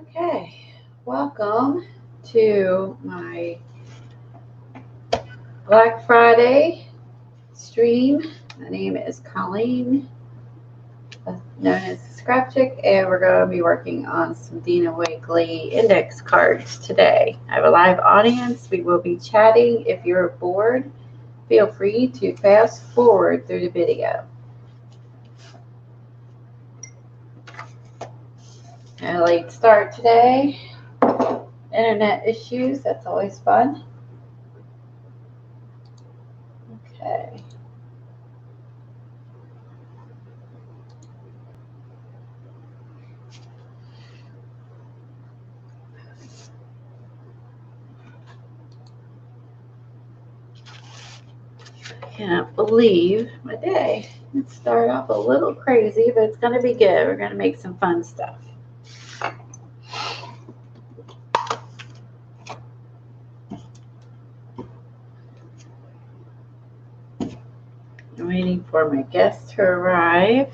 Okay, welcome to my Black Friday stream. My name is Colleen, known as Scrap Chick, and we're going to be working on some Dina Wakley Index cards today. I have a live audience. We will be chatting. If you're bored, feel free to fast forward through the video. A late start today. Internet issues, that's always fun. Okay. I cannot believe my day. It started off a little crazy, but it's going to be good. We're going to make some fun stuff. I'm waiting for my guests to arrive.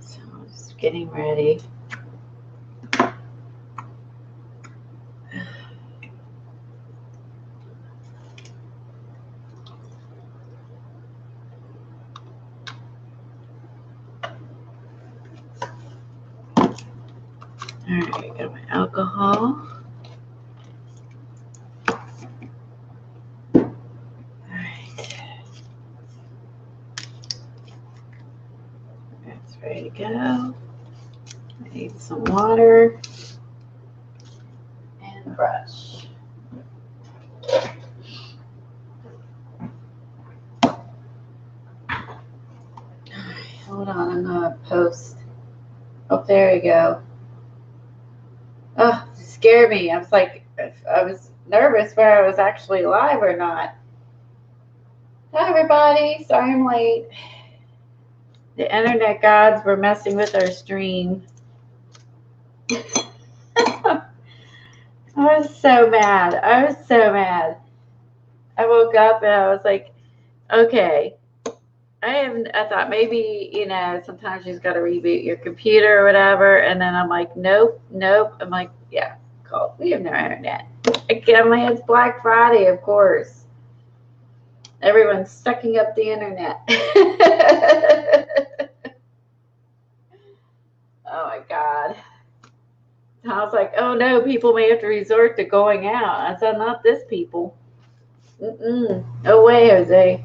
So I'm just getting ready. Alright, got my alcohol. Alright. That's ready to go. I need some water and a brush. Hold on, I'm going to post. Oh, there we go. Oh, it scared me. I was nervous whether I was actually live or not. Hi, everybody. Sorry I'm late. The internet gods were messing with our stream. I was so mad. I woke up and I was like, okay. I thought maybe, sometimes you just got to reboot your computer or whatever. And then I'm like, nope. I'm like, yeah, cool. We have no internet. Again, it's Black Friday, of course. Everyone's sucking up the internet. Oh my God. I was like, oh no, people may have to resort to going out. I said, not this people. No way, Jose.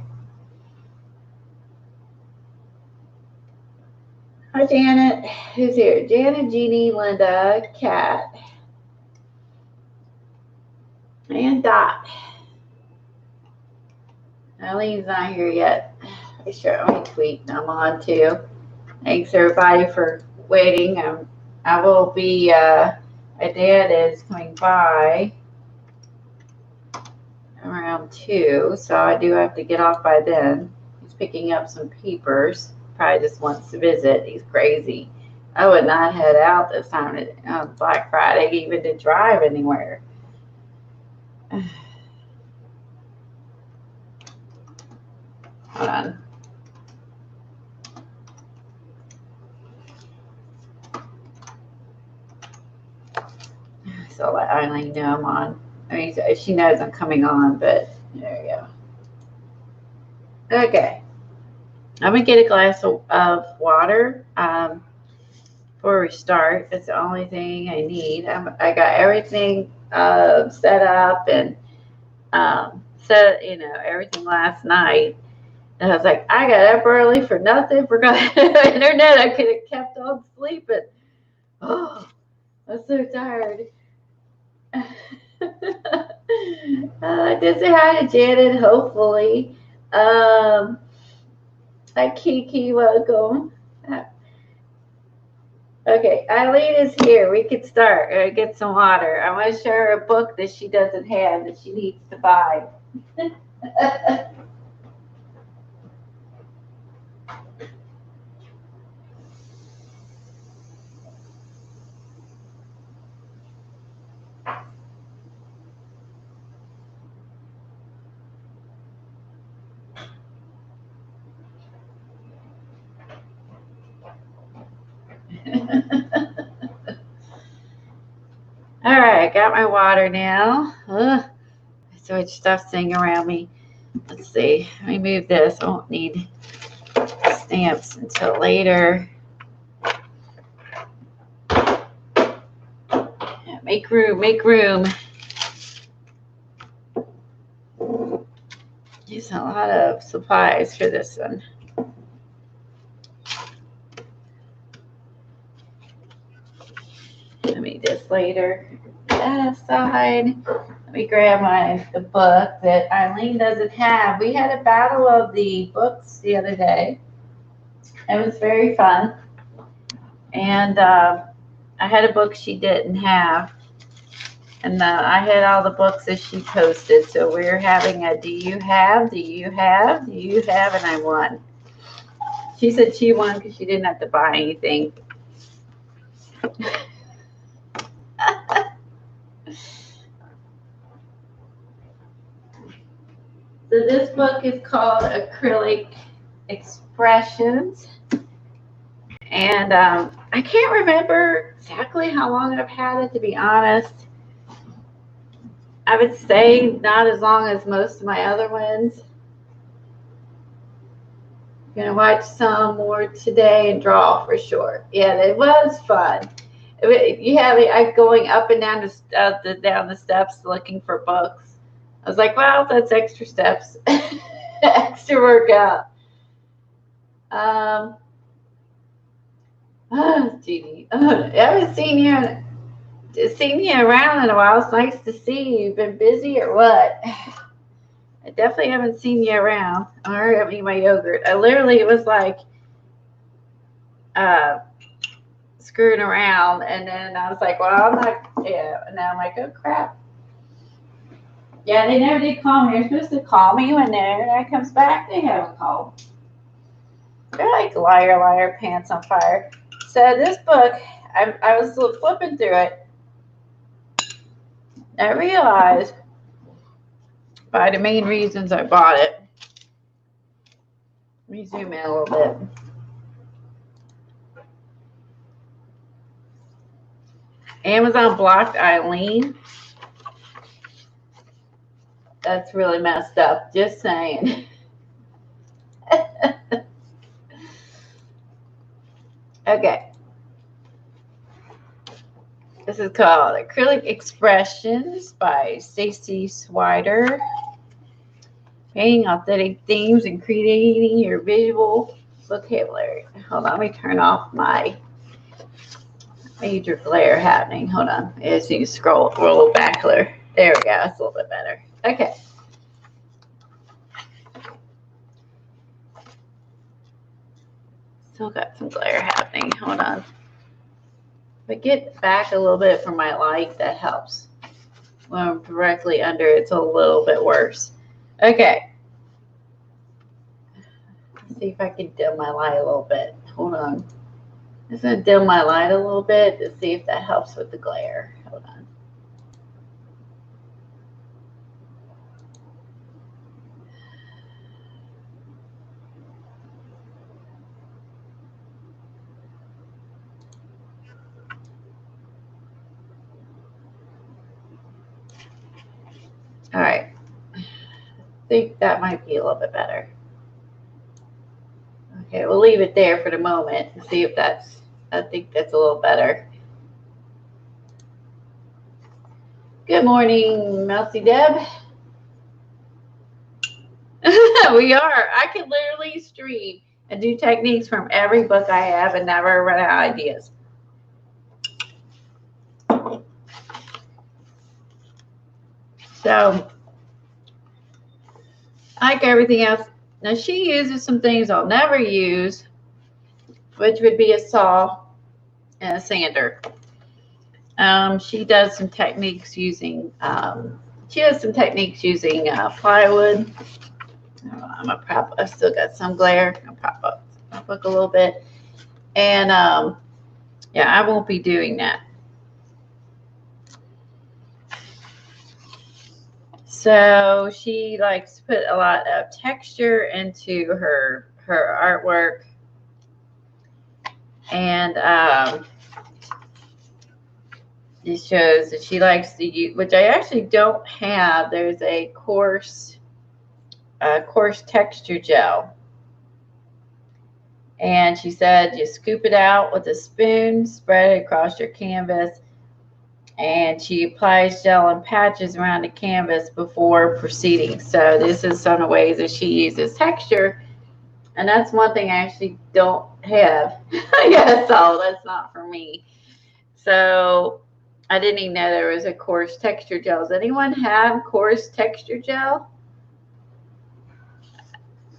Hi, Janet. Who's here? Janet, Jeannie, Linda, Kat, and Dot. Eileen's not here yet. I sure let me tweet. I'm on too. Thanks everybody for waiting. I will be. My dad is coming by around 2, so I do have to get off by then. He's picking up some papers. Probably just wants to visit. He's crazy. I would not head out this time on Black Friday even to drive anywhere. Hold on. So let Eileen know I'm on. I mean, she knows I'm coming on, but there you go. Okay. I'm going to get a glass of water before we start. That's the only thing I need. I got everything set up and set, everything last night. And I was like, I got up early for nothing. Forgot the internet. I could have kept on sleeping. Oh, I'm so tired. I did say hi to Janet, hopefully. Hi, Kiki, welcome. Okay, Eileen is here. We could start. Get some water. I want to show her a book that she doesn't have that she needs to buy. All right, I got my water now. Ugh, so much stuff sitting around me. Let's see. Let me move this. I won't need stamps until later. Yeah, make room, make room. Use a lot of supplies for this one. Let me do this later. Put that aside. Let me grab the book that Eileen doesn't have. We had a battle of the books the other day. It was very fun. And I had a book she didn't have. And I had all the books that she posted. So we're having a do you have, do you have, do you have, and I won. She said she won because she didn't have to buy anything. So this book is called Acrylic Expressions. And I can't remember exactly how long I've had it, to be honest. I would say not as long as most of my other ones. I'm going to watch some more today and draw for sure. Yeah, it was fun. You have it going up and down the steps looking for books. I was like, well, that's extra steps, extra workout. Jeannie, I haven't seen you around in a while. It's nice to see you. You've been busy or what? I definitely haven't seen you around. Or I mean, my yogurt. I literally was like screwing around, and then I was like, well, I'm not. Yeah, and now I'm like, oh crap. Yeah, they never did call me. They're supposed to call me when that comes back. They haven't called. They're like liar, liar, pants on fire. So this book, I was flipping through it. I realized by the main reasons I bought it. Let me zoom in a little bit. Amazon blocked Eileen. That's really messed up. Just saying. Okay. This is called Acrylic Expressions by Stacy Swider. Painting authentic themes and creating your visual vocabulary. Hold on, let me turn off my major glare happening. Hold on. As you roll back there. There we go. That's a little bit better. Okay. Still got some glare happening. Hold on. If I get back a little bit from my light, that helps. When I'm directly under, it's a little bit worse. Okay. Let's see if I can dim my light a little bit. Hold on. I'm just going to dim my light a little bit to see if that helps with the glare. Hold on. All right. I think that might be a little bit better. Okay, we'll leave it there for the moment and see if I think that's a little better. Good morning, Mousy Deb. We are. I can literally stream and do techniques from every book I have and never run out of ideas. So, like everything else, now she uses some things I'll never use, which would be a saw and a sander. She does some techniques using plywood. I've still got some glare. I'll prop up my book a little bit. And yeah, I won't be doing that. So she likes to put a lot of texture into her artwork. And This shows that she likes to use, which I actually don't have. There's a coarse texture gel. And she said, you scoop it out with a spoon, spread it across your canvas, and she applies gel in patches around the canvas before proceeding. So this is some of the ways that she uses texture. And that's one thing I actually don't have. Yeah, so that's not for me. So I didn't even know there was a coarse texture gel. Does anyone have coarse texture gel?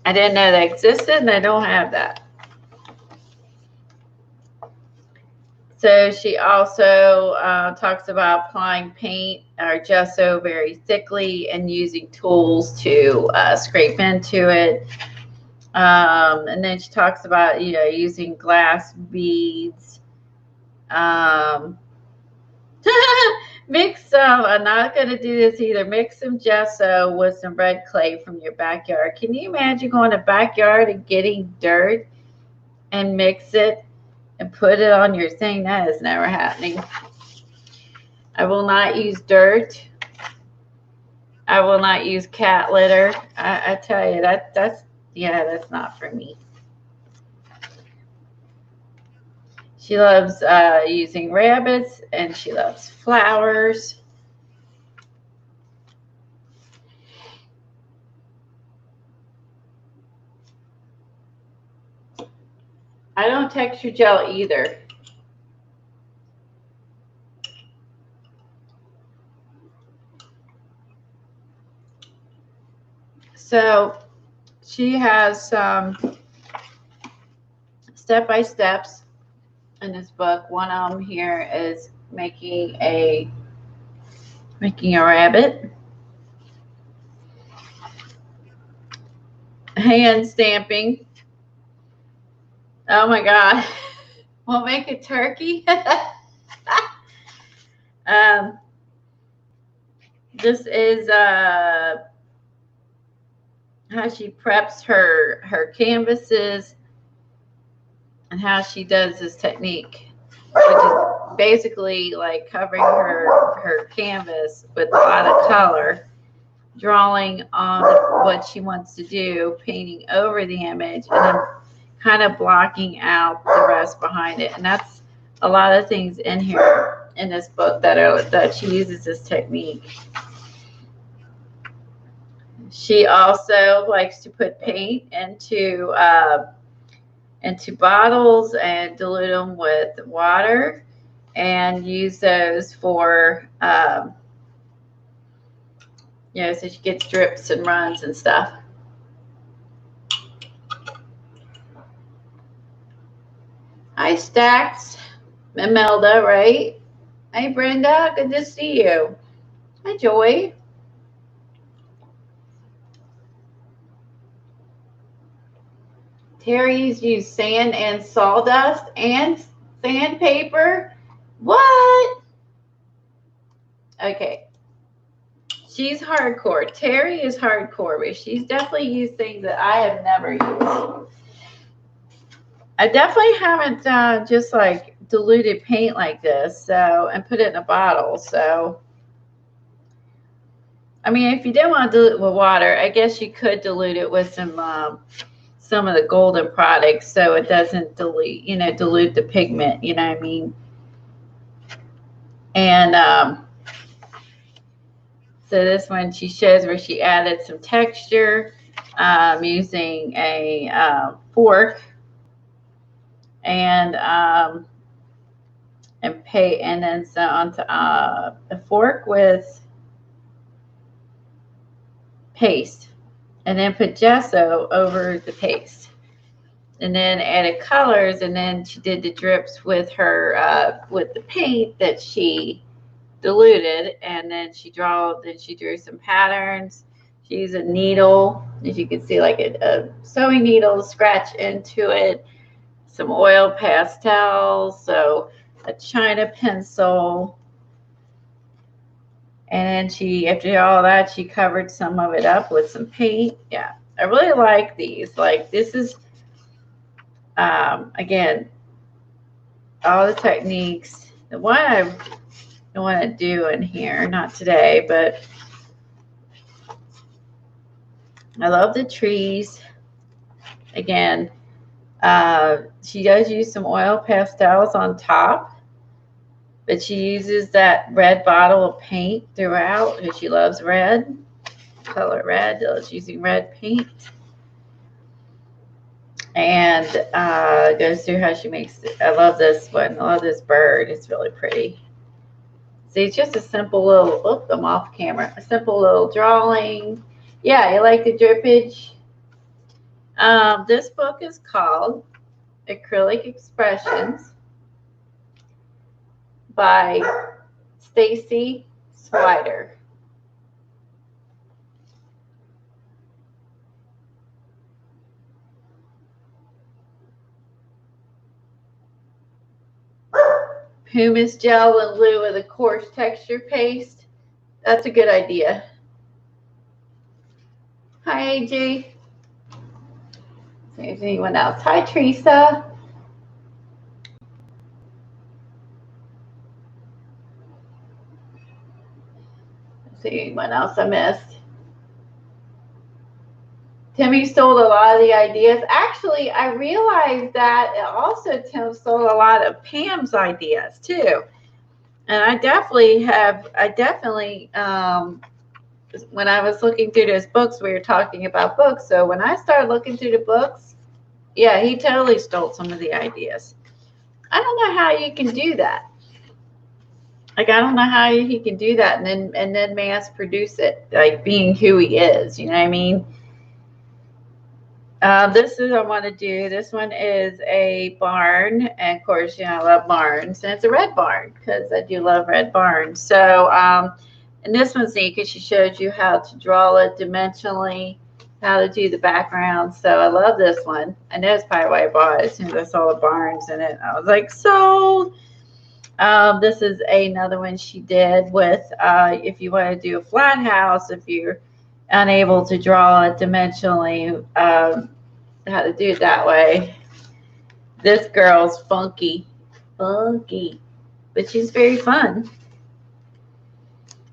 I didn't know that existed, and I don't have that. So she also talks about applying paint or gesso very thickly and using tools to scrape into it. And then she talks about, using glass beads. Mix some, I'm not going to do this either, mix some gesso with some red clay from your backyard. Can you imagine going to the backyard and getting dirt and mix it and put it on your thing? That is never happening. I will not use dirt. I will not use cat litter. I tell you, that's not for me. She loves using rabbits, and she loves flowers. I don't texture gel either. So she has some step-by-steps in this book. One of them here is making a rabbit. Hand stamping. Oh my God. We'll make a turkey. This is how she preps her canvases and how she does this technique, which is basically like covering her canvas with a lot of color, drawing on what she wants to do, painting over the image, and then kind of blocking out the rest behind it. And that's a lot of things in here in this book that she uses this technique. She also likes to put paint into bottles and dilute them with water and use those for so she gets drips and runs and stuff. Hi, Stax. Imelda, right? Hey, Brenda. Good to see you. Hi, Joy. Terry's used sand and sawdust and sandpaper. What? Okay. She's hardcore. Terry is hardcore, but she's definitely used things that I have never used. I definitely haven't just like diluted paint like this, and put it in a bottle. So, I mean, if you didn't want to dilute it with water, I guess you could dilute it with some of the golden products so it doesn't dilute the pigment, you know what I mean? And so this one, she shows where she added some texture using a fork and then so onto a fork with paste, and then put gesso over the paste, and then added colors, and then she did the drips with her with the paint that she diluted, and then she drew some patterns. She used a needle, as you can see, like a sewing needle, scratch into it, some oil pastels, so a China pencil. And then after all that, she covered some of it up with some paint. Yeah, I really like these. Like, this is, again, all the techniques. The one I want to do in here. Not today, but I love the trees. Again, she does use some oil pastels on top, but she uses that red bottle of paint throughout because she loves red, color red. She's using red paint. And goes through how she makes it. I love this one. I love this bird. It's really pretty. See, it's just a simple little, oops, I'm off camera. A simple little drawing. Yeah, you like the drippage? This book is called Acrylic Expressions by Stacy Swider. Pumice gel in lieu of the coarse texture paste. That's a good idea. Hi, AJ. See if there's anyone else. Hi, Teresa. Let's see anyone else I missed. Timmy stole a lot of the ideas. Actually, I realized that also Tim stole a lot of Pam's ideas too. And I definitely, when I was looking through those books, we were talking about books. So when I started looking through the books, yeah, he totally stole some of the ideas. I don't know how you can do that. Like, I don't know how he can do that and then mass produce it, like being who he is. You know what I mean? This is I want to do. This one is a barn, and of course, you know, I love barns, and it's a red barn because I do love red barns. So, and this one's neat because she showed you how to draw it dimensionally, how to do the background. So I love this one. I know it's probably why I bought it as soon as I saw the barns in it. I was like, sold. This is another one she did with if you want to do a flat house, if you're unable to draw it dimensionally, how to do it that way. This girl's funky, but she's very fun.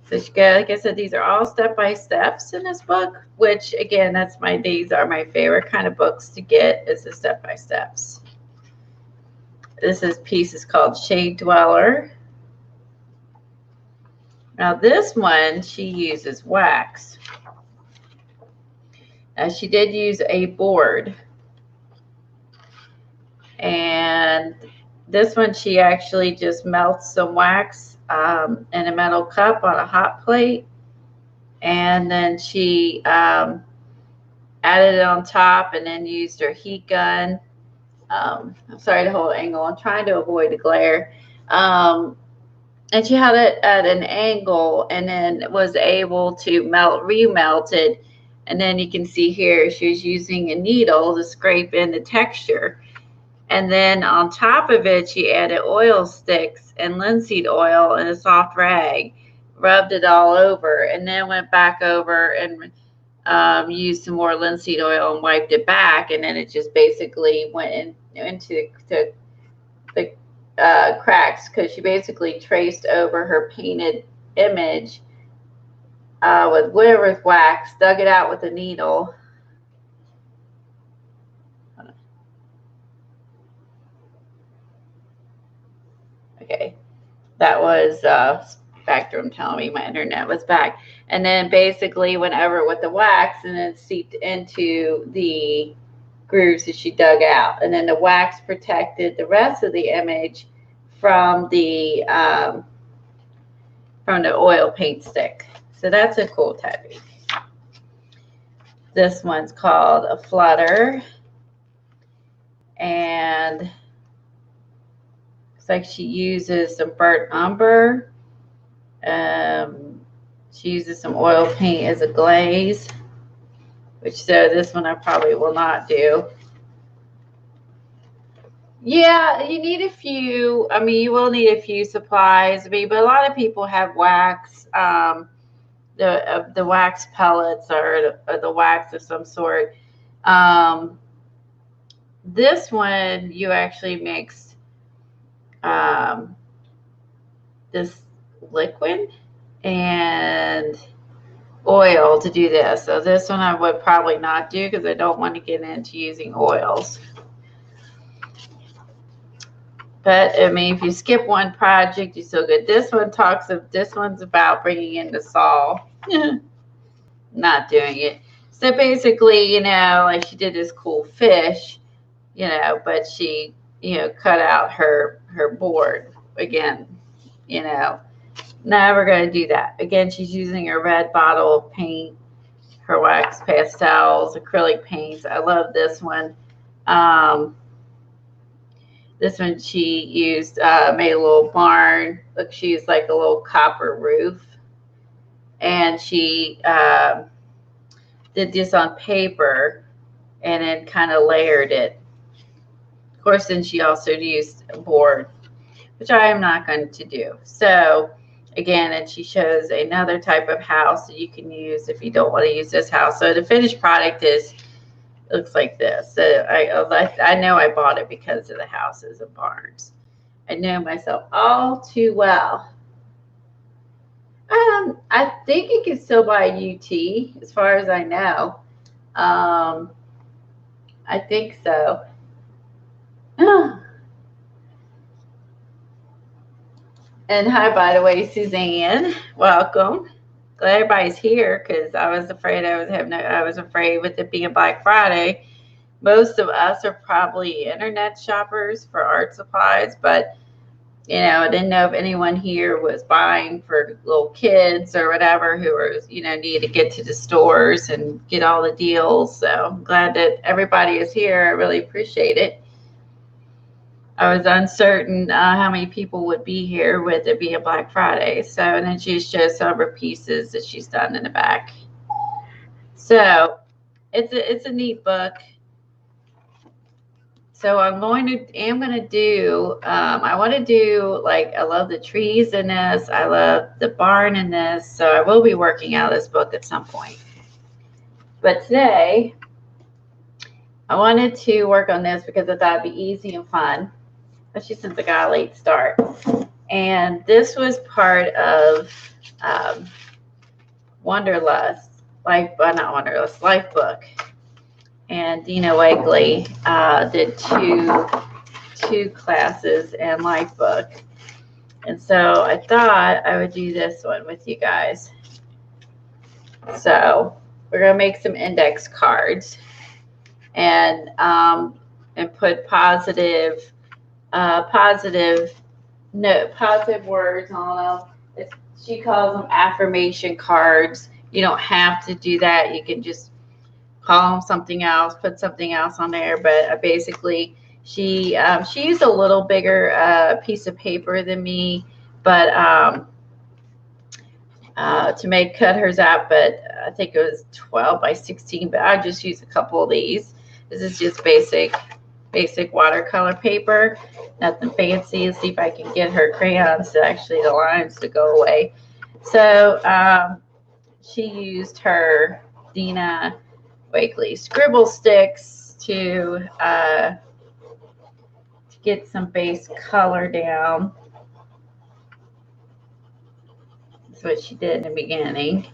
So she got, like I said, these are all step-by-steps in this book, which again, these are my favorite kind of books to get, is the step-by-steps. This piece is called Shade Dweller. Now this one, she uses wax. She did use a board, and this one she actually just melts some wax in a metal cup on a hot plate, and then she added it on top and then used her heat gun. I'm sorry to hold angle. I'm trying to avoid the glare. And she had it at an angle and then was able to remelt it. And then you can see here she was using a needle to scrape in the texture. And then on top of it, she added oil sticks and linseed oil and a soft rag, rubbed it all over, and then went back over and used some more linseed oil and wiped it back. And then it just basically went into the cracks because she basically traced over her painted image with wax, dug it out with a needle. Okay, that was Spectrum telling me my internet was back. And then basically went over with the wax and then seeped into the grooves that she dug out. And then the wax protected the rest of the image from the oil paint stick. So that's a cool technique. This one's called a flutter. And looks like she uses some burnt umber. She uses some oil paint as a glaze, which so this one I probably will not do. Yeah, you need a few. I mean, you will need a few supplies. I mean, but a lot of people have wax, the wax pellets or the wax of some sort. This one you actually mix this liquid and oil to do this. So this one I would probably not do because I don't want to get into using oils. But I mean, if you skip one project, you're still good. This one's about bringing in the sol. Not doing it. So basically, you know, like she did this cool fish, you know, but she, you know, cut out her board again, you know. Never going to do that. Again, she's using her red bottle of paint, her wax pastels, acrylic paints. I love this one. This one she used, made a little barn. Look, she used like a little copper roof. And she did this on paper and then kind of layered it. Of course, then she also used a board, which I am not going to do. So again, and she shows another type of house that you can use if you don't want to use this house. So the finished product looks like this. So I know I bought it because of the houses and barns. I know myself all too well. I think you can still buy UT, as far as I know. I think so. And hi, by the way, Suzanne. Welcome. Glad everybody's here because I was afraid I was afraid with it being Black Friday. Most of us are probably internet shoppers for art supplies, but you know, I didn't know if anyone here was buying for little kids or whatever who was, you know, needed to get to the stores and get all the deals. So I'm glad that everybody is here. I really appreciate it. I was uncertain how many people would be here with it being Black Friday. So, and then she shows some of her pieces that she's done in the back. So it's a neat book. So I want to do, I want to do, like, I love the trees in this. I love the barn in this. So I will be working out this book at some point. But today, I wanted to work on this because I thought it'd be easy and fun, especially since I got a late start. And this was part of Wanderlust, Life book. And Dina Wakley did two classes in Life book. And so I thought I would do this one with you guys. So we're going to make some index cards and put positive words on them. She calls them affirmation cards. You don't have to do that. You can just call them something else, put something else on there. But basically, she used a little bigger piece of paper than me, but to cut hers out. But I think it was 12 by 16. But I just used a couple of these. This is just basic watercolor paper, nothing fancy. Let's see if I can get her crayons to actually the lines to go away. So she used her Dina Wakley scribble sticks to get some base color down. That's what she did in the beginning.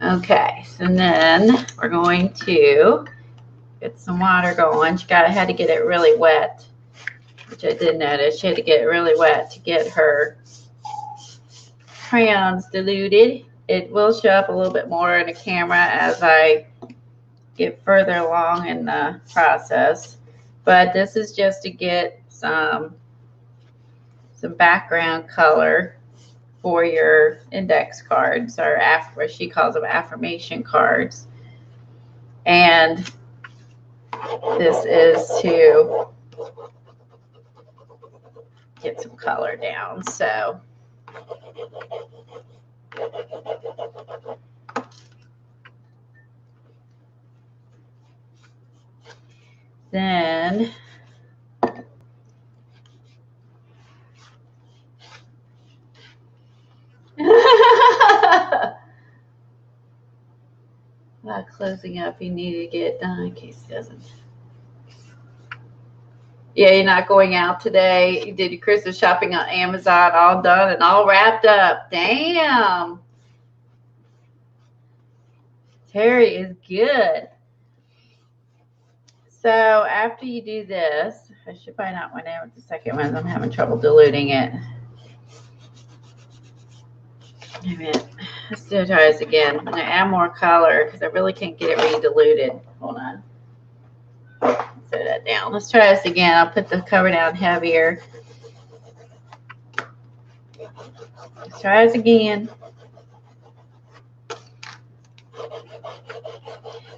Okay, so then we're going to get some water going. She had to get it really wet, which I did notice. She had to get it really wet to get her crayons diluted. It will show up a little bit more in the camera as I get further along in the process. But this is just to get some background color for your index cards, or what she calls them affirmation cards. And this is to get some color down. So then closing up, you need to get it done in case it doesn't. Yeah, you're not going out today. You did your Christmas shopping on Amazon, all done and all wrapped up. Damn. Terry is good. So after you do this, I should find out my name with the second one. I'm having trouble diluting it. Wait a minute. Let's do this again. I'm going to add more color because I really can't get it re-diluted. Hold on. Set that down. Let's try this again. I'll put the cover down heavier. Let's try this again.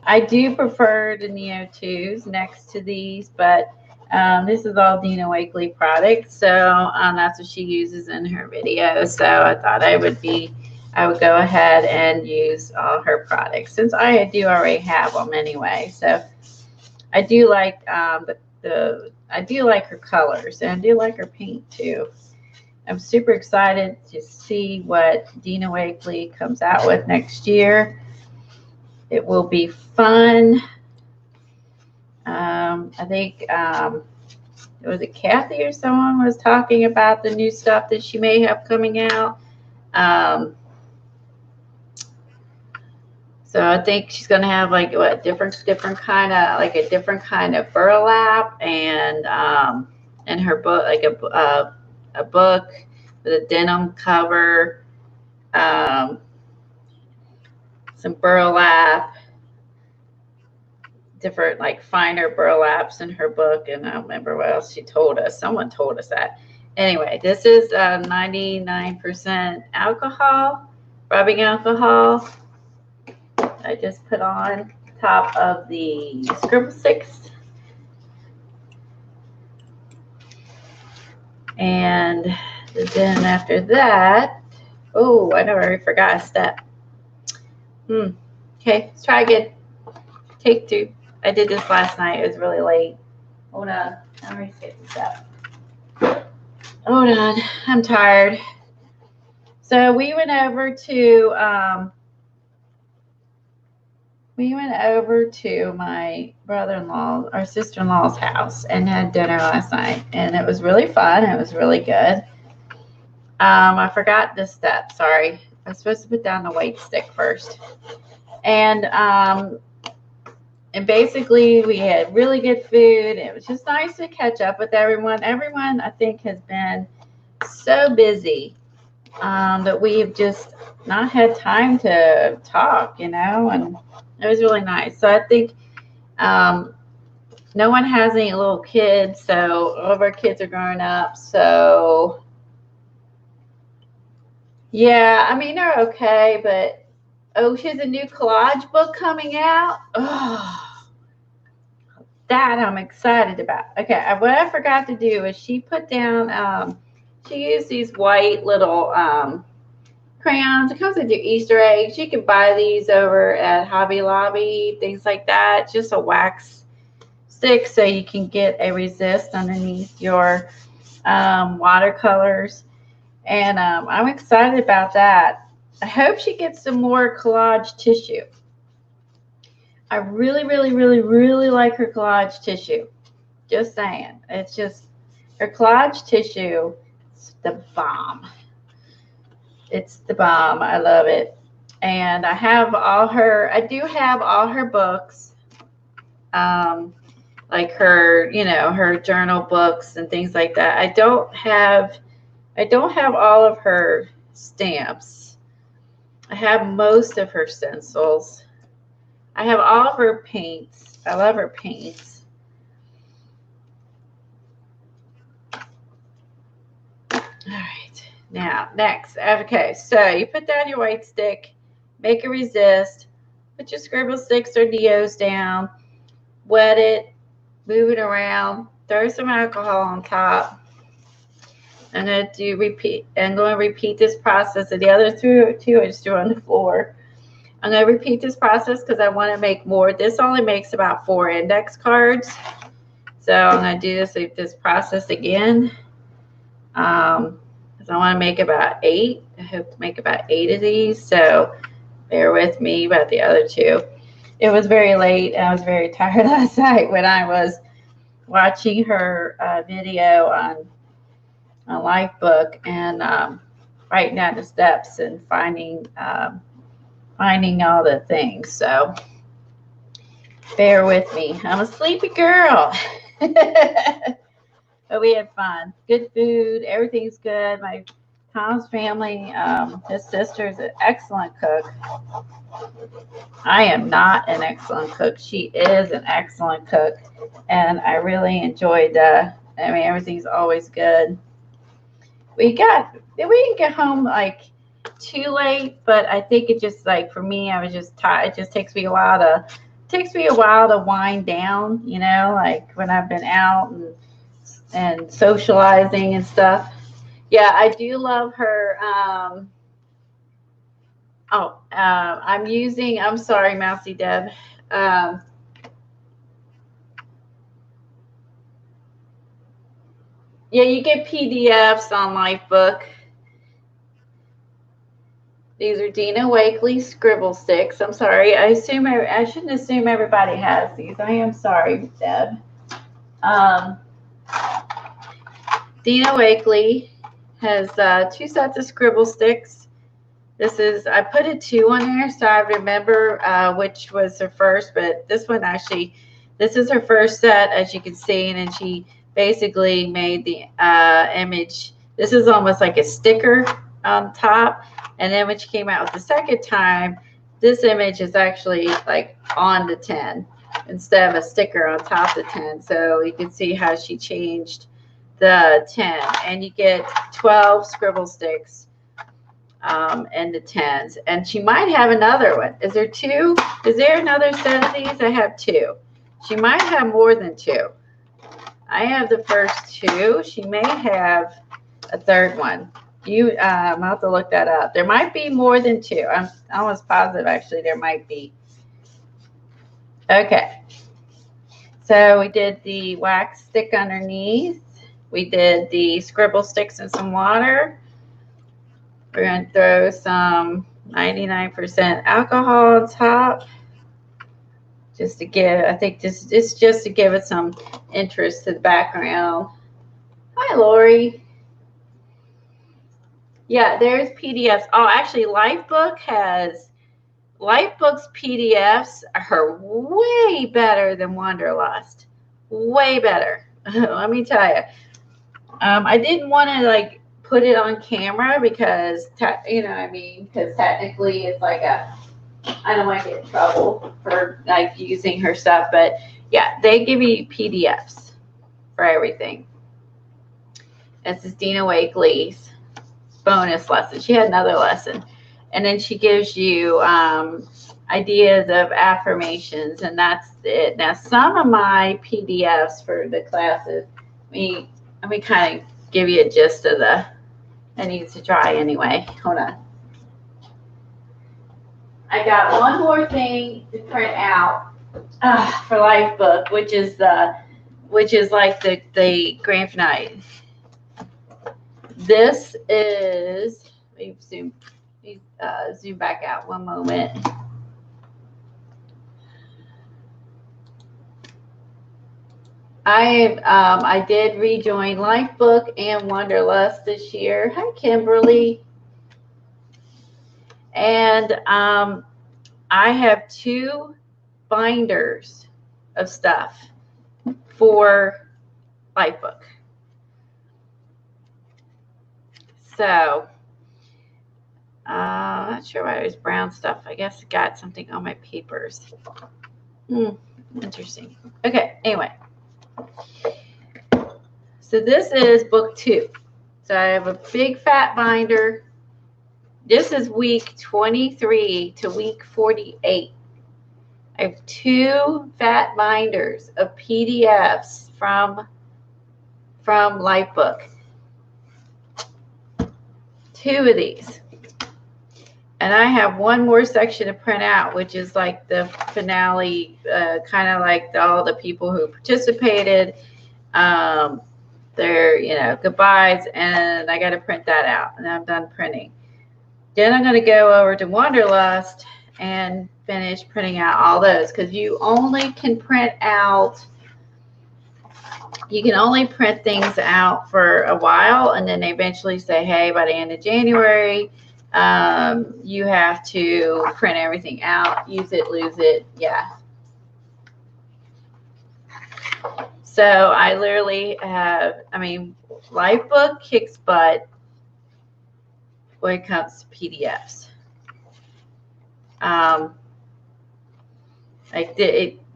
I do prefer the Neo 2s next to these, but this is all Dina Wakley products, so that's what she uses in her videos. So I thought I would go ahead and use all her products since I do already have them anyway. So I do like I do like her colors, and I do like her paint too. I'm super excited to see what Dina Wakley comes out with next year. It will be fun. I think was it Kathy or someone was talking about the new stuff that she may have coming out. So I think she's gonna have like what different kind of burlap and her book, like a book with a denim cover, some burlap, different like finer burlaps in her book, and I don't remember what else she told us. Someone told us that. Anyway, this is 99% alcohol, rubbing alcohol. I just put on top of the scribble sticks. And then after that, oh, I never forgot a step. Okay, let's try again. Take 2. I did this last night. It was really late. Hold on. Let me skip this up. Hold on. I'm tired. So we went over to my brother-in-law, our sister-in-law's house, and had dinner last night, and it was really fun. It was really good. I forgot this step. Sorry. I was supposed to put down the white stick first. And basically we had really good food. It was just nice to catch up with everyone. Everyone, I think, has been so busy that we've just not had time to talk, and it was really nice. So I think no one has any little kids, so all of our kids are growing up. So yeah, I mean, they're okay, but oh, she has a new collage book coming out. Oh, that I'm excited about. Okay, what I forgot to do is she put down, she used these white little crayons. It comes with your Easter eggs. You can buy these over at Hobby Lobby, things like that. Just a wax stick so you can get a resist underneath your watercolors. And I'm excited about that. I hope she gets some more collage tissue. I really, really, really, really like her collage tissue. Just saying. It's just, her collage tissue is the bomb. It's the bomb. I love it. And I do have all her books. Like her, her journal books and things like that. I don't have all of her stamps. I have most of her stencils. I have all of her paints. I love her paints. All right. Now, next. Okay, so you put down your white stick, make a resist, put your scribble sticks or Neos down, wet it, move it around, throw some alcohol on top. I'm going to repeat this process. And the other two I just threw on the floor. I'm going to repeat this process because I want to make more. This only makes about 4 index cards. So I'm going to do this process again. Because I want to make about 8. I hope to make about 8 of these. So bear with me about the other 2. It was very late and I was very tired last night when I was watching her video on a life book and writing down the steps and finding all the things. So bear with me. I'm a sleepy girl. But we had fun. Good food. Everything's good. Tom's family, his sister's an excellent cook. I am not an excellent cook. She is an excellent cook. And I really enjoyed everything's always good. We didn't get home like too late, but I think it just like for me, I was just tired. It just takes me a while to wind down, you know, like when I've been out and socializing and stuff. Yeah, I do love her. I'm sorry, Mousy Deb. Yeah, you get PDFs on Lifebook. These are Dina Wakley scribble sticks. I'm sorry. I shouldn't assume everybody has these. I am sorry, Deb. Dina Wakley has 2 sets of scribble sticks. I put a 2 on there so I remember which was her first, but this is her first set, as you can see, and then she basically made the image. This is almost like a sticker on top, and then when she came out with the second time, this image is actually like on the 10 instead of a sticker on top of the 10. So you can see how she changed the 10, and you get 12 scribble sticks and the 10s, and she might have another one. Is there 2? Is there another set of these? I have 2. She might have more than 2. I have the first 2. She may have a third one. I'll have to look that up. There might be more than 2. I'm almost positive actually there might be. Okay, so we did the wax stick underneath. We did the scribble sticks in some water. We're going to throw some 99% alcohol on top, just to give, I think it's just to give it some interest to the background. Hi, Lori. Yeah, there's PDFs. Oh, actually, Lifebook's PDFs are way better than Wanderlust. Way better. Let me tell you. I didn't want to like put it on camera because, you know what I mean? Because technically it's like I don't want to get in trouble for like using her stuff. But yeah, they give you PDFs for everything. This is Dina Wakley's bonus lesson. She had another lesson. And then she gives you ideas of affirmations, and that's it. Now, some of my PDFs for the classes, let me kind of give you a gist of it needs to dry anyway. Hold on. I got one more thing to print out for Lifebook, which is like the grand finale. This is, let me zoom back out one moment. I did rejoin Lifebook and Wanderlust this year. Hi, Kimberly. And I have 2 binders of stuff for Lifebook. So I'm not sure why there's brown stuff. I guess I got something on my papers. Interesting. Okay, anyway. So this is book 2. So I have a big fat binder. This is week 23 to week 48. I have 2 fat binders of PDFs from Lifebook. 2 of these. And I have one more section to print out, which is like the finale, kind of like all the people who participated, their, goodbyes, and I got to print that out, and I'm done printing. Then I'm going to go over to Wanderlust and finish printing out all those, because you only can print out you can only print things out for a while, and then they eventually say, hey, by the end of January, you have to print everything out, use it, lose it. Yeah. So I literally have, I mean, Lifebook kicks butt when it comes to PDFs. And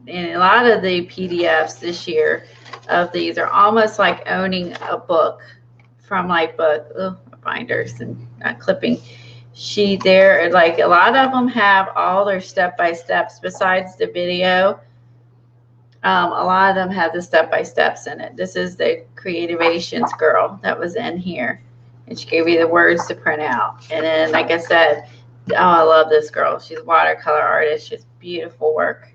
a lot of the PDFs this year of these are almost like owning a book from Lifebook. Oh, binders and clipping. There, like a lot of them have all their step-by-steps besides the video. A lot of them have the step-by-steps in it. This is the Creativations girl that was in here. And she gave you the words to print out. And then, like I said, oh, I love this girl. She's a watercolor artist. She's beautiful work.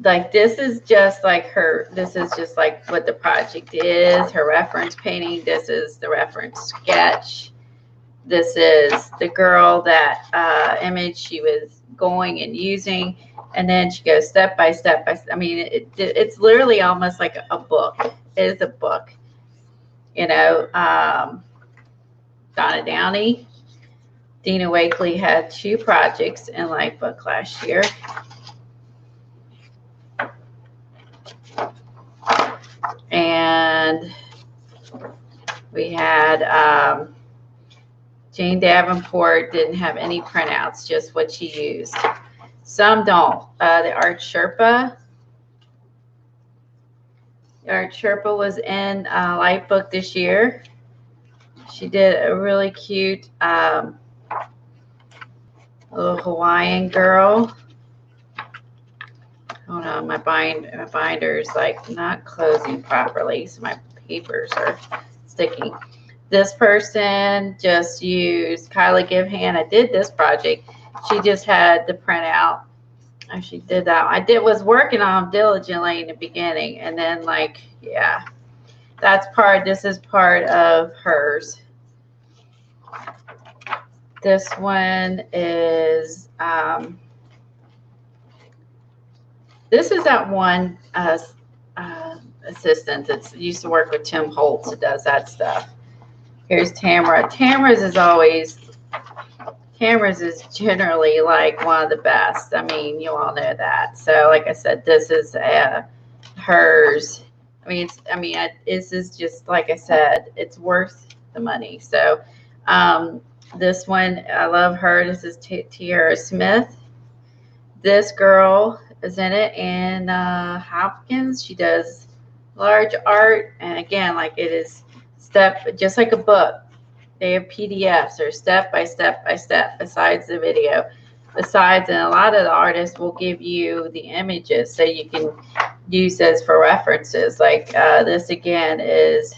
Like this is just like her. This is just like what the project is. Her reference painting. This is the reference sketch. This is the girl that image she was going and using, and then she goes step by step. I mean, it's literally almost like a book. It is a book, you know. Donna Downey, Dina Wakley had 2 projects in Lifebook last year. And we had Jane Davenport didn't have any printouts, just what she used. Some don't. The Art Sherpa. The Art Sherpa was in Lifebook this year. She did a really cute little Hawaiian girl. Hold on, my binder's like not closing properly, so my papers are sticking. This person just used Kyla Givehand. I did this project. She just had the printout. She did that. Was working on them diligently in the beginning, and then like, yeah, this is part of hers. This one is this is that one assistant that used to work with Tim Holtz that does that stuff. Here's Tamara. Tamara's is generally like one of the best. I mean, you all know that. So like I said, this is hers. This is just, like I said, it's worth the money. So this one, I love her. This is Tiara Smith. This girl is in it, and Hopkins. She does large art, and again, like it is just like a book. They have PDFs or step by step by step besides the video. And a lot of the artists will give you the images so you can use those for references. Like this again is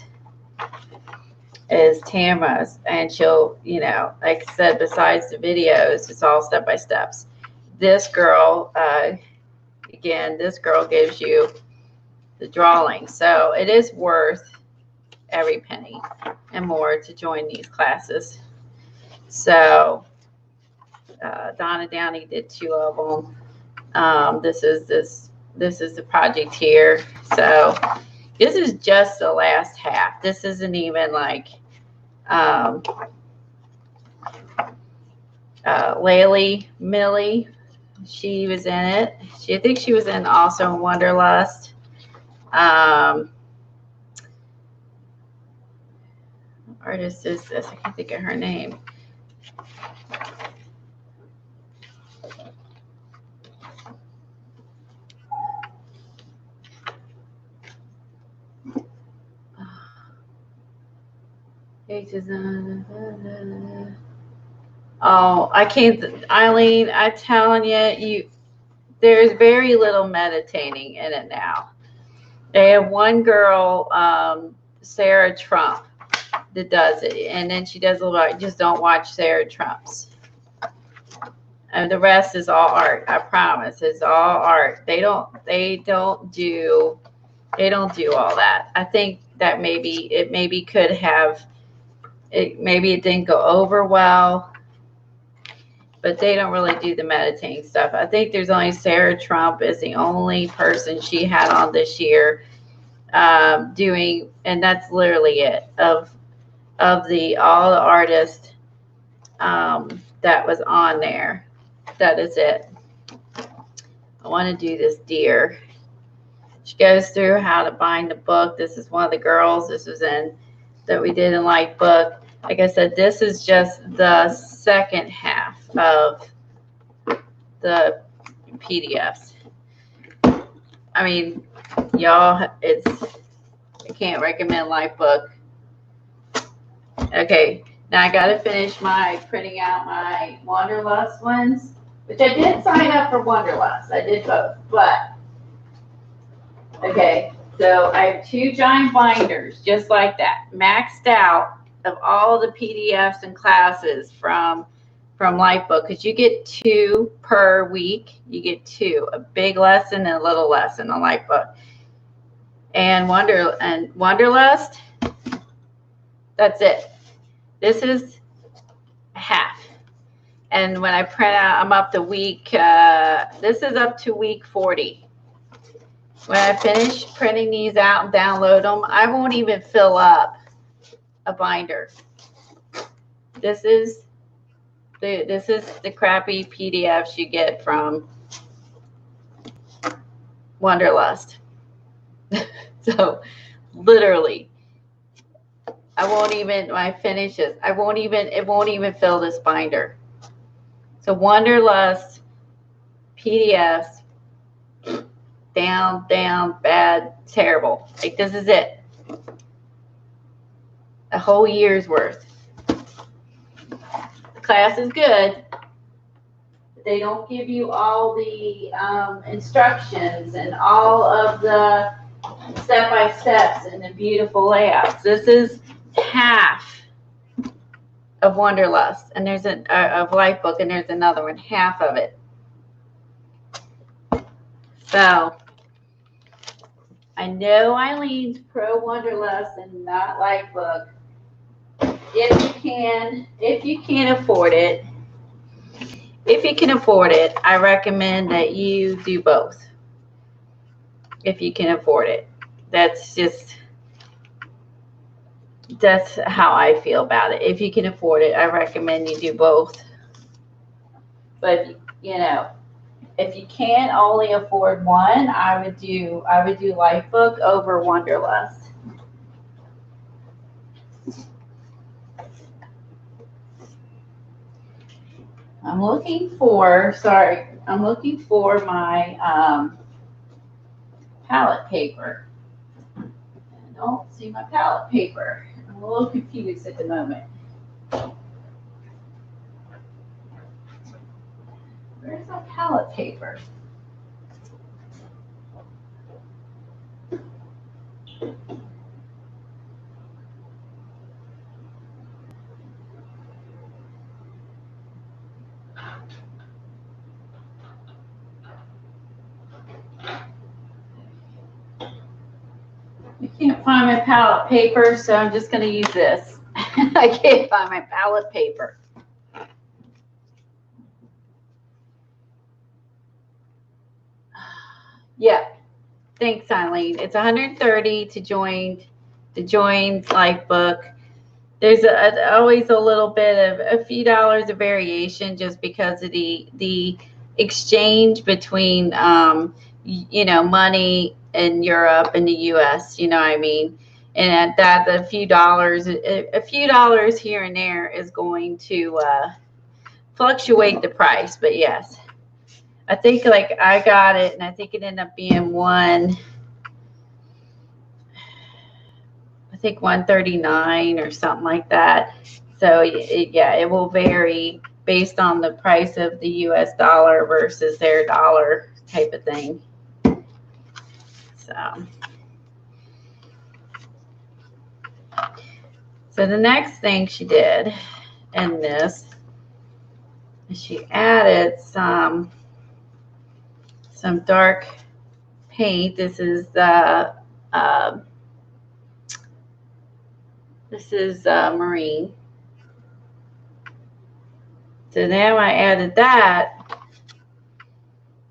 Tamara's, and she'll, you know, like I said, besides the videos, it's all step by steps. This girl, again, this girl gives you the drawing. So it is worth every penny and more to join these classes. So Donna Downey did 2 of them. This is the project here. So this is just the last half. This isn't even like Laylee Millie. She was in it. I think she was in also in Wanderlust. Artist is this? I can't think of her name. Oh, I can't, Eileen, I'm telling you, there's very little meditating in it now. They have one girl, Sarah Trump, that does it, and then she does a little, just don't watch Sarah Trump's. And the rest is all art. I promise, it's all art. They don't do all that. I think that maybe it didn't go over well. but they don't really do the meditating stuff. I think there's only Sarah Trump is the only person she had on this year doing, and that's literally it of all the artists that was on there. That is it. I want to do this deer. She goes through how to bind the book. This is one of the girls. This was in that we did in Light Book. Like I said, this is just the second half of the PDFs. I mean, y'all, I can't recommend Light Book. Okay, now I got to finish my printing out my Wanderlust ones, which I did sign up for Wanderlust. I did both, but okay. So I have 2 giant binders, just like that, maxed out of all the PDFs and classes from Lightbook, because you get 2 per week. You get 2, a big lesson and a little lesson on Lightbook. And Wanderlust, that's it. This is half. And when I print out, I'm up to week, this is up to week 40. When I finish printing these out and download them, I won't even fill up a binder. This is the crappy PDFs you get from Wanderlust. So literally, I won't even, when I finish this, it won't even fill this binder. So Wanderlust PDFs, down, bad, terrible. Like, this is it. A whole year's worth. The class is good, but they don't give you all the instructions and all of the step-by-steps and the beautiful layouts. This is half of Wanderlust, and there's of Lightbook, and there's another one, half of it. So I know Eileen's pro Wanderlust and not Lightbook. If you can afford it, I recommend that you do both. If you can afford it, that's how I feel about it. If you can afford it, I recommend you do both. But you know, if you can't only afford one, I would do Lightbook over Wanderlust. I'm looking for my palette paper. I don't see my palette paper. I'm a little confused at the moment. Where's my palette paper? I can't find my palette paper, so I'm just going to use this. I can't find my palette paper. Yeah, thanks, Eileen. It's $130 to join Lightbook. There's always a little bit of a few dollars of variation just because of the exchange between you know, money in Europe and the US, you know what I mean? And at that, a few dollars here and there is going to fluctuate the price. But yes, I think like I got it, and I think it ended up being $139 or something like that. So yeah, it will vary based on the price of the US dollar versus their dollar type of thing. So the next thing she did in this is she added some dark paint. This is marine. So now I added that.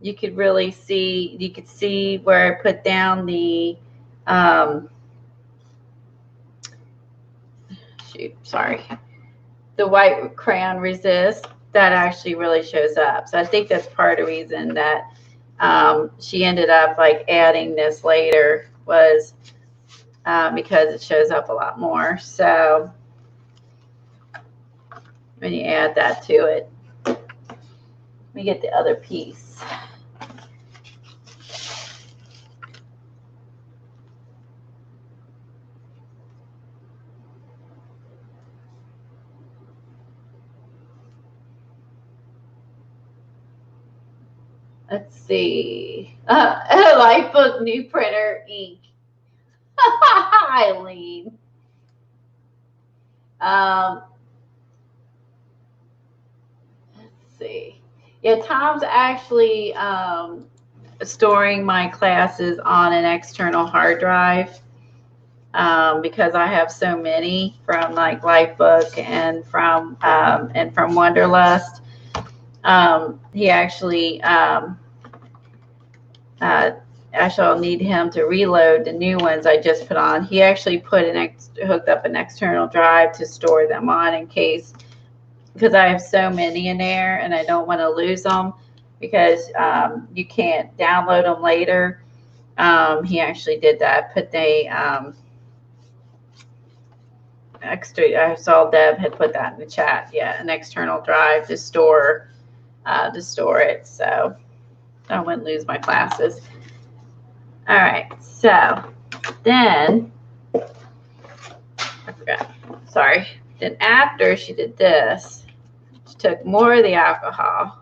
You could really see, you could see where I put down the, the white crayon resist. That actually really shows up. So I think that's part of the reason that she ended up like adding this later was because it shows up a lot more. So when you add that to it, we get the other piece. Let's see. Lifebook new printer ink. Eileen. Let's see. Yeah, Tom's actually storing my classes on an external hard drive because I have so many from like Lifebook and from Wonderlust. He actually actually I'll need him to reload the new ones I just put on. He actually hooked up an external drive to store them on in case, because I have so many in there and I don't want to lose them because you can't download them later. He actually did that. Put the I saw Deb had put that in the chat. Yeah, an external drive to store it, so I wouldn't lose my classes. All right, so then I forgot. Sorry. Then after she did this, she took more of the alcohol.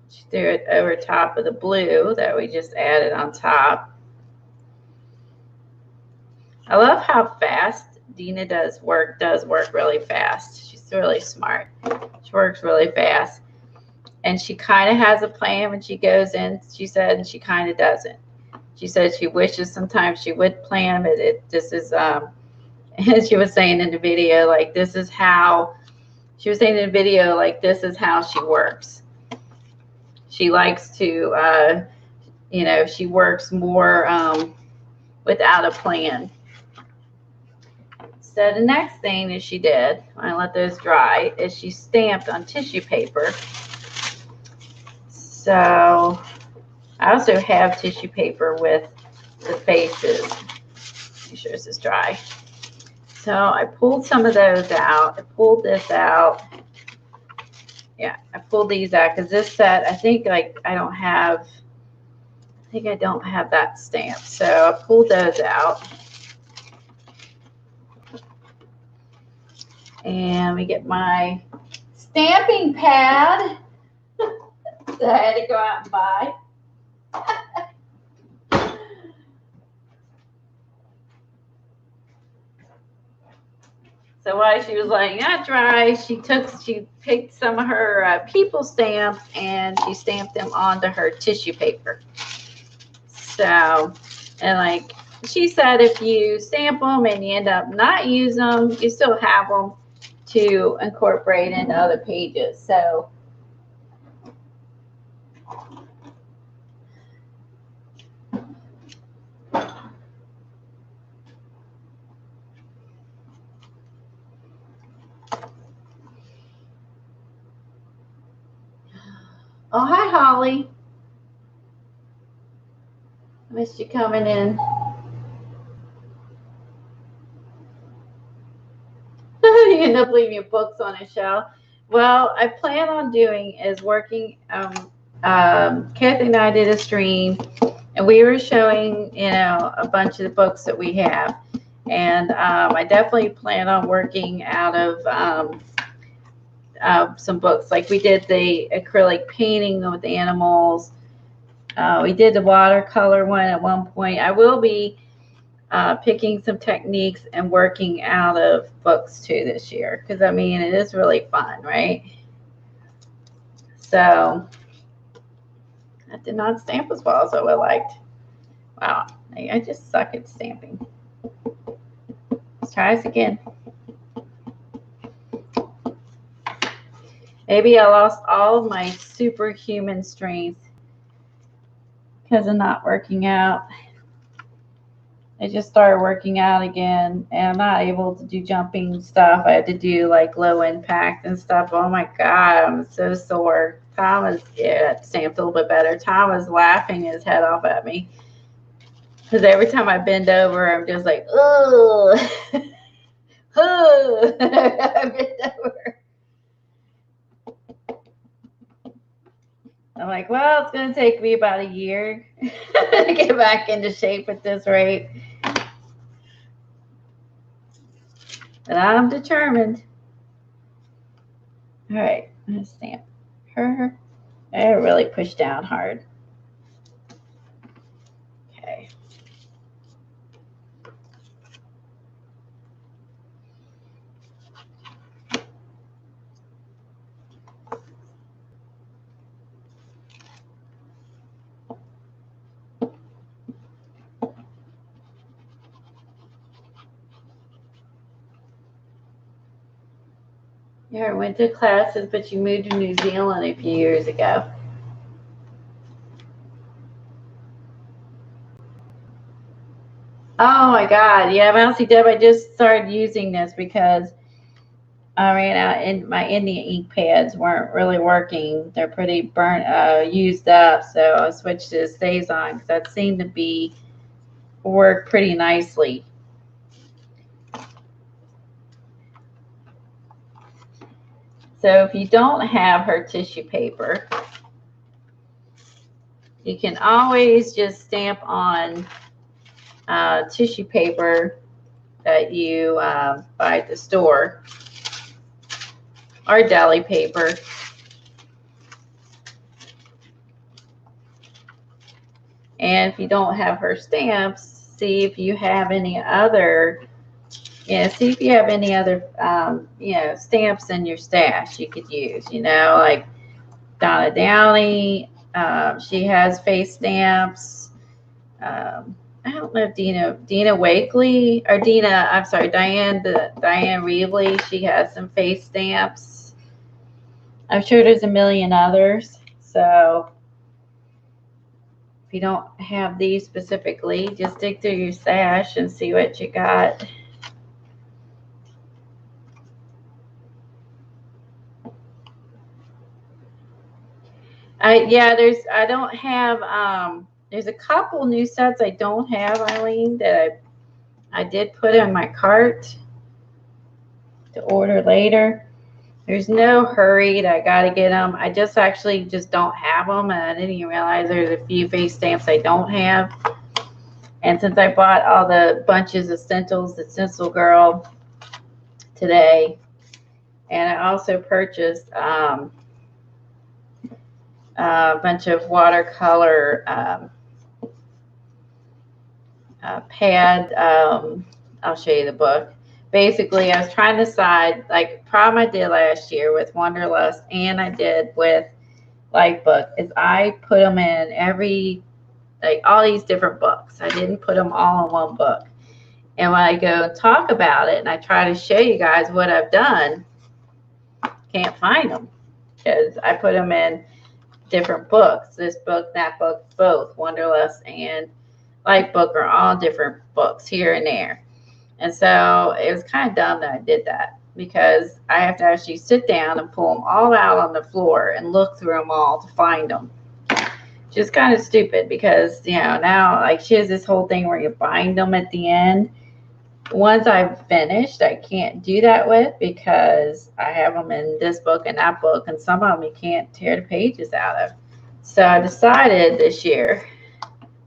She threw it over top of the blue that we just added on top. I love how fast Dina does work really fast. She's really smart. She works really fast. And she kind of has a plan when she goes in, she said, and she kind of doesn't. She said she wishes sometimes she would plan, but this is, as she was saying in the video, like this is how, she was saying in the video, like this is how she works. She likes to, you know, she works more without a plan. So the next thing that she did, when I let those dry, is she stamped on tissue paper. So I also have tissue paper with the faces. Make sure this is dry. So I pulled some of those out. I pulled this out. Yeah, I pulled these out because this set, I think like I don't have that stamp. So I pulled those out. And we get my stamping pad. So I had to go out and buy. So while she was letting that dry, she picked some of her people stamps and she stamped them onto her tissue paper. So, and like she said, if you stamp them and you end up not using them, you still have them to incorporate into other pages. So oh, hi, Holly. I missed you coming in. You end up leaving your books on a shelf. Well, I plan on doing is working. Kathy and I did a stream, and we were showing, you know, a bunch of the books that we have. And I definitely plan on working out of some books. Like we did the acrylic painting with the animals. We did the watercolor one at one point. I will be picking some techniques and working out of books too this year. Because, I mean, it is really fun, right? So I did not stamp as well as I would liked. Wow, I just suck at stamping. Let's try this again. Maybe I lost all of my superhuman strength because of not working out. I just started working out again, and I'm not able to do jumping stuff. I had to do like low impact and stuff. Oh my God, I'm so sore. Tom was, yeah, Sam's a little bit better. Tom was laughing his head off at me because every time I bend over, I'm just like, oh, oh, I bend over. I'm like, well, it's going to take me about a year to get back into shape at this rate. And I'm determined. All right, I'm going to stamp her. I really push down hard. Okay. Yeah, I went to classes, but you moved to New Zealand a few years ago. Oh my God. Yeah, Mousy Deb, I just started using this because I ran out and my India ink pads weren't really working. They're pretty burnt, used up. So I switched to StazOn because that seemed to be work pretty nicely. So if you don't have her tissue paper, you can always just stamp on tissue paper that you buy at the store, or deli paper. And if you don't have her stamps, see if you have any other, see if you have any other, stamps in your stash you could use, like Donna Downey, she has face stamps. I don't know if Dina Wakley, or Diane Reevely, she has some face stamps. I'm sure there's a million others. So if you don't have these specifically, just dig through your stash and see what you got. There's a couple new sets I don't have, Eileen, that I did put in my cart to order later. There's no hurry that I got to get them. I just don't have them, and I didn't even realize there's a few face stamps I don't have. And since I bought all the bunches of stencils, the stencil girl today, and I also purchased a bunch of watercolor pad. I'll show you the book. Basically, I was trying to decide, like prom I did last year with Wanderlust, and I did with Lightbook, is I put them in all these different books. I didn't put them all in one book. And when I go and talk about it and I try to show you guys what I've done, can't find them because I put them in different books. This book, that book, both Wanderlust and Lightbook are all different books here and there. And so it was kind of dumb that I did that because I have to actually sit down and pull them all out on the floor and look through them all to find them. Just kind of stupid because, now like she has this whole thing where you bind them at the end. Once I've finished, I can't do that with because I have them in this book and that book, and some of them you can't tear the pages out of. So I decided this year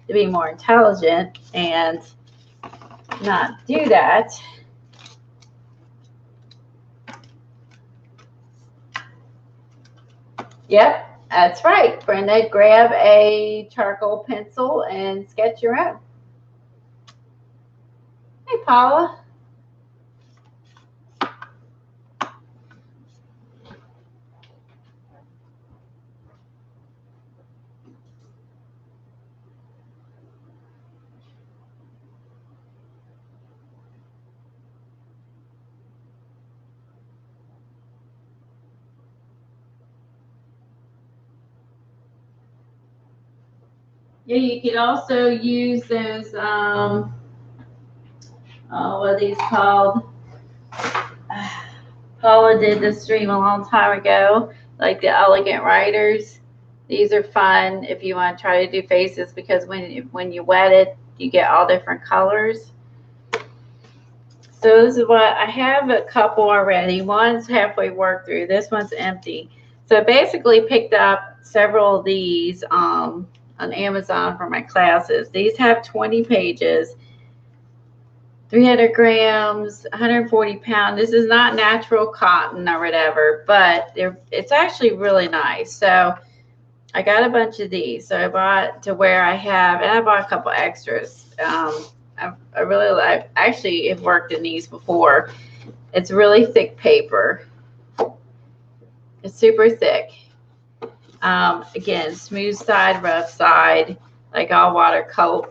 to be more intelligent and not do that. Yep, that's right, Brenda. Grab a charcoal pencil and sketch your own. Hey, Paula. Yeah, you could also use those, what are these called? Paula did this stream a long time ago, like the elegant writers. These are fun if you want to try to do faces, because when you wet it, you get all different colors. So this is what I have, a couple already. One's halfway worked through. This one's empty. So I basically picked up several of these on Amazon for my classes. These have 20 pages, 300 grams, 140 pounds. This is not natural cotton or whatever, but it's actually really nice. So I got a bunch of these. So I bought to where I have, and I bought a couple extras. I really like, actually have worked in these before. It's really thick paper. It's super thick. Again, smooth side, rough side, like all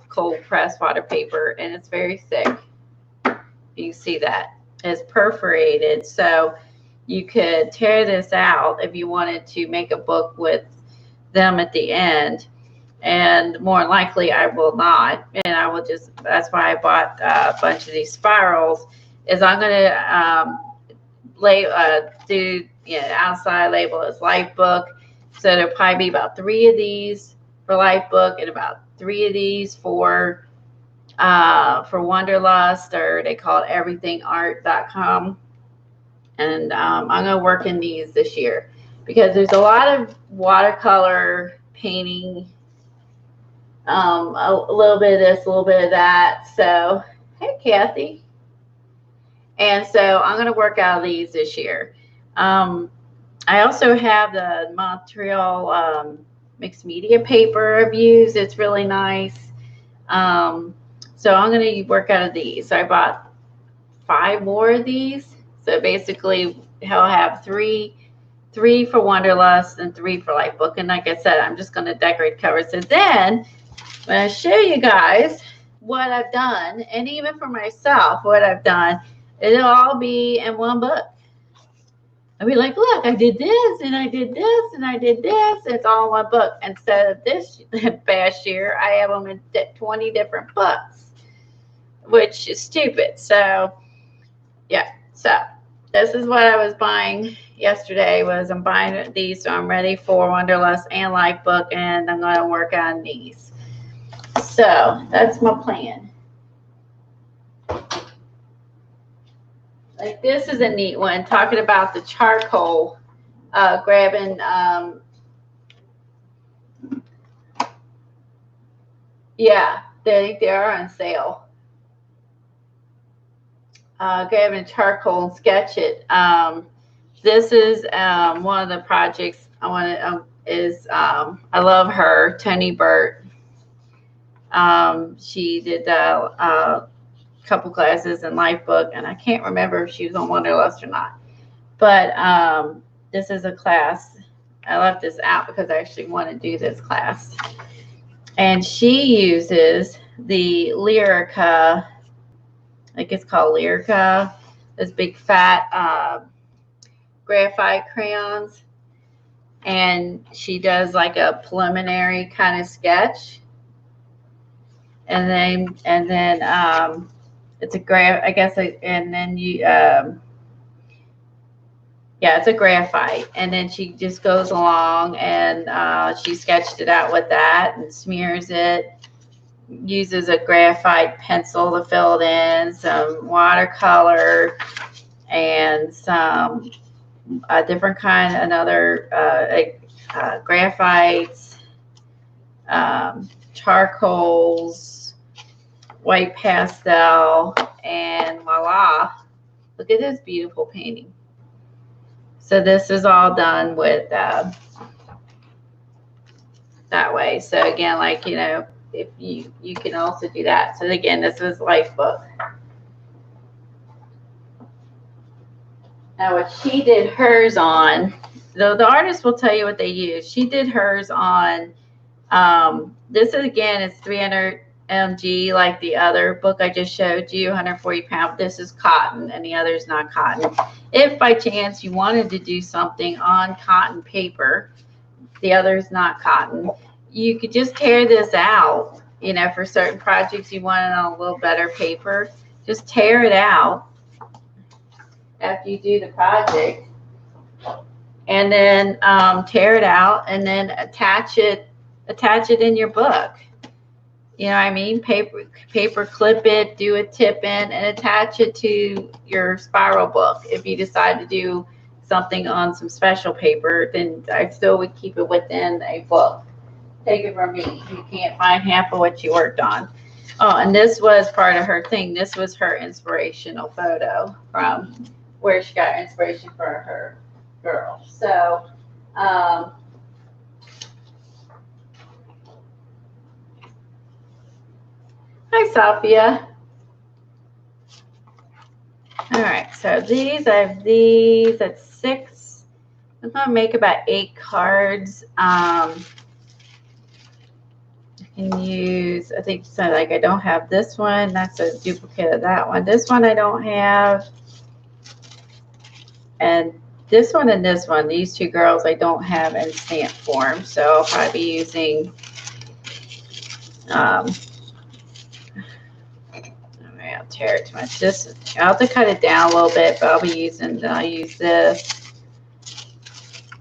cold pressed water paper, and it's very thick. You see that it's perforated, so you could tear this out if you wanted to make a book with them at the end. And more likely I will not, and I will just, that's why I bought a bunch of these spirals, is I'm going to do, outside label as life book. So there'll probably be about 3 of these for life book and about 3 of these for Wanderlust, or they call it everythingart.com. And I'm going to work in these this year because there's a lot of watercolor painting, a little bit of this, a little bit of that. So, hey, Kathy. And so I'm going to work out of these this year. I also have the Montreal mixed media paper I've used. It's really nice. So I'm going to work out of these. So I bought 5 more of these. So basically, I'll have 3 for Wanderlust and 3 for Life Book. And like I said, I'm just going to decorate covers. So then I'm going to show you guys what I've done, and even for myself, what I've done. It'll all be in one book. I'll be like, look, I did this, and I did this, and I did this. It's all in one book. Instead of this past year, I have them in 20 different books, which is stupid. So, yeah. So this is what I was buying yesterday. I'm buying these, so I'm ready for Wanderlust and Life Book, and I'm going to work on these. So that's my plan. Like, this is a neat one, talking about the charcoal, grabbing, yeah, they are on sale. Grabbing charcoal and sketch it. This is one of the projects I want to, I love her, Tony Burt. She did a couple classes in Life Book, and I can't remember if she was on Wanderlust or not. But this is a class. I left this out because I actually want to do this class. And she uses the Lyrica, I think it's called Lyrica, those big fat graphite crayons. And she does like a preliminary kind of sketch. And then it's a I guess, and then you, yeah, it's a graphite. And then she just goes along and she sketched it out with that and smears it, uses a graphite pencil to fill it in, some watercolor, and some different kind, another graphites, charcoals, white pastel, and voila, look at this beautiful painting. So this is all done with that way. So again, like, if you can also do that. So again, this is Life Book. Now what she did hers on, the artist will tell you what they use. She did hers on, this is, again, it's 300 mg like the other book I just showed you, 140 pounds. This is cotton, and the other is not cotton. If by chance you wanted to do something on cotton paper, the other is not cotton, you could just tear this out, you know, for certain projects you want it on a little better paper. Just tear it out after you do the project, and then tear it out, and then attach it in your book. You know what I mean? Paper clip it, do a tip in, and attach it to your spiral book. If you decide to do something on some special paper, then I still would keep it within a book. Take it from me, you can't find half of what you worked on. Oh, and this was part of her thing. This was her inspirational photo from where she got inspiration for her girl. So, hi, Sophia. All right, so these, I have these at 6. I'm gonna make about 8 cards. I can use, I think, so like I don't have this one. That's a duplicate of that one. This one I don't have. And this one and this one, these 2 girls I don't have in stamp form. So I'll probably be using, I'll tear it too much. This, I'll have to cut it down a little bit, but I'll use this.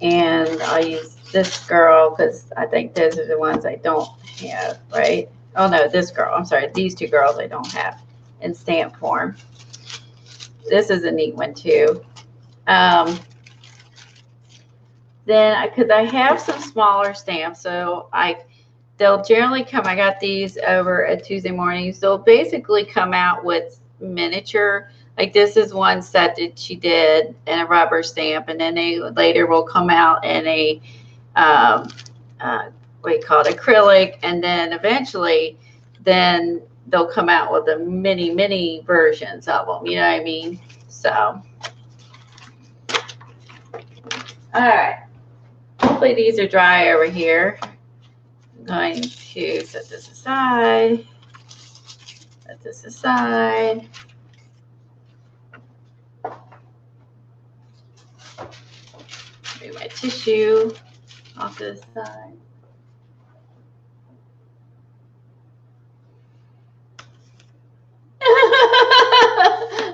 And I'll use this girl because I think those are the ones I don't have, right? Oh no, this girl, I'm sorry, these 2 girls I don't have in stamp form. This is a neat one too. Then, because I have some smaller stamps, so they'll generally come, I got these over at Tuesday Mornings. They'll basically come out with miniature, like this is one set that she did in a rubber stamp, and then they later will come out in a, what do you call it, acrylic, and then eventually, then they'll come out with the mini versions of them, you know what I mean? So, all right. Hopefully these are dry over here. I'm going to set this aside. Set this aside. Move my tissue off to the side.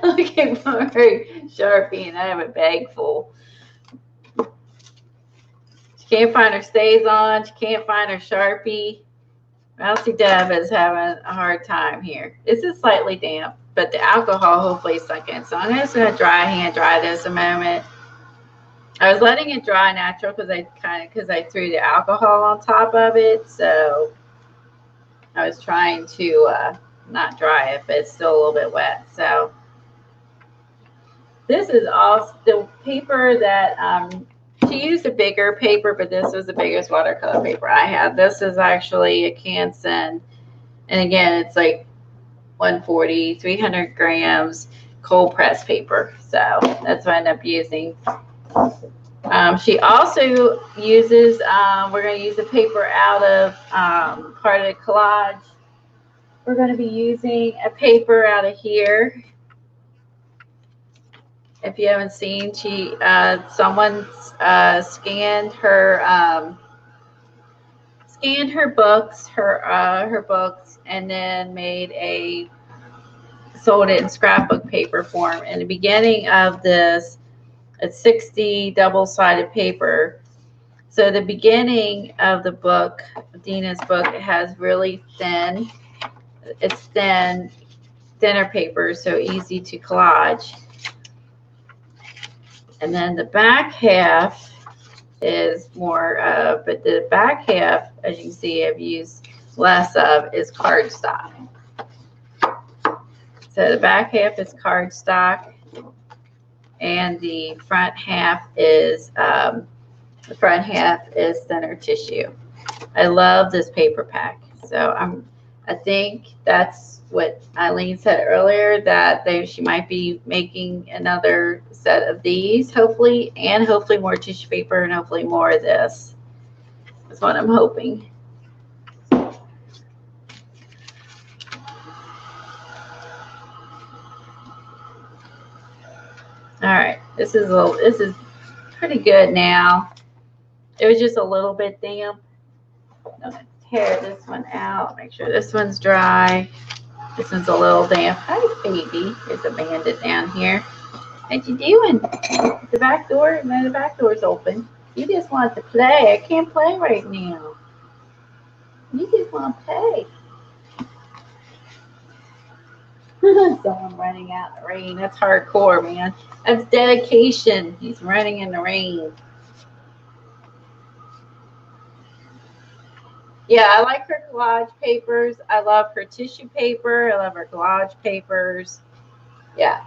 Okay, Murray, Sharpie, and I have a bag full. She can't find her stays on. She can't find her Sharpie. Mousy Deb is having a hard time here. This is slightly damp, but the alcohol hopefully sunk in. So I'm just going to hand dry this a moment. I was letting it dry natural because I threw the alcohol on top of it. So I was trying to not dry it, but it's still a little bit wet. So this is also the paper that she used a bigger paper, but this was the biggest watercolor paper I had. This is actually a Canson, and again, it's like 140, 300 grams cold press paper. So that's what I end up using. She also uses, we're going to use a paper out of part of the collage. We're going to be using a paper out of here. If you haven't seen, someone scanned her books, and then sold it in scrapbook paper form. In the beginning of this, it's 60 double-sided paper. So the beginning of the book, Dina's book, it has really thinner paper, so easy to collage. And then the back half is more but the back half, as you can see, I've used less of, is cardstock. So the back half is cardstock, and the front half is thinner tissue. I love this paper pack. So I think that's what Eileen said earlier, that she might be making another set of these, hopefully, and hopefully more tissue paper, and hopefully more of this. That's what I'm hoping. All right, this is pretty good now. It was just a little bit damp. I'm gonna tear this one out. Make sure this one's dry. This one's a little damp. Hi, baby. There's a bandit down here. What you doing? The back door? No, the back door's open. You just want to play. I can't play right now. You just want to play. Someone running out in the rain. That's hardcore, man. That's dedication. He's running in the rain. Yeah, I like her collage papers. I love her tissue paper. I love her collage papers. Yeah.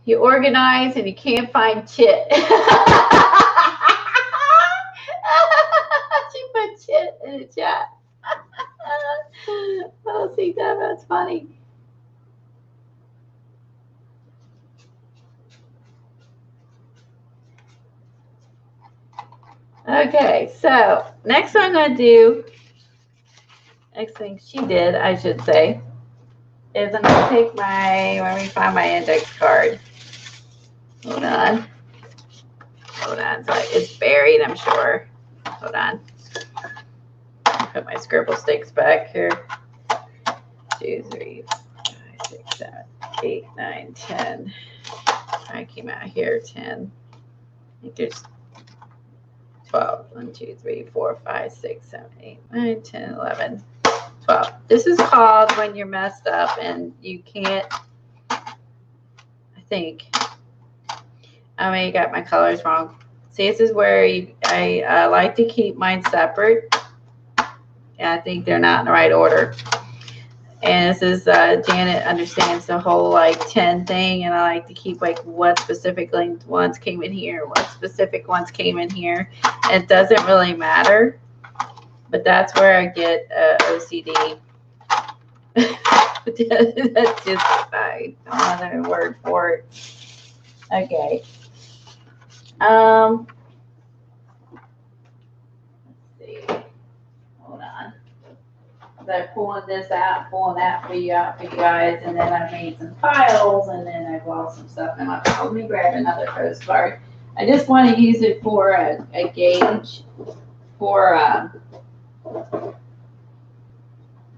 You organize and you can't find chit. She put chit in the chat. Oh, see that? That's funny. Okay, so next one I'm going to do, next thing she did, I should say, is I'm going to take my, let me find my index card. Hold on. Hold on. So it's buried, I'm sure. Hold on. Put my scribble sticks back here. 2, 3, 5, 6, 7, 8, 9, 10. I came out here 10. I think there's 12. 1, 2, 3, 4, 5, 6, 7, 8, 9, 10, 11, 12. This is called when you're messed up and you can't, I think, I mean, you got my colors wrong. See, this is where I like to keep mine separate. And I think they're not in the right order. And this is Janet understands the whole like 10 thing, and I like to keep like what specific ones came in here, what specific ones came in here. And it doesn't really matter, but that's where I get OCD. That's just another word for it. Okay. Let's see. Hold on. I'm pulling this out, pulling that for you guys, and then I made some piles, and then I've lost some stuff in my pile. Let me grab another postcard. I just want to use it for a gauge for I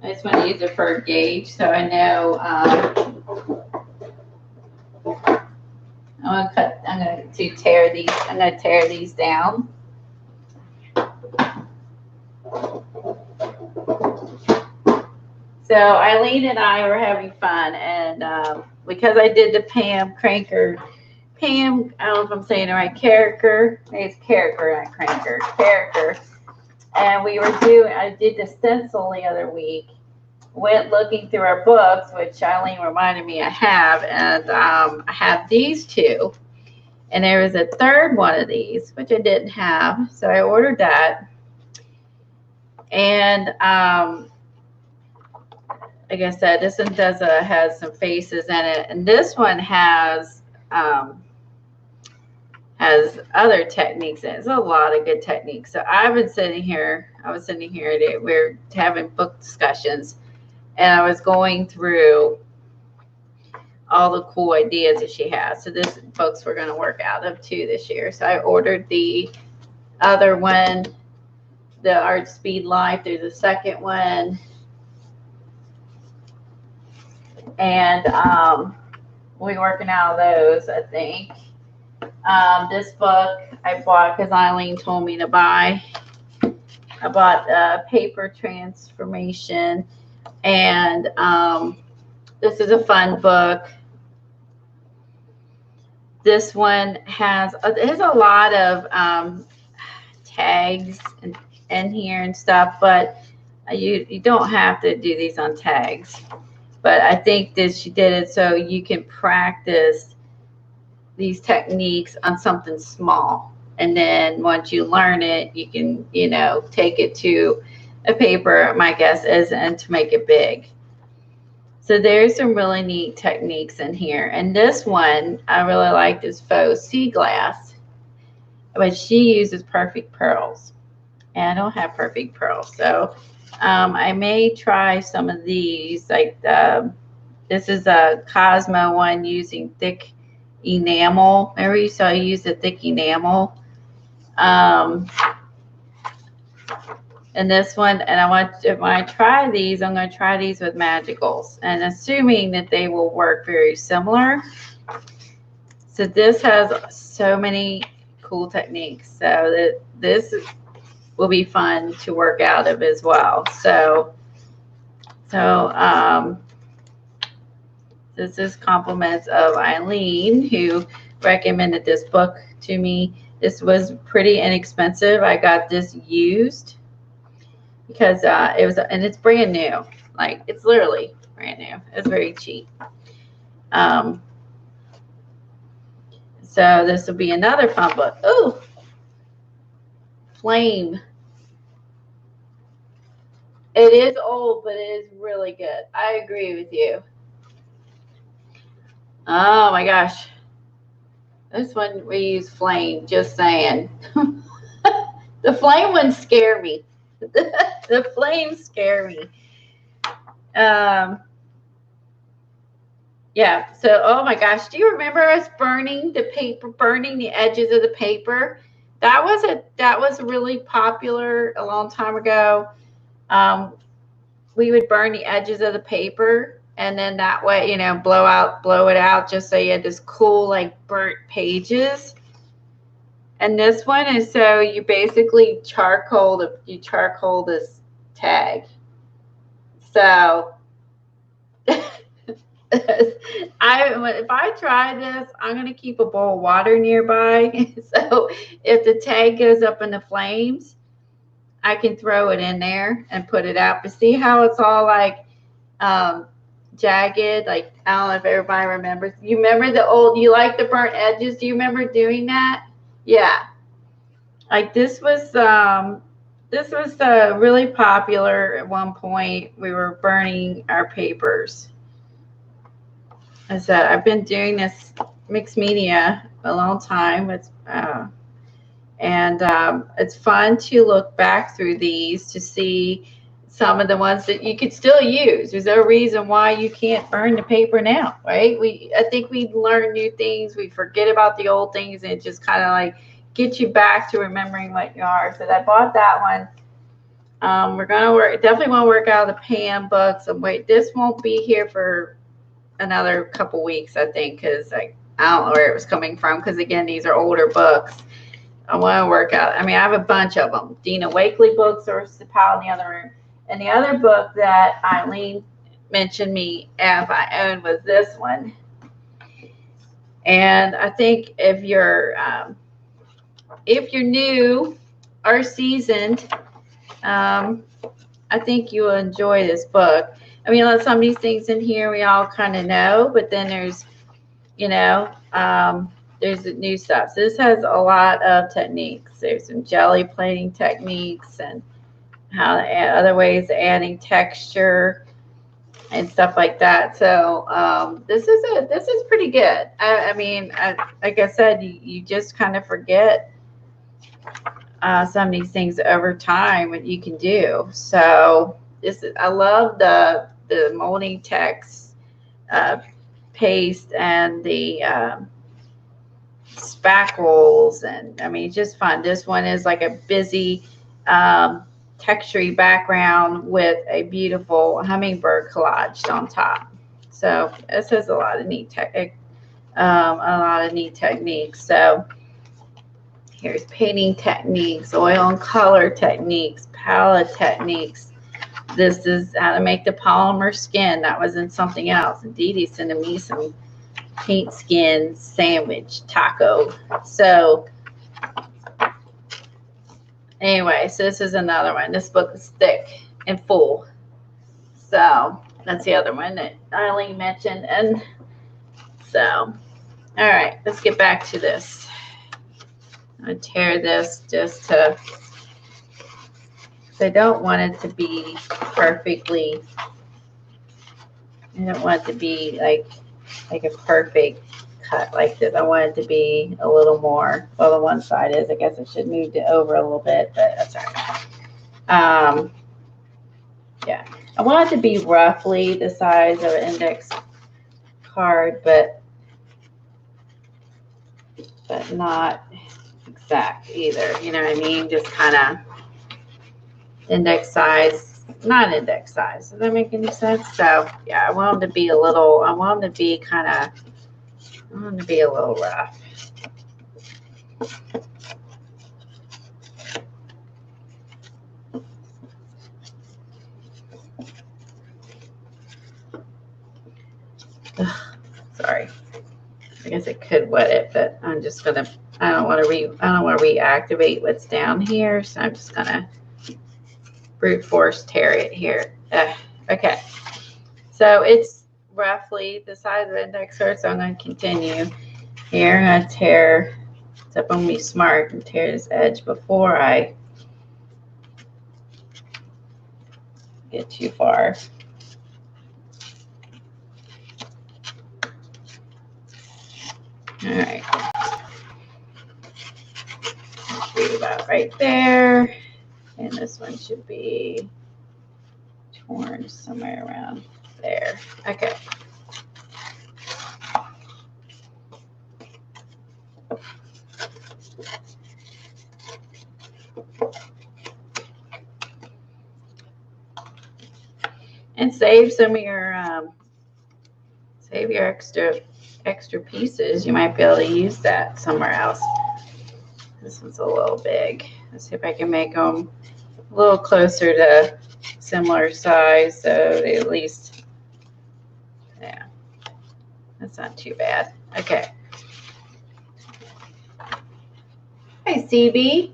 just want to use it for a gauge so I know I'm going to tear these down. So Eileen and I were having fun, and because I did the Pam, I don't know if I'm saying it right, Carricker, maybe it's Carricker, not Cranker, Carricker. And I did the stencil the other week, went looking through our books, which Eileen reminded me I have, and I have these two. And there was a third one of these, which I didn't have, so I ordered that. And like I said, this one has some faces in it, and this one has other techniques in it. There's a lot of good techniques. So I was sitting here, we're having book discussions, and I was going through all the cool ideas that she has. So this books we're going to work out of too this year. So I ordered the other one, the Art Speed Life. There's a second one. And we're working out of those, I think. This book I bought because Eileen told me to buy. I bought Paper Transformation, and this is a fun book. This one has a lot of tags in here and stuff, but you don't have to do these on tags. But I think that she did it so you can practice these techniques on something small. And then once you learn it, you can, take it to a paper, my guess is, and to make it big. So there's some really neat techniques in here. And this one I really like, this faux sea glass, but she uses perfect pearls. And I don't have perfect pearls. So I may try some of these, like this is a Cosmo one using thick enamel. Remember you saw I use the thick enamel. And this one, and when I try these, I'm going to try these with magicals, and assuming that they will work very similar. So this has so many cool techniques, so that this will be fun to work out of as well. So this is compliments of Eileen, who recommended this book to me. This was pretty inexpensive. I got this used because it was, and it's brand new. Like, it's literally brand new. It's very cheap. So this will be another fun book. Oh, Flame. It is old, but it is really good. I agree with you. Oh my gosh. This one we use Flame, just saying. The Flame ones scare me. The flames scare me. Yeah, so oh my gosh, do you remember us burning the paper, burning the edges of the paper? That was really popular a long time ago. We would burn the edges of the paper, and then that way, you know, blow it out, just so you had this cool, like, burnt pages. And this one is, so you basically charcoal this tag. So if I try this, I'm going to keep a bowl of water nearby. So if the tag goes up in the flames, I can throw it in there and put it out. But see how it's all like jagged? Like, I don't know if everybody remembers. You remember you like the burnt edges? Do you remember doing that? Yeah. Like this was really popular at one point. We were burning our papers. I said, I've been doing this mixed media a long time. It's fun to look back through these to see some of the ones that you could still use. There's no reason why you can't burn the paper now, right? I think we learn new things. We forget about the old things, and it just kind of like get you back to remembering what you are. So I bought that one. We're gonna definitely want to work out the Pam books. And wait, this won't be here for another couple weeks, I think, because I don't know where it was coming from. Because again, these are older books. I want to work out. I mean, I have a bunch of them. Dina Wakley books are the pile in the other room. And the other book that Eileen mentioned me if I owned was this one. And I think if you're new or seasoned, I think you will enjoy this book. I mean, some of these things in here we all kind of know, but then there's, there's the new stuff. So this has a lot of techniques. There's some jelly plating techniques and how to add other ways of adding texture and stuff like that. So this is pretty good. I mean, like I said, you just kind of forget some of these things over time what you can do. So I love the molding text paste and the spackles, and I mean, just fun. This one is like a busy textury background with a beautiful hummingbird collaged on top. So this has a lot of neat techniques. So here's painting techniques, oil and color techniques, palette techniques. This is how to make the polymer skin. That was in something else. And Dee Dee sent me some paint skin sandwich taco. So anyway, so this is another one. This book is thick and full. So that's the other one that Eileen mentioned. And so, all right, let's get back to this. I'm going to tear this just to, I don't want it to be perfectly I don't want it to be like a perfect cut like this. I want it to be a little more, well, the one side is, I guess I should move it over a little bit, but that's all right. Yeah, I want it to be roughly the size of an index card, but not exact either. You know what I mean? Just kind of index size, not index size. Does that make any sense? So yeah, I want them to be a little, I want them to be kind of, I want them to be a little rough. Ugh, sorry. I guess it could wet it, but I'm just gonna, I don't want to reactivate what's down here, so I'm just gonna brute force tear it here. Okay, so it's roughly the size of index card, so I'm going to continue here. I'm going to tear, so I'm going to be smart and tear this edge before I get too far. All right, be about right there, and this one should be torn somewhere around there. Okay. And save some of your extra pieces. You might be able to use that somewhere else. This one's a little big. Let's see if I can make them a little closer to similar size, so they at least, yeah, that's not too bad. Okay. Hey, CB.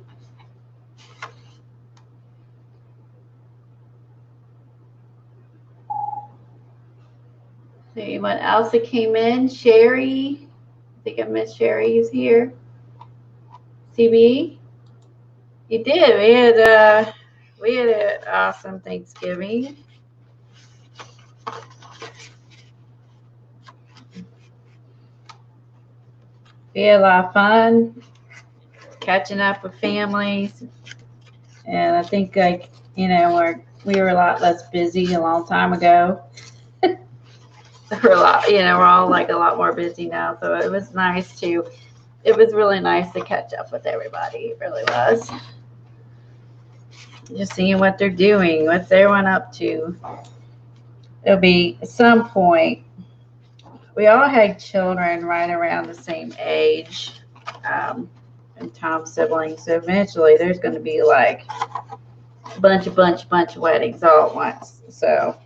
Anyone else that came in? Sherry. I think I missed Sherry is here. CB. You did. We had an awesome Thanksgiving. We had a lot of fun catching up with families, and I think, like, you know, we were a lot less busy a long time ago. We're a lot, you know, we're all like a lot more busy now, so it was really nice to catch up with everybody. It really was. Just seeing what they're doing, what's everyone up to. It'll be at some point. We all had children right around the same age, and Tom's siblings. So eventually, there's going to be like a bunch of weddings all at once. So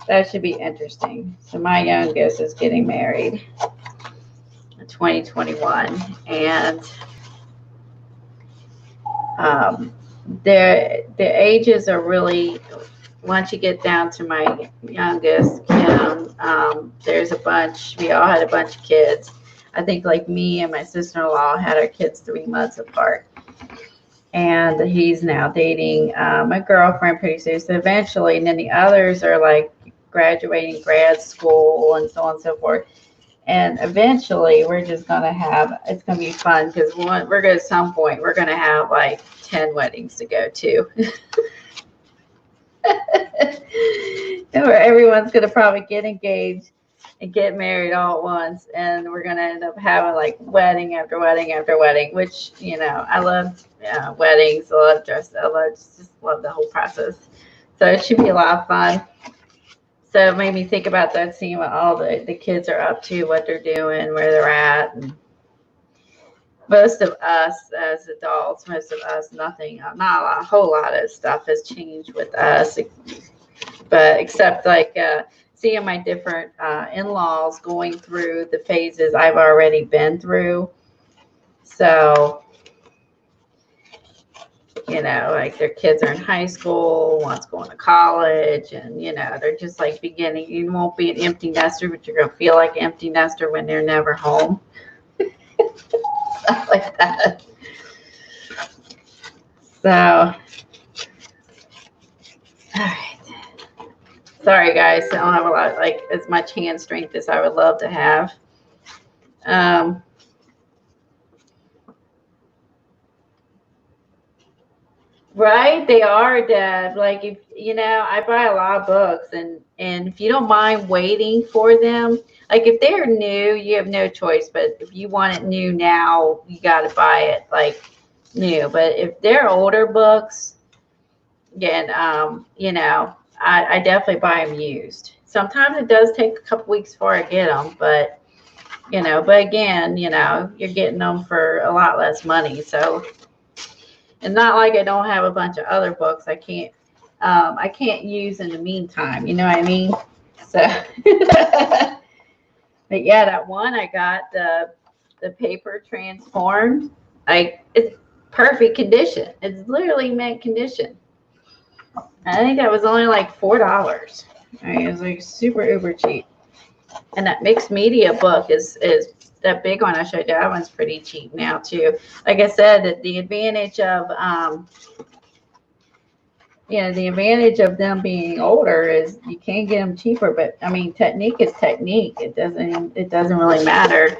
that should be interesting. So my youngest is getting married in 2021, and the ages are really, once you get down to my youngest, Kim, there's a bunch, we all had a bunch of kids. I think like me and my sister-in-law had our kids 3 months apart. And he's now dating my girlfriend pretty soon. So eventually, and then the others are like graduating grad school and so on and so forth. And eventually, we're just going to have, it's going to be fun because we're going to, at some point, we're going to have like 10 weddings to go to. Where everyone's going to probably get engaged and get married all at once. And we're going to end up having like wedding after wedding after wedding, which, you know, I love weddings. I love dresses. Just love the whole process. So it should be a lot of fun. So it made me think about that, seeing what all the kids are up to, what they're doing, where they're at. And most of us as adults, nothing, not a whole lot of stuff has changed with us, but except like seeing my different in-laws going through the phases I've already been through. So, you know, like their kids are in high school, one's going to college, and, you know, they're just like beginning. You won't be an empty nester, but you're going to feel like an empty nester when they're never home. Stuff like that. So, all right. Sorry, guys. I don't have a lot, like, as much hand strength as I would love to have. Right, they are, Deb. Like, if you know, I buy a lot of books, and if you don't mind waiting for them, like if they're new, you have no choice. But if you want it new now, you got to buy it like new. But if they're older books, again, you know, I definitely buy them used. Sometimes it does take a couple weeks before I get them, but you know, but again, you know, you're getting them for a lot less money, so. And not like I don't have a bunch of other books I can't use in the meantime. You know what I mean? So, but yeah, that one I got, the paper transformed. It's perfect condition. It's literally mint condition. I think that was only like $4. I mean, it was like super uber cheap. And that mixed media book is that big one I showed you. That one's pretty cheap now too. Like I said, the advantage of you know, the advantage of them being older is you can get them cheaper. But I mean, technique is technique. It doesn't really matter.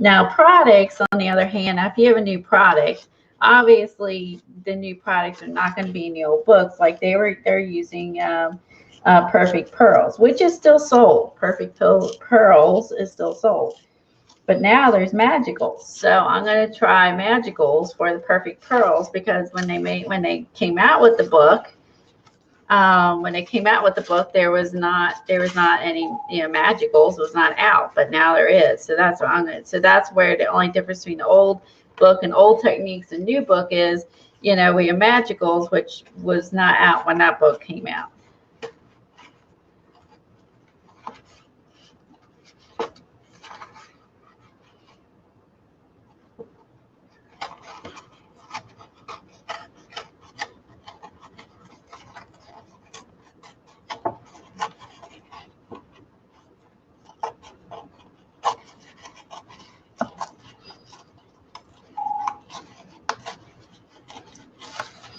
Now, products, on the other hand, if you have a new product, obviously the new products are not going to be in the old books. Like they're using Perfect Pearls, which is still sold. Perfect Pearls is still sold. But now there's magicals. So I'm going to try magicals for the Perfect Pearls, because when they came out with the book, there was not any, you know, magicals was not out, but now there is. So that's what so that's where the only difference between the old book and old techniques and new book is, you know, we have magicals, which was not out when that book came out.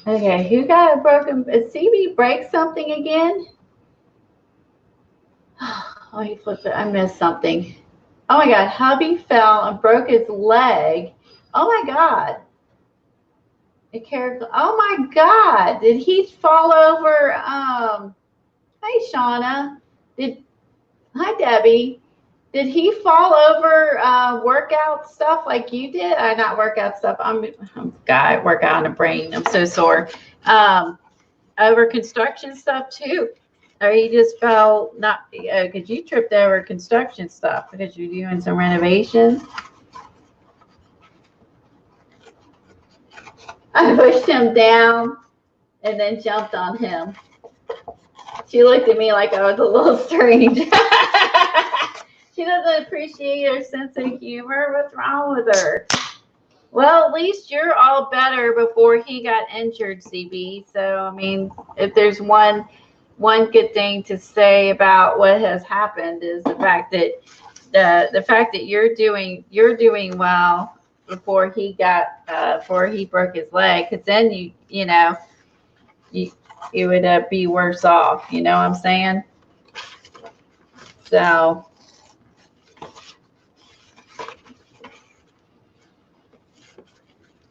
Okay, who got a broken? Did CB break something again? Oh, he flipped it. I missed something. Oh my God, hubby fell and broke his leg. Oh my God. Oh my God. Did he fall over? Hi, Shauna. Hi, Debbie. Did he fall over workout stuff like you did? Not workout stuff. I'm work out on the brain. I'm so sore. Over construction stuff too. Or he just fell, not because you tripped over construction stuff because you're doing some renovations. I pushed him down and then jumped on him. She looked at me like I was a little strange. She doesn't appreciate her sense of humor. What's wrong with her? Well, at least you're all better before he got injured, CB. So, I mean, if there's one good thing to say about what has happened is the fact that you're doing well before he broke his leg, because then you know you would be worse off. You know what I'm saying? So.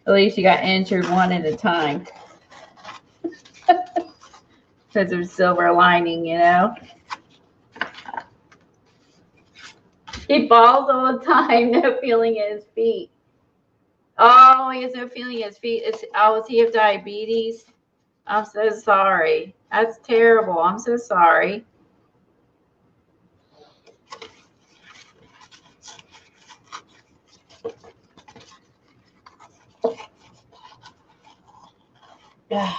At least you got injured one at a time. Because there's silver lining, you know. He falls all the time, no feeling in his feet. Oh, he has no feeling in his feet. Does he have diabetes? I'm so sorry. That's terrible. I'm so sorry. Yeah.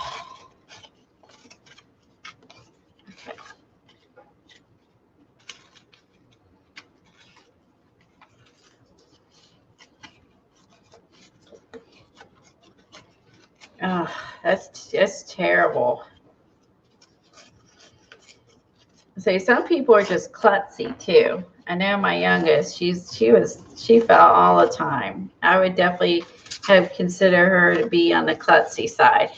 Oh, that's just terrible. See, some people are just klutzy too. I know my youngest, she fell all the time. I would definitely have considered her to be on the klutzy side.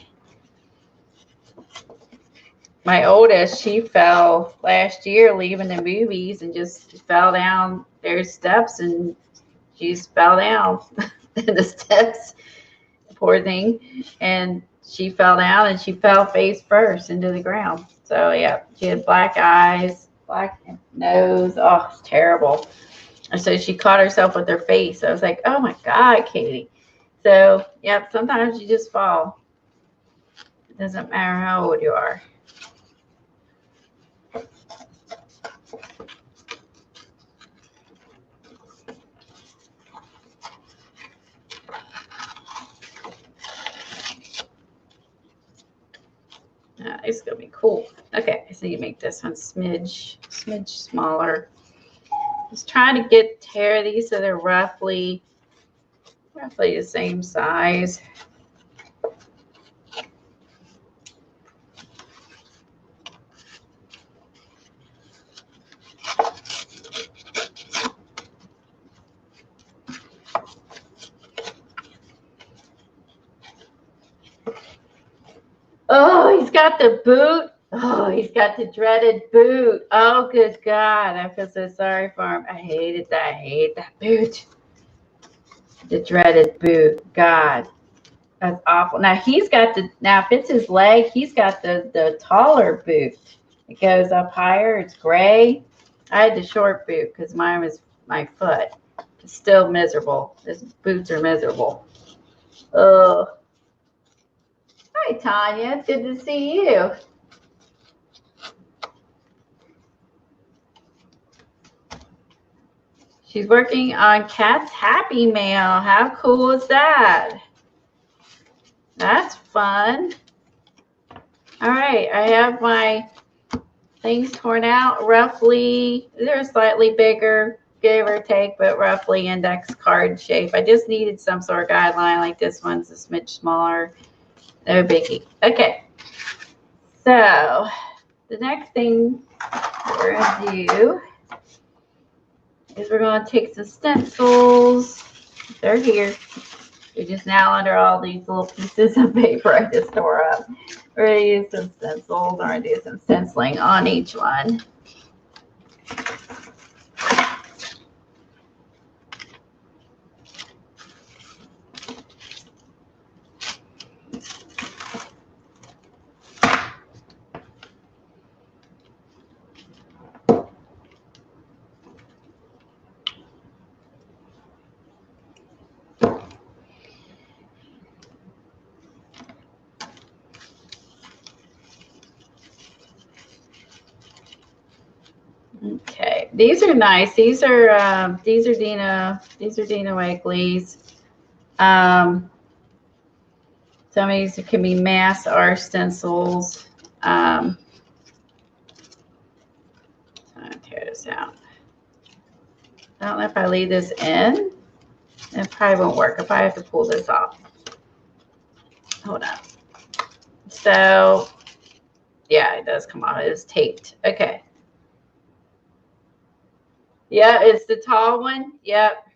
my oldest, she fell last year leaving the movies and just fell down their steps, and she just fell down the steps, poor thing. And she fell down and she fell face first into the ground. So yeah, she had black eyes, black nose. Oh, it's terrible. And so she caught herself with her face. I was like, oh my God, Katie. So yeah, sometimes you just fall. It doesn't matter how old you are. It's gonna be cool. Okay, so you make this one smidge smaller. Just trying to tear these so they're roughly the same size. Oh, he's got the boot. Oh, he's got the dreaded boot. Oh, good God. I feel so sorry for him. I hated that. I hate that boot. The dreaded boot. God, that's awful. Now he's got now if it's his leg, he's got the taller boot. It goes up higher. It's gray. I had the short boot because mine was my foot. It's still miserable. His boots are miserable. Oh. Hi, Tanya. It's good to see you. She's working on Cat's Happy Mail. How cool is that? That's fun. All right, I have my things torn out roughly. They're slightly bigger, give or take, but roughly index card shape. I just needed some sort of guideline, like this one's a smidge smaller. No biggie. Okay, so the next thing we're going to do is we're going to take some stencils. They're here. They're just now under all these little pieces of paper I just tore up. We're going to use some stencils. We're going to do some stenciling on each one. Okay, these are nice. These are Dina Wakley's. Some of these can be mass art stencils. I'm gonna tear this out. I don't know if I leave this in. It probably won't work. I probably have to pull this off. Hold on. So, yeah, it does come off. It is taped. Okay. Yeah, it's the tall one. Yep.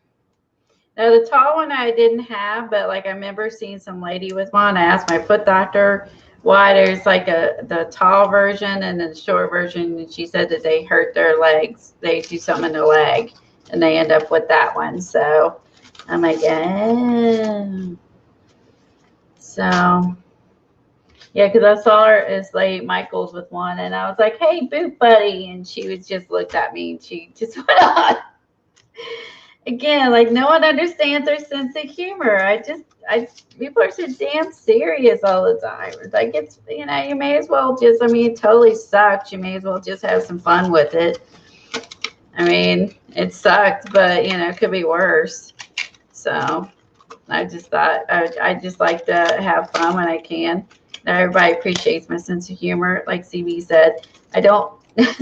Now, the tall one I didn't have, but like I remember seeing some lady with one. I asked my foot doctor why there's like the tall version and the short version, and she said that they hurt their legs. They do something in their leg, and they end up with that one. So I'm like, so yeah, because I saw her as Lady Michaels with one, and I was like, hey, boot buddy, and she was just looked at me, and she just went on. Again, like no one understands their sense of humor. People are so damn serious all the time. It's like, it's, you know, you may as well just, I mean, it totally sucks. You may as well just have some fun with it. I mean, it sucked, but, you know, it could be worse. So I just thought, I just like to have fun when I can. Not everybody appreciates my sense of humor. Like CB said, I don't,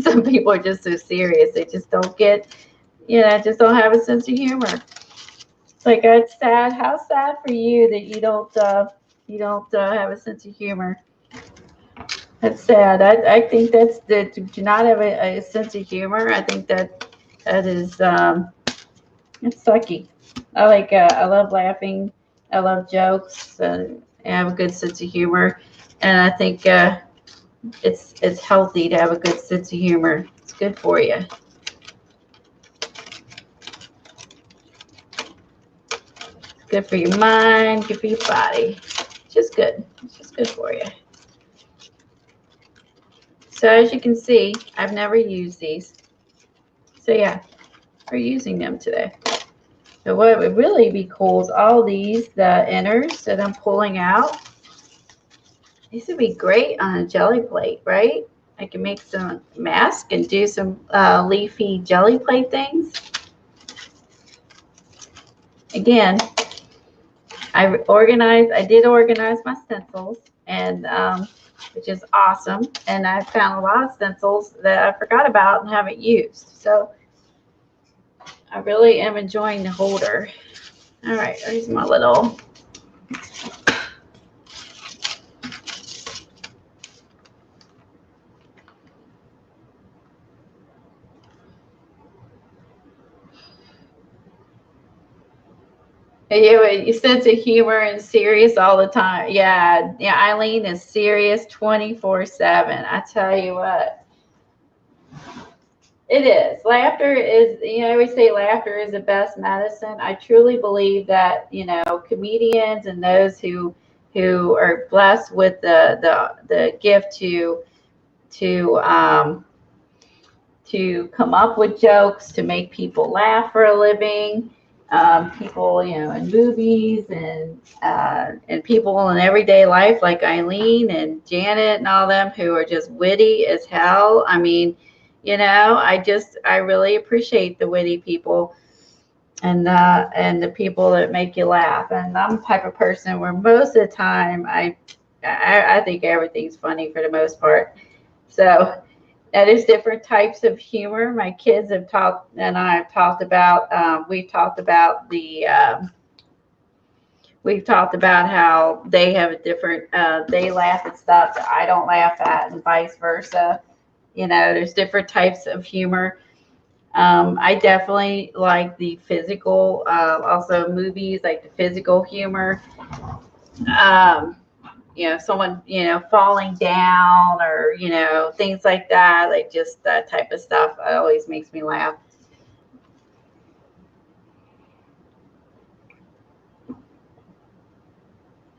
some people are just so serious. They just don't get, you know, just don't have a sense of humor. It's like, it's sad. How sad for you that you don't have a sense of humor. That's sad. I think that's that to not have a sense of humor. I think that is it's sucky. I love laughing. I love jokes. And I have a good sense of humor, and I think it's healthy to have a good sense of humor. It's good for you. Good for your mind, good for your body. It's just good. It's just good for you. So as you can see, I've never used these. So yeah, we're using them today. So what would really be cool is all these, the inners that I'm pulling out. These would be great on a jelly plate, right? I can make some mask and do some leafy jelly plate things. Again, I did organize my stencils, and which is awesome. And I found a lot of stencils that I forgot about and haven't used. So I really am enjoying the holder. All right, there's my little. Yeah, your sense of humor and serious all the time. Yeah, Eileen is serious 24/7. I tell you what. It is. Laughter is, I always say laughter is the best medicine. I truly believe that, comedians and those who are blessed with the gift to come up with jokes, to make people laugh for a living. People, in movies and people in everyday life like Eileen and Janet and all them who are just witty as hell. I mean, I really appreciate the witty people and the people that make you laugh. And I'm the type of person where most of the time I think everything's funny for the most part. So there's different types of humor. My kids have talked, and I have talked about. We've talked about how they have a different. They laugh at stuff that I don't laugh at, and vice versa. There's different types of humor. I definitely like the physical, also movies like the physical humor. Someone, falling down or, things like that, like just that type of stuff always makes me laugh.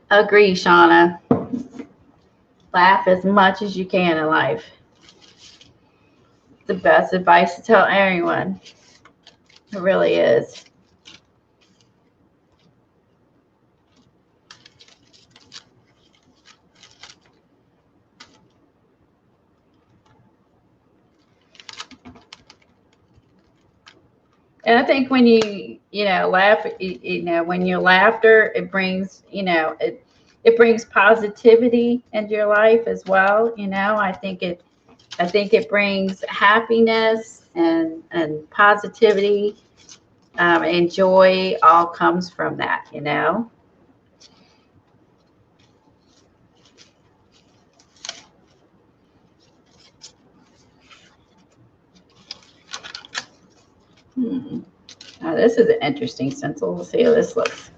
Agree, Shauna. Laugh as much as you can in life. The best advice to tell everyone. It really is. And I think when you laugh, when your laughter, it brings, it brings positivity into your life as well. I think it brings happiness and positivity, and joy all comes from that, Now this is an interesting stencil. We'll see how this looks.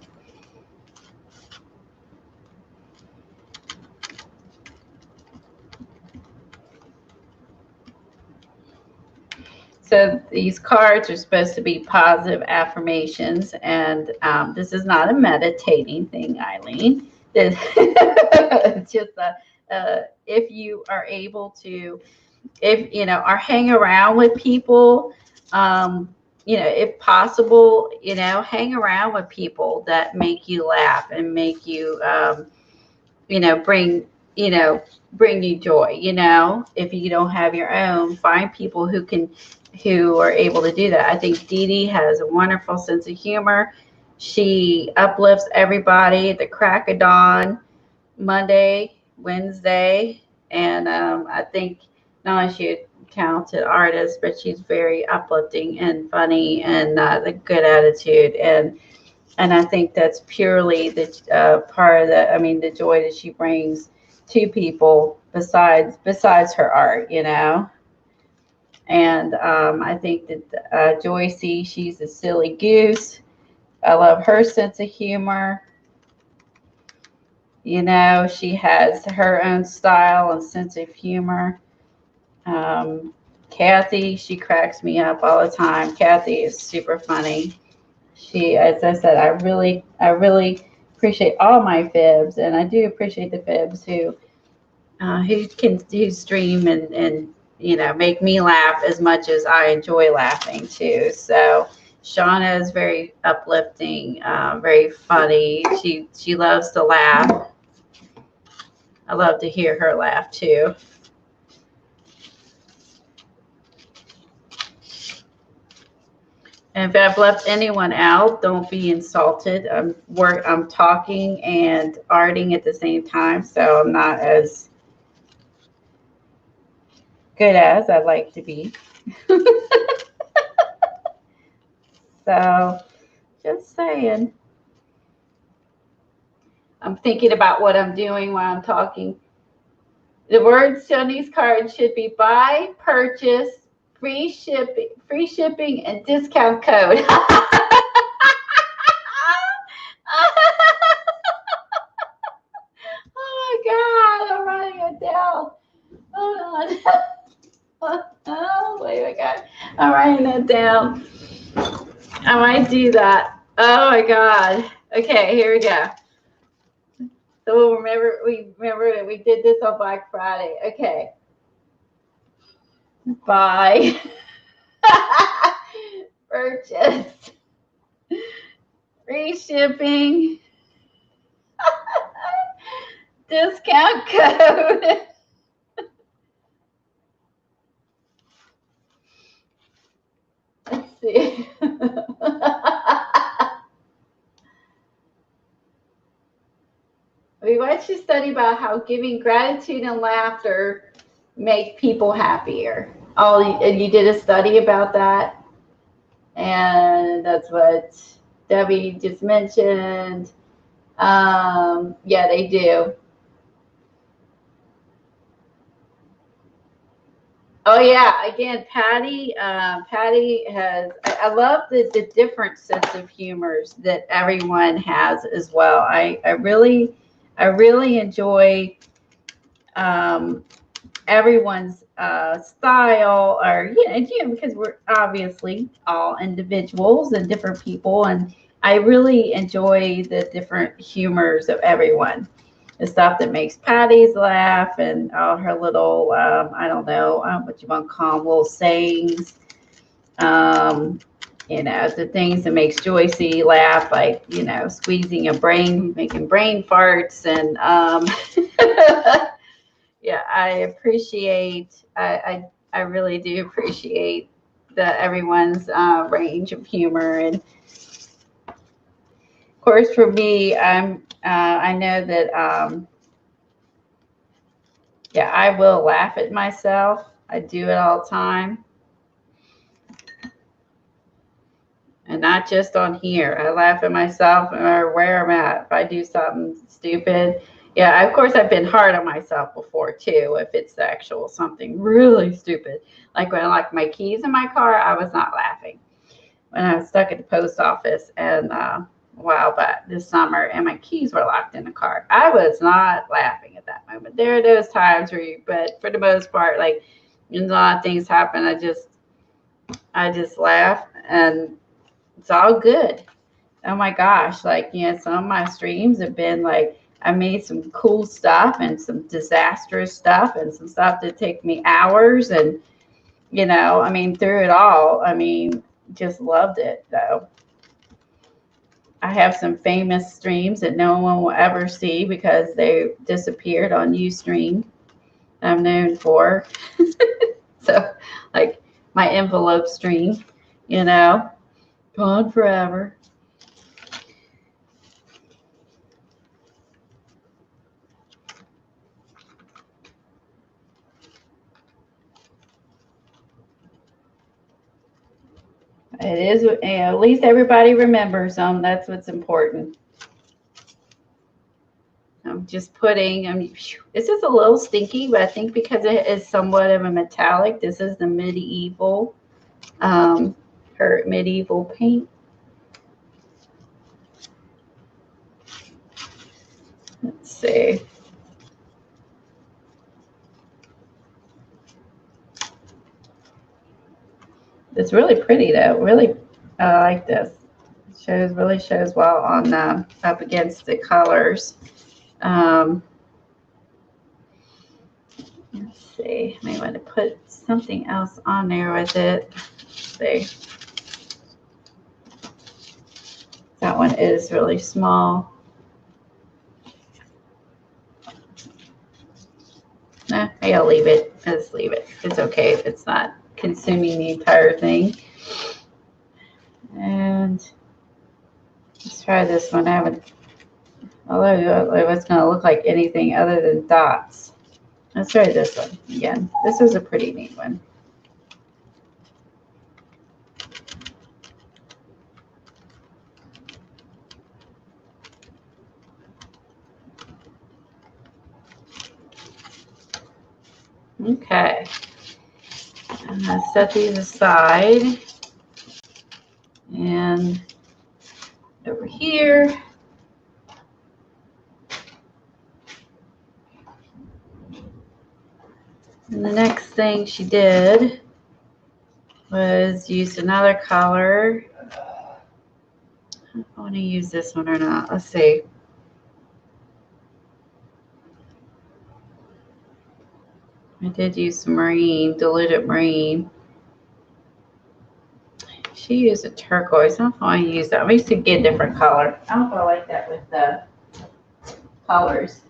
So these cards are supposed to be positive affirmations, and this is not a meditating thing, Eileen. It's just if you are able to, or hang around with people, if possible, hang around with people that make you laugh and make you, bring you joy. If you don't have your own, find people who are able to do that. I think Dee Dee has a wonderful sense of humor. She uplifts everybody at the crack of dawn, Monday, Wednesday, and I think not only she's a talented artist, but she's very uplifting and funny and the good attitude. And I think that's purely the part of the joy that she brings to people besides her art, And I think that Joycey, she's a silly goose. I love her sense of humor. You know, she has her own style and sense of humor. Kathy, she cracks me up all the time. Kathy is super funny. She, as I said, I really appreciate all my fibs, and I do appreciate the fibs who stream and you know make me laugh as much as I enjoy laughing too. So Shauna is very uplifting, very funny. She loves to laugh. I love to hear her laugh too. And if I've left anyone out, don't be insulted. I'm talking and arting at the same time, so I'm not as good as I'd like to be. So just saying. I'm thinking about what I'm doing while I'm talking. The words on these cards should be buy, purchase, free shipping, and discount code. Oh my God, I'm writing it down. Hold on. Oh, wait, my God. I'm writing that down. I might do that. Oh my God. Okay, here we go. So we remember that we did this on Black Friday. Okay. Buy. Purchase. Free shipping. Discount code. Let's see. We want you to study about how giving gratitude and laughter make people happier. Oh, and you did a study about that? And that's what Debbie just mentioned. Yeah, they do. Oh yeah, again, Patty. Patty has. I love the different sense of humors that everyone has as well. I really enjoy everyone's style, or because we're obviously all individuals and different people, and I really enjoy the different humors of everyone. The stuff that makes Patty's laugh, and all her little I don't know what you want to call them, little sayings. Um, the things that makes Joycey laugh, like squeezing a brain, making brain farts, and yeah, I really do appreciate everyone's range of humor. And of course, for me, I know that yeah, I will laugh at myself. I do it all the time, and not just on here. I laugh at myself no matter where I'm at. If I do something stupid, yeah, of course I've been hard on myself before too. If it's actual something really stupid, like when I locked my keys in my car, I was not laughing. When I was stuck at the post office and a while back this summer, and my keys were locked in the car, I was not laughing at that moment. There are those times where but for the most part, like a lot of things happen, I just laugh, and it's all good. Oh my gosh, like some of my streams have been like I made some cool stuff and some disastrous stuff and some stuff that take me hours, and I mean through it all, I mean just loved it though. I have some famous streams that no one will ever see because they disappeared on Ustream. I'm known for. So like my envelope stream, gone forever. It is, at least everybody remembers them. That's what's important. I'm just putting, this is a little stinky, but I think because it is somewhat of a metallic, this is the medieval, her medieval paint. Let's see. It's really pretty though. Really, I like this. It really shows well on up against the colors. Let's see. I may want to put something else on there with it. Let's see. That one is really small. Nah, I'll leave it. Just leave it. It's okay if it's not consuming the entire thing. And let's try this one. I haven't, although it's going to look like anything other than dots. Let's try this one again. This was a pretty neat one. Okay. I'm going to set these aside. And over here. And the next thing she did was use another color. I want to use this one or not. Let's see. I did use some marine, diluted marine. She used a turquoise. I don't know if I want to use that. I used to get a different color. I don't know if I like that with the colors.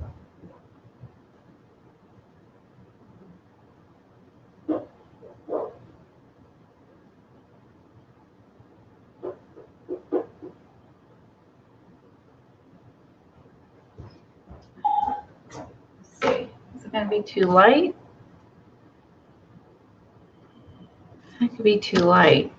Let's see. Is it going to be too light? That could be too light.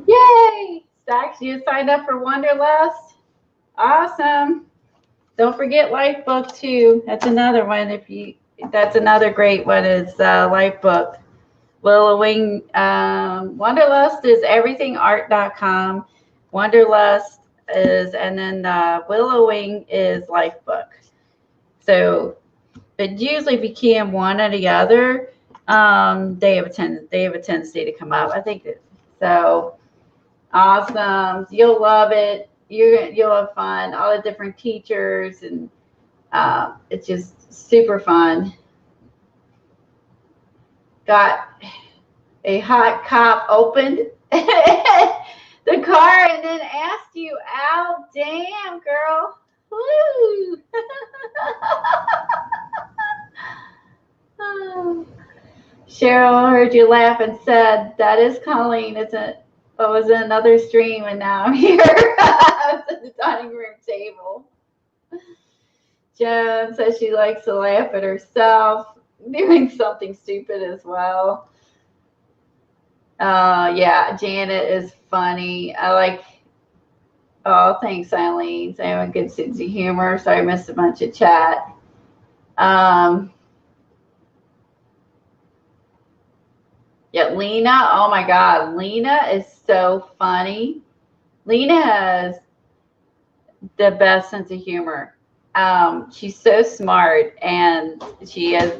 Yay! Stacks, you signed up for Wanderlust? Awesome. Don't forget Lifebook too. That's another one. That's another great one is Lifebook. Willow Wing. Wanderlust is everythingart.com. Wanderlust is, and then Willow Wing is Lifebook. So, but usually if you can one or the other, they have a tendency to come up. I think that so. Awesome. You'll love it. You'll have fun. All the different teachers, and it's just super fun. Got a hot cop opened the car and then asked you out. Damn, girl. Woo. Cheryl heard you laugh and said, that is Colleen. I was in another stream and now I'm here. I was at the dining room table. Joan says she likes to laugh at herself, doing something stupid as well. Yeah, Janet is funny. Oh, thanks, Eileen. I have a good sense of humor. Sorry I missed a bunch of chat. Yeah, Lena. Oh my God, Lena is so funny. Lena has the best sense of humor. She's so smart, and she is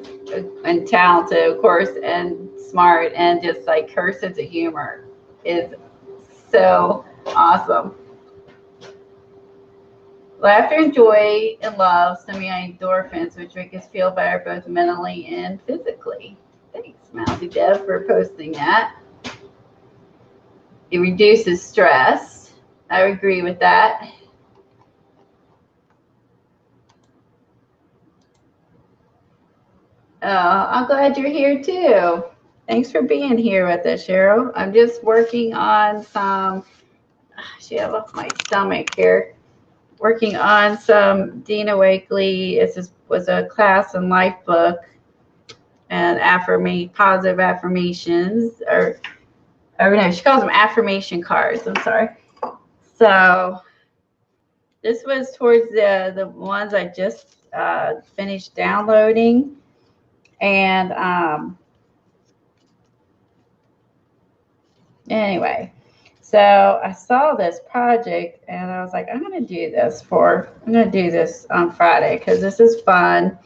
and talented, of course, and smart, and just like her sense of humor is so awesome. Laughter and joy and love send me endorphins, which make us feel better both mentally and physically. Thanks, Mousy Dev, for posting that. It reduces stress. I agree with that. I'm glad you're here too. Thanks for being here with us, Cheryl. I'm just working on some she have off my stomach here. Working on some Dina Wakley. Was a class and life book and positive affirmations, or no, she calls them affirmation cards. I'm sorry. So this was towards the ones I just finished downloading, and anyway, so I saw this project and I was like, I'm going to do this on Friday because this is fun.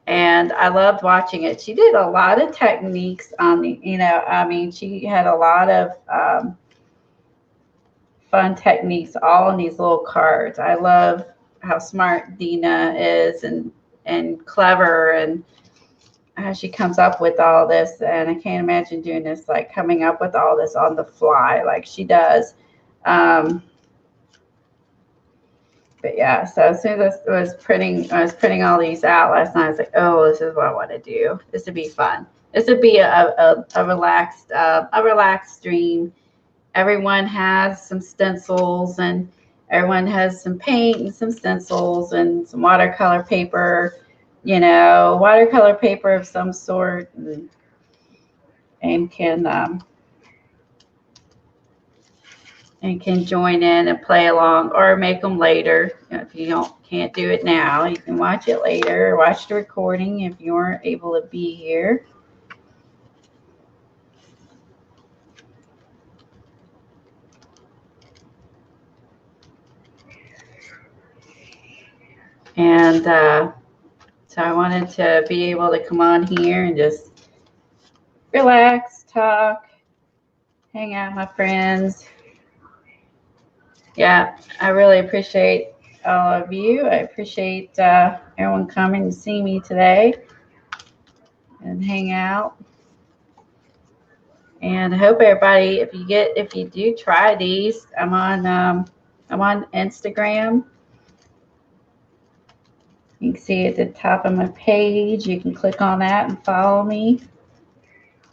And I loved watching it. She did a lot of techniques on the, she had a lot of fun techniques all in these little cards. I love how smart Dina is and clever, and how she comes up with all this. And I can't imagine doing this, like coming up with all this on the fly like she does. But yeah, so as soon as I was printing all these out last night, I was like, oh, this is what I want to do. This would be fun. This would be a relaxed stream. Everyone has some stencils, and everyone has some paint and some stencils and some watercolor paper, watercolor paper of some sort, and can join in and play along, or make them later. If you can't do it now, you can watch it later, or watch the recording if you weren't able to be here. And so I wanted to be able to come on here and just relax, talk, hang out with my friends. Yeah, I really appreciate all of you. I appreciate everyone coming to see me today and hang out. And I hope everybody, if you do try these, I'm on Instagram. You can see at the top of my page. You can click on that and follow me.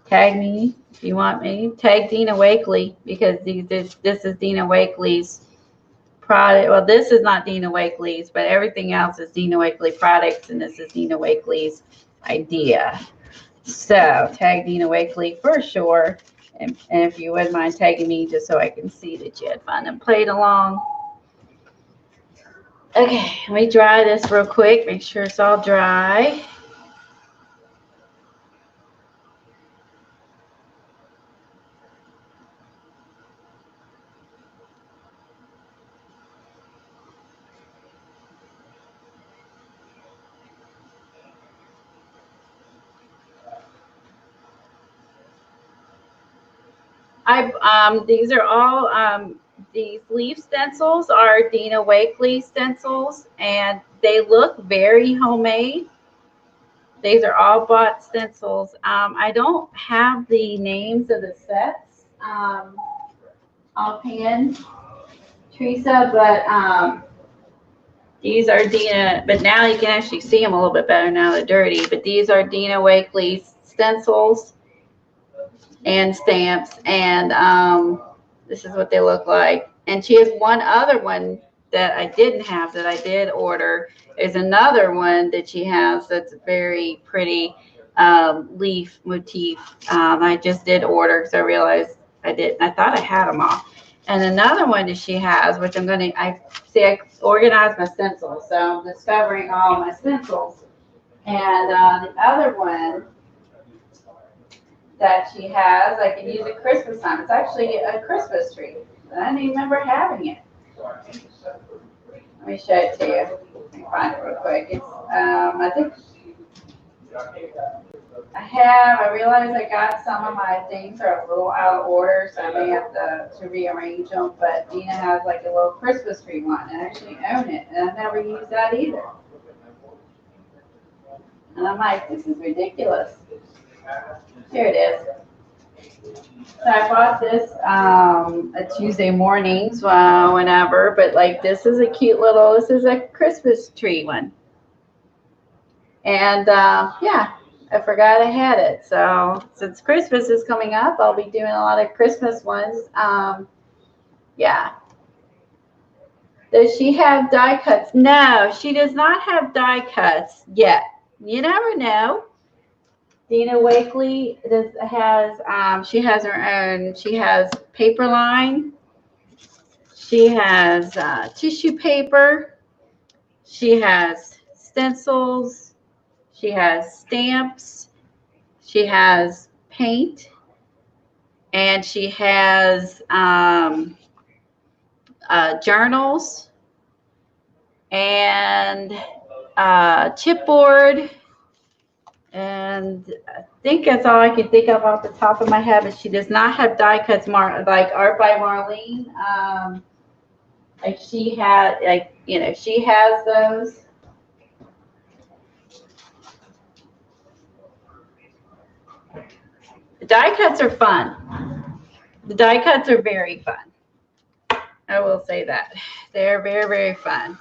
Tag me if you want me. Tag Dina Wakley, because this is Dina Wakley's product. Well, this is not Dina Wakley's, but everything else is Dina Wakley products, and this is Dina Wakley's idea. So tag Dina Wakley for sure. And if you wouldn't mind tagging me, just so I can see that you had fun and played along. Okay, let me dry this real quick. Make sure it's all dry. These are all these leaf stencils are Dina Wakley stencils, and they look very homemade. These are all bought stencils. I don't have the names of the sets offhand, Teresa, but these are Dina. But now you can actually see them a little bit better now they're dirty. But these are Dina Wakley stencils and stamps, and this is what they look like. And she has one other one that I didn't have that I did order. There's another one that she has that's very pretty leaf motif. I just did order because I realized I thought I had them all. And another one that she has, which I organized my stencils, so I'm discovering all my stencils. And the other one that she has, I can use at Christmas time. It's actually a Christmas tree. I didn't even remember having it. Let me show it to you. Let me find it real quick. It's I think I realized I got some of my things are a little out of order, so I may have to rearrange them. But Dina has like a little Christmas tree one, and I actually own it, and I've never used that either. And I'm like, this is ridiculous. Here it is. So I bought this a Tuesday mornings, whenever, but like this is a Christmas tree one. And yeah, I forgot I had it. So since Christmas is coming up, I'll be doing a lot of Christmas ones. Yeah. Does she have die cuts? No, she does not have die cuts yet. You never know. Dina Wakley she has her own. She has paper line. She has tissue paper. She has stencils. She has stamps. She has paint, and she has journals and chipboard. And I think that's all I can think of off the top of my head. But she does not have die cuts, like Art by Marlene. Like she had, like, you know, she has those. The die cuts are fun. The die cuts are very fun. I will say that. They're very, very fun.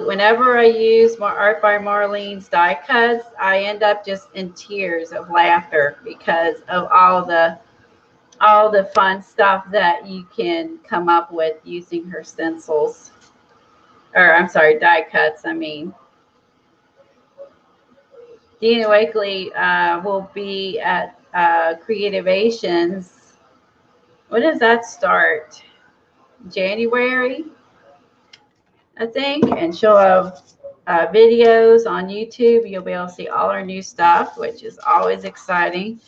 Whenever I use Art by Marlene's die cuts, I end up just in tears of laughter because of all the fun stuff that you can come up with using her stencils. Or I'm sorry, die cuts, I mean. Dina Wakley will be at Creativations. When does that start? January, I think. And she'll have videos on YouTube. You'll be able to see all our new stuff, which is always exciting.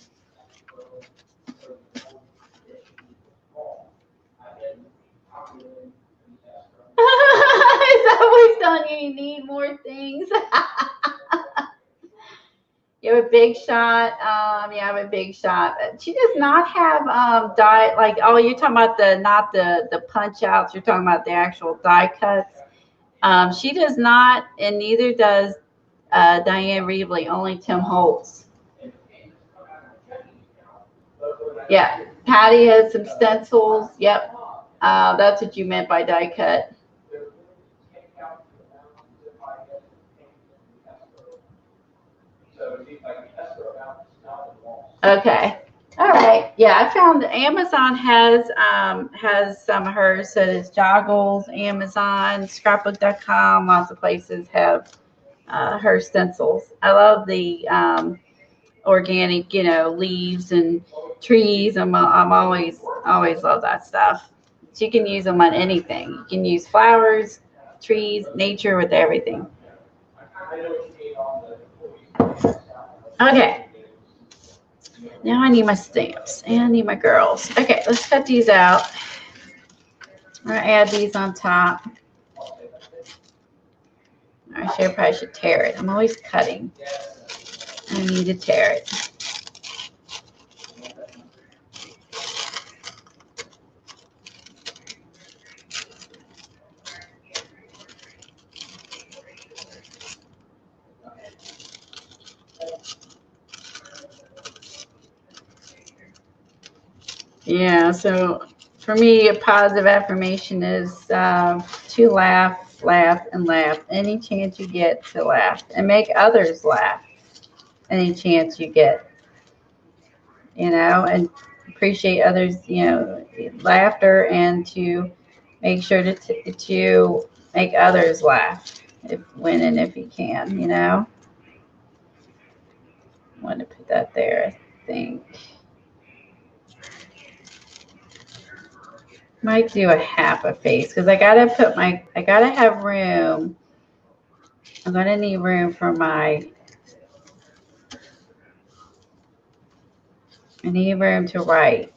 It's always telling you need more things. You have a big shot. You have a big shot. She does not have die, like, oh, you're talking about not the punch outs. You're talking about the actual die cuts. She does not, and neither does Diane Reevely. Only Tim Holtz. Yeah, Patty has some stencils. Yep, that's what you meant by die cut. Okay. All right. Yeah, I found Amazon has some of hers. So it's Joggles, Amazon, Scrapbook.com. Lots of places have her stencils. I love the organic, you know, leaves and trees. I'm always love that stuff. So you can use them on anything. You can use flowers, trees, nature, with everything. Okay. Now I need my stamps and I need my girls. Okay, let's cut these out. I'm going to add these on top. I probably should tear it. I'm always cutting. I need to tear it. Yeah, so for me, a positive affirmation is to laugh, laugh, and laugh. Any chance you get to laugh and make others laugh. Any chance you get, you know, and appreciate others, you know, laughter, and to make sure to make others laugh when and if you can, you know. I want to put that there, I think. Might do a half a face because I gotta have room. I'm gonna need room for I need room to write.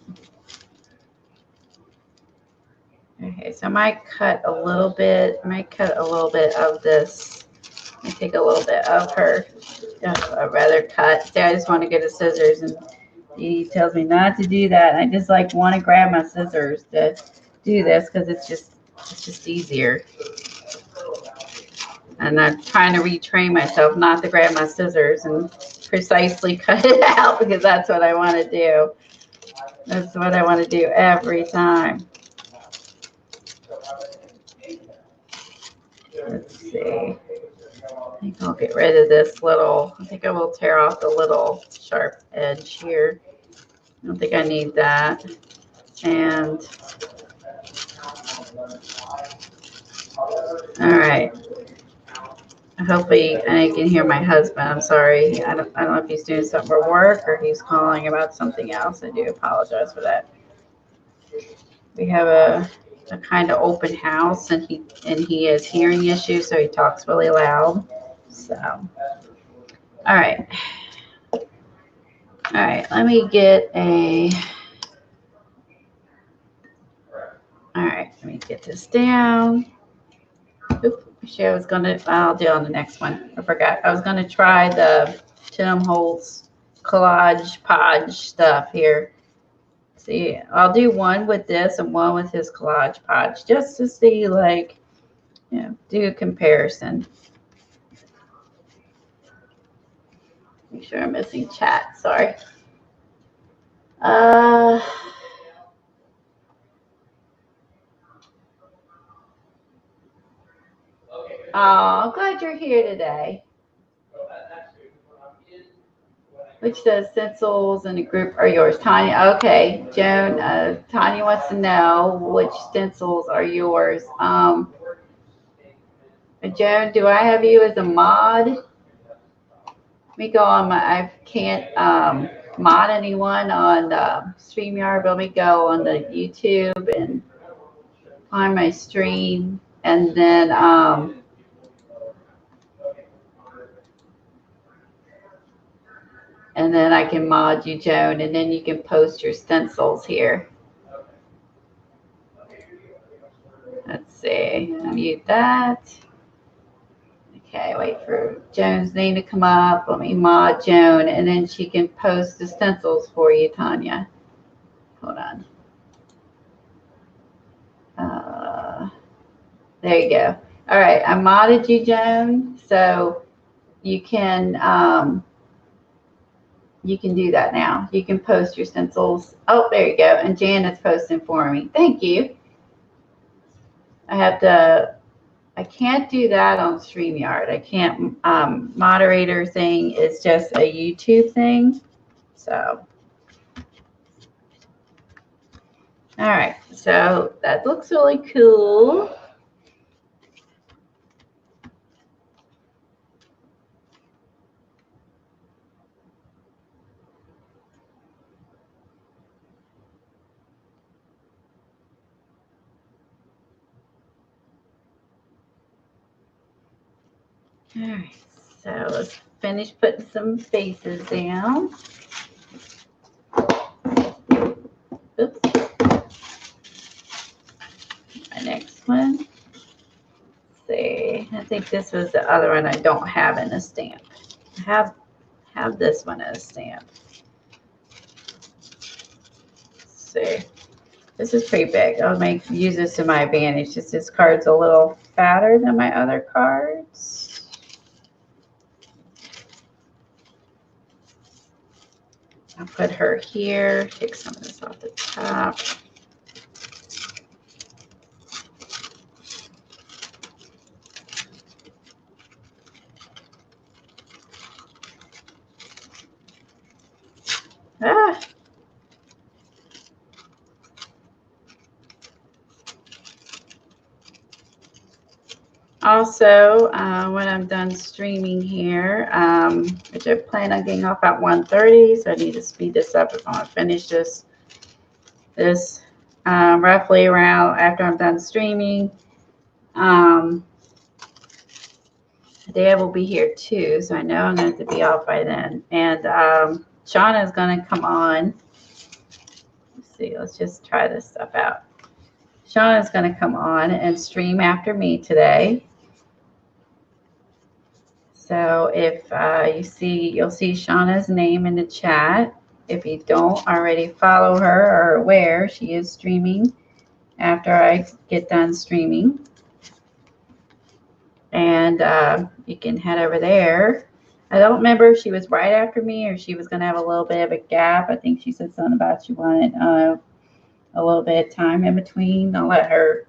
Okay, so I might cut a little bit. I might cut a little bit of this. I take a little bit of her. I'd rather cut. See, I just want to get the scissors, and he tells me not to do that. I just like want to grab my scissors to do this because it's just easier. And I'm trying to retrain myself not to grab my scissors and precisely cut it out because that's what I want to do. That's what I want to do every time. Let's see. I think I'll get rid of this little. I think I will tear off the little sharp edge here. I don't think I need that. And All right. Hopefully, and I can hear my husband. I'm sorry. I don't know if he's doing something for work or he's calling about something else. I do apologize for that. We have a kind of open house, and he has hearing issues, so he talks really loud. So, all right. All right. Let me get a. All right. Let me get this down. Oop, actually, I was gonna. I'll do on the next one. I forgot. I was gonna try the Tim Holtz collage podge stuff here. See, I'll do one with this and one with his collage podge, just to see, like, do a comparison. Make sure I'm missing chat. Sorry. Oh, I'm glad you're here today. Which the stencils in the group are yours? Tanya, okay. Joan, Tanya wants to know which stencils are yours. Joan, do I have you as a mod? Let me go on my, I can't mod anyone on StreamYard, but let me go on the YouTube and find my stream, and then I can mod you, Joan, and then you can post your stencils here. Let's see, mute that. Okay, wait for Joan's name to come up. Let me mod Joan, and then she can post the stencils for you, Tanya. Hold on. There you go. All right, I modded you, Joan, so you can do that now. You can post your stencils. Oh, there you go. And Janet's posting for me. Thank you. I can't do that on StreamYard. I can't, moderator thing is just a YouTube thing. So, all right. So that looks really cool. All right. So let's finish putting some faces down. Oops. My next one. Let's see. I think this was the other one I don't have in a stamp. I have this one as a stamp. Let's see. This is pretty big. I'll use this to my advantage. Just this card's a little fatter than my other cards. I'll put her here. Take some of this off the top. Ah. Also, when I'm done streaming here, which I plan on getting off at 1:30, so I need to speed this up if I want to finish this roughly around after I'm done streaming. Dad will be here too, so I know I'm going to be off by then. And Shauna is going to come on. Let's see, let's just try this stuff out. Shauna is going to come on and stream after me today. So if you'll see Shauna's name in the chat. If you don't already follow her or are aware, she is streaming after I get done streaming. And you can head over there. I don't remember if she was right after me or she was going to have a little bit of a gap. I think she said something about she wanted a little bit of time in between. I'll let her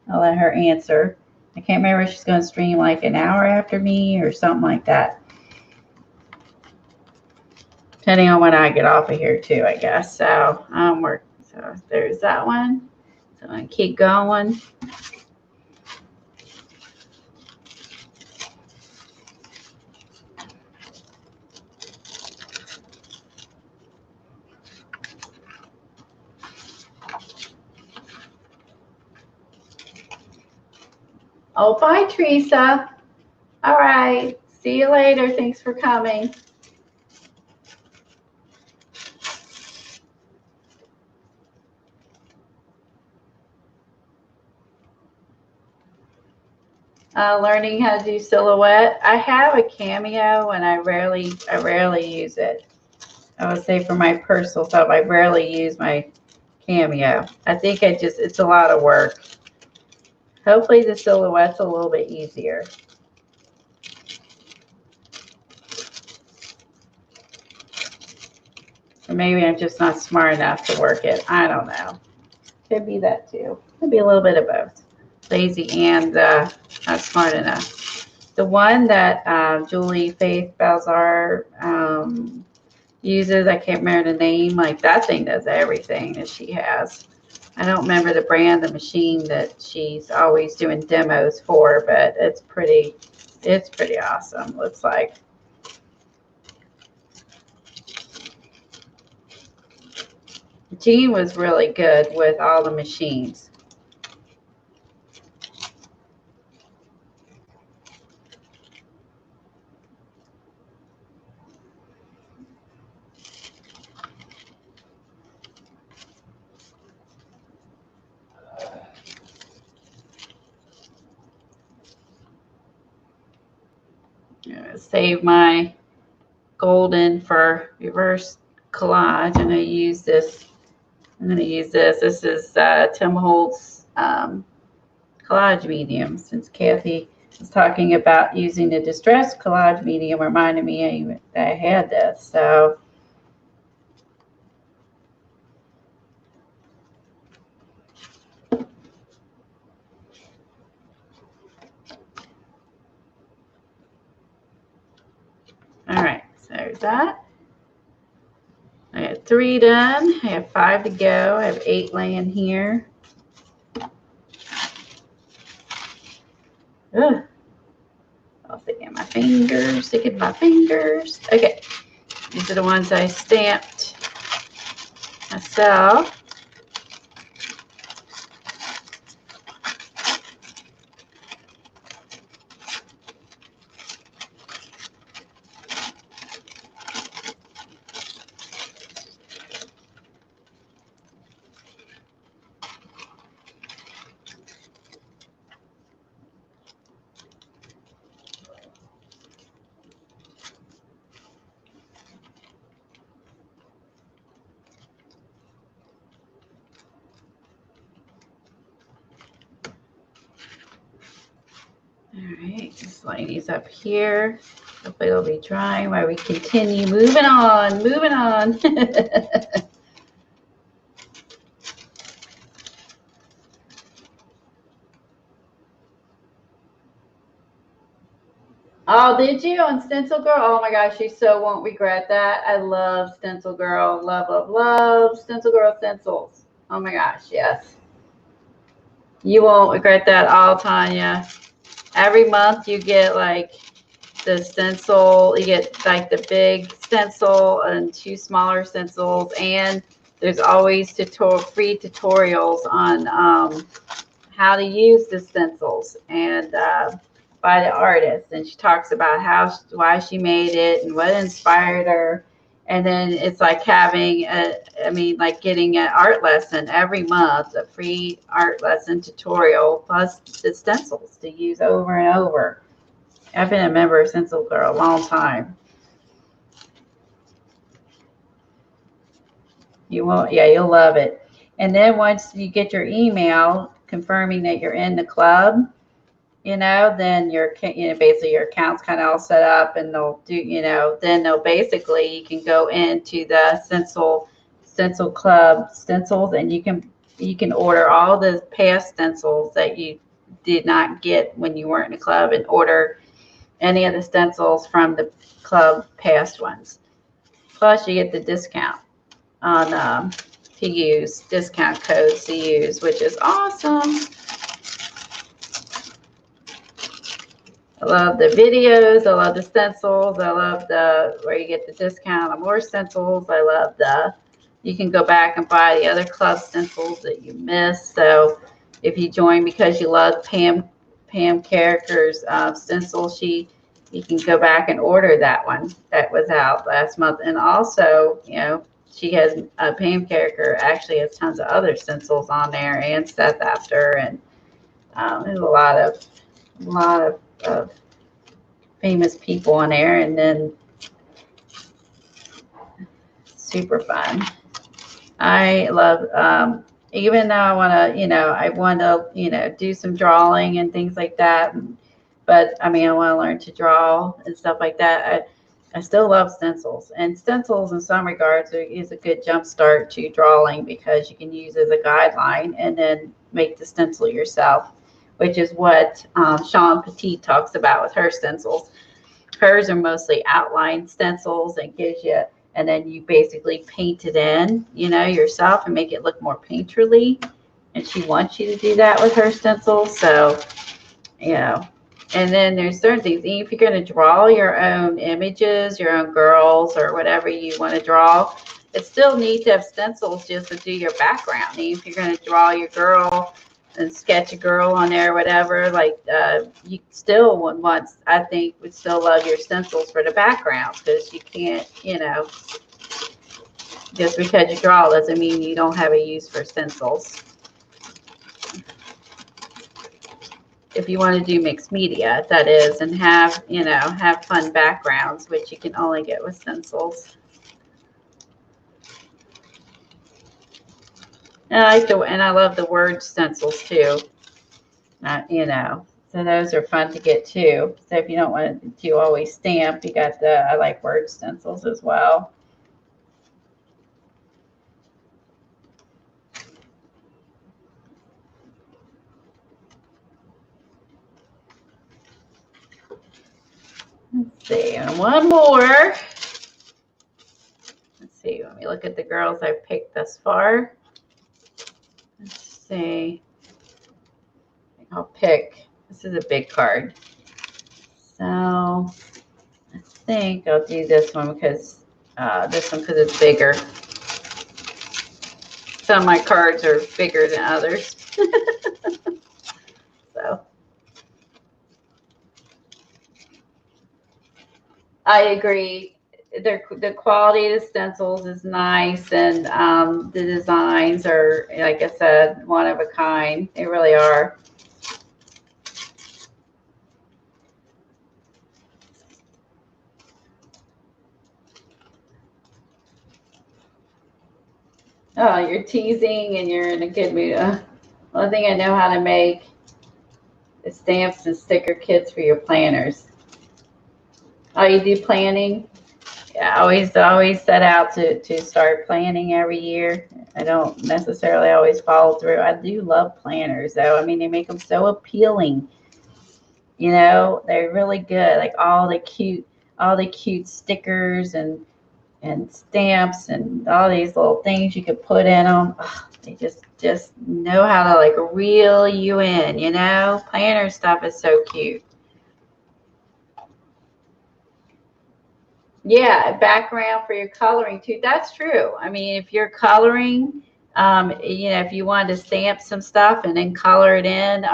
answer. I can't remember if she's going to stream like an hour after me or something like that. Depending on when I get off of here too, I guess. So so there's that one. So I'm going to keep going. Oh, bye, Teresa. All right. See you later. Thanks for coming. Learning how to do silhouette. I have a Cameo, and I rarely use it. I would say for my personal stuff, I rarely use my Cameo. I think it's a lot of work. Hopefully the silhouette's a little bit easier. Or maybe I'm just not smart enough to work it. I don't know. Could be that too. Could be a little bit of both. Lazy and not smart enough. The one that Julie Faith Balzar uses, I can't remember the name. Like that thing does everything that she has. I don't remember the brand, the machine that she's always doing demos for, but it's pretty awesome. Looks like. Jean was really good with all the machines. I'm gonna save my golden for reverse collage. I'm going to use this. This is Tim Holtz collage medium. Since Kathy was talking about using the distress collage medium, reminded me that I had this. So all right, so there's that. I have 3 done. I have 5 to go. I have 8 laying here. Ugh. I'll stick in my fingers. Stick in my fingers. Okay. These are the ones I stamped myself. All right, just line these up here. Hopefully it'll be drying while we continue moving on, Oh, did you on Stencil Girl? Oh my gosh, you so won't regret that. I love Stencil Girl. Love, love, love Stencil Girl stencils. Oh my gosh, yes. You won't regret that all, Tanya. Every month you get like the stencil, you get like the big stencil and 2 smaller stencils, and there's always free tutorials on how to use the stencils and by the artist, and she talks about why she made it and what inspired her. And then it's like having like getting an art lesson every month, a free art lesson tutorial plus the stencils to use over and over. I've been a member of Stencil Girl a long time. You won't, yeah, you'll love it. And then once you get your email confirming that you're in the club, then basically your account's kind of all set up, and they'll do, then they'll basically, you can go into the stencil club stencils, and you can order all the past stencils that you did not get when you weren't in the club, and order any of the stencils from the club past ones. Plus you get the discount on to use, discount codes to use, which is awesome. I love the videos. I love the stencils. I love where you get the discount on more stencils. I love you can go back and buy the other club stencils that you missed. So if you join because you love Pam Pam Carricker's stencil. You can go back and order that one that was out last month. And also, you know, she has Pam Carricker actually has tons of other stencils on there, and Seth After, and there's a lot of famous people on there, and then super fun. I love, even though I want to, do some drawing and things like that. But I mean, I want to learn to draw and stuff like that. I still love stencils, and stencils in some regards is a good jump start to drawing, because you can use it as a guideline and then make the stencil yourself, which is what Sean Petit talks about with her stencils. Hers are mostly outline stencils and and then you basically paint it in, yourself, and make it look more painterly. And she wants you to do that with her stencils. So, and then there's certain things. If you're going to draw your own images, your own girls, or whatever you want to draw, it's still neat to have stencils just to do your background. If you're going to draw your girl and sketch a girl on there or whatever, like you still I think would still love your stencils for the background, because you can't, just because you draw doesn't mean you don't have a use for stencils. If you want to do mixed media, that is, and have fun backgrounds, which you can only get with stencils. And I love the word stencils too. So those are fun to get too. So if you don't want to always stamp, you got I like word stencils as well. Let's see, and one more. Let's see, let me look at the girls I've picked thus far. Let's see. I'll pick, this is a big card. So I think I'll do this one because it's bigger. Some of my cards are bigger than others. So I agree. The quality of the stencils is nice, and the designs are, like I said, one of a kind. They really are. Oh, you're teasing and you're in a good mood. One thing I know how to make is stamps and sticker kits for your planners. Oh, you do planning? Yeah, I always set out to start planning every year. I don't necessarily always follow through. I do love planners, though. I mean, they make them so appealing. They're really good. Like all the cute stickers and stamps and all these little things you could put in them. Oh, they just know how to like reel you in. Planner stuff is so cute. Yeah, background for your coloring too. That's true. I mean, if you're coloring, if you wanted to stamp some stuff and then color it in,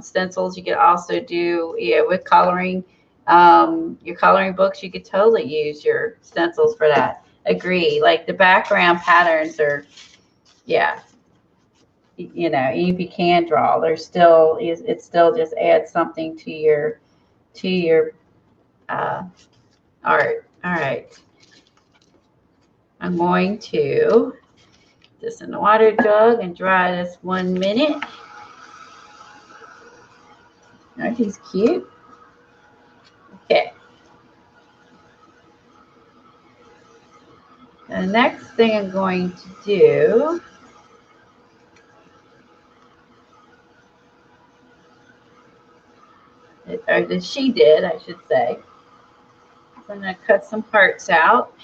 stencils you could also do, with coloring. Your coloring books, you could totally use your stencils for that. Agree. Like the background patterns are, yeah. Even if you can draw, it still just adds something to your art. All right. I'm going to put this in the water jug and dry this 1 minute. Aren't these cute? Okay. The next thing I'm going to do or that she did, I should say. So I'm going to cut some parts out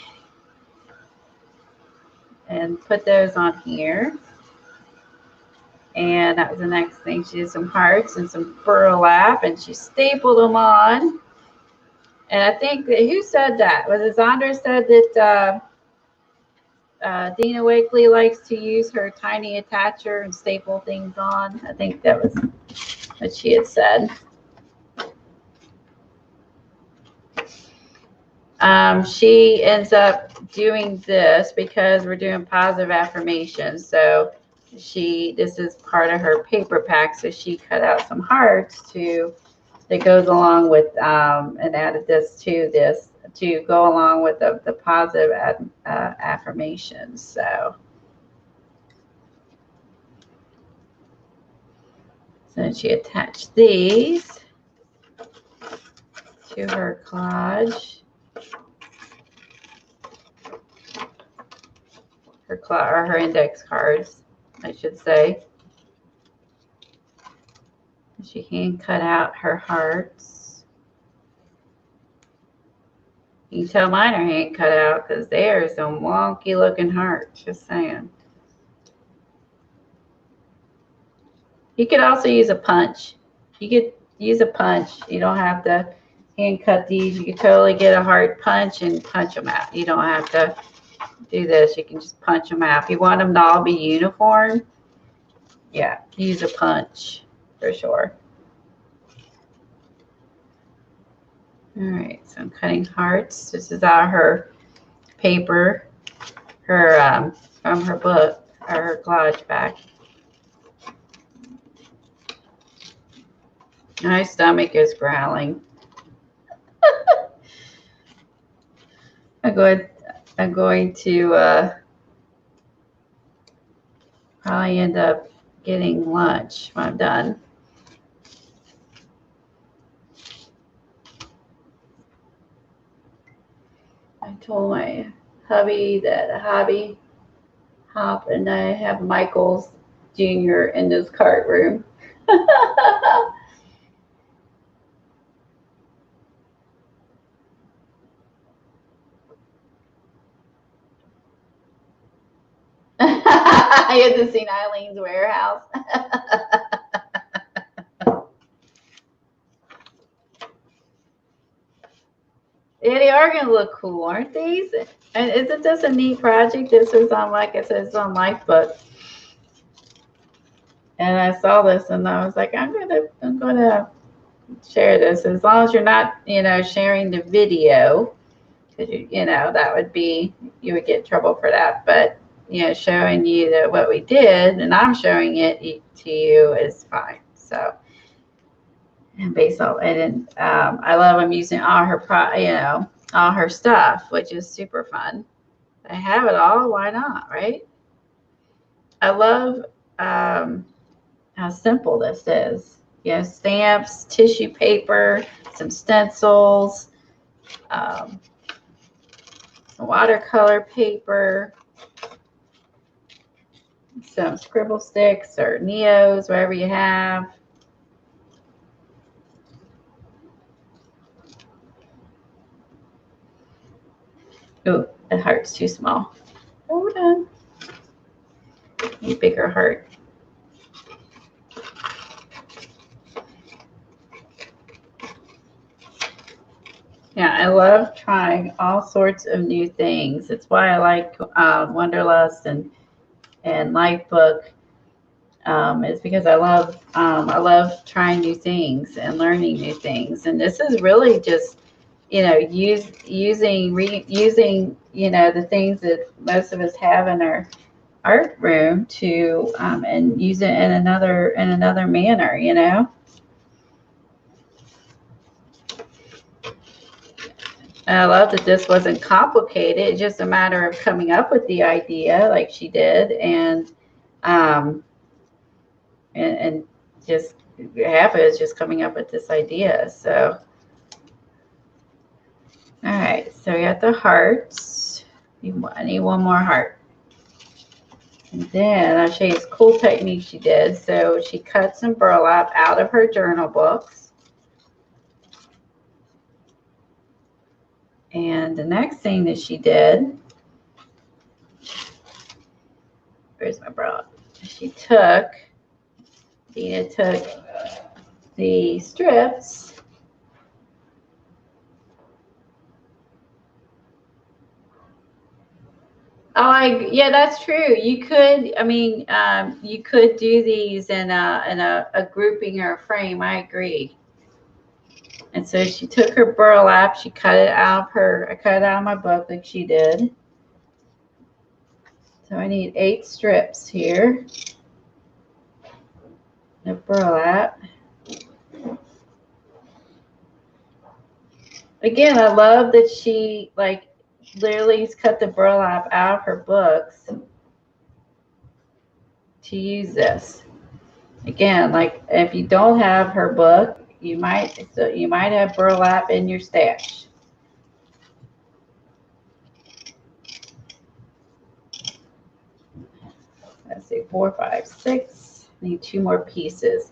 and put those on here. And that was the next thing. She did some hearts and some burlap, and she stapled them on. And I think who said that? Was it Zandra said that Dina Wakley likes to use her tiny attacher and staple things on? I think that was what she had said. She ends up doing this because we're doing positive affirmations. So this is part of her paper pack. So she cut out some hearts that goes along with, and added this to go along with the positive affirmations. So she attached these to her collage. Her index cards, I should say. She hand cut out her hearts. You can tell mine are hand cut out because they are some wonky looking hearts, just saying. You could also use a punch. You could use a punch. You don't have to hand cut these. You could totally get a heart punch and punch them out. You don't have to do this. You can just punch them out. If you want them to all be uniform, yeah, use a punch for sure. All right, so I'm cutting hearts. This is out her paper, from her book, or her collage back. My stomach is growling. I'm going to probably end up getting lunch when I'm done. I told my hubby that hobby hop and I have Michael's Jr. in this cart room. I had to see Eileen's warehouse. Yeah, they are going to look cool, aren't these? And isn't this a neat project? This is on, like I said, it's on Lifebook. And I saw this and I was like, I'm gonna share this, as long as you're not, sharing the video, because that would be, you would get in trouble for that. But showing you that what we did, and I'm showing it to you, is fine. So, and based on, and I love I'm using all her all her stuff, which is super fun. I have it all. Why not, right? I love how simple this is. Stamps, tissue paper, some stencils, some watercolor paper, some scribble sticks or Neos, whatever you have. Oh, the heart's too small. Hold on. Need a bigger heart. Yeah, I love trying all sorts of new things. It's why I like Wanderlust and Lifebook. Is because I love trying new things and learning new things. And this is really just, using the things that most of us have in our art room to and use it in another manner. And I love that this wasn't complicated. It's just a matter of coming up with the idea, like she did, and just half of it is just coming up with this idea. So, all right. So we got the hearts. I need one more heart. And then I'll show you this cool technique she did. So she cut some burlap out of her journal books. And the next thing that she did, where's my burlap? Dina took the strips yeah, that's true. You could, you could do these in a grouping or a frame. I agree. And so she took her burlap, she cut it out of her, I cut it out of my book like she did. So I need 8 strips here of burlap. Again, I love that she like literally has cut the burlap out of her books to use this. Again, like if you don't have her book, you might have burlap in your stash. Let's see, 4, 5, 6. Need 2 more pieces.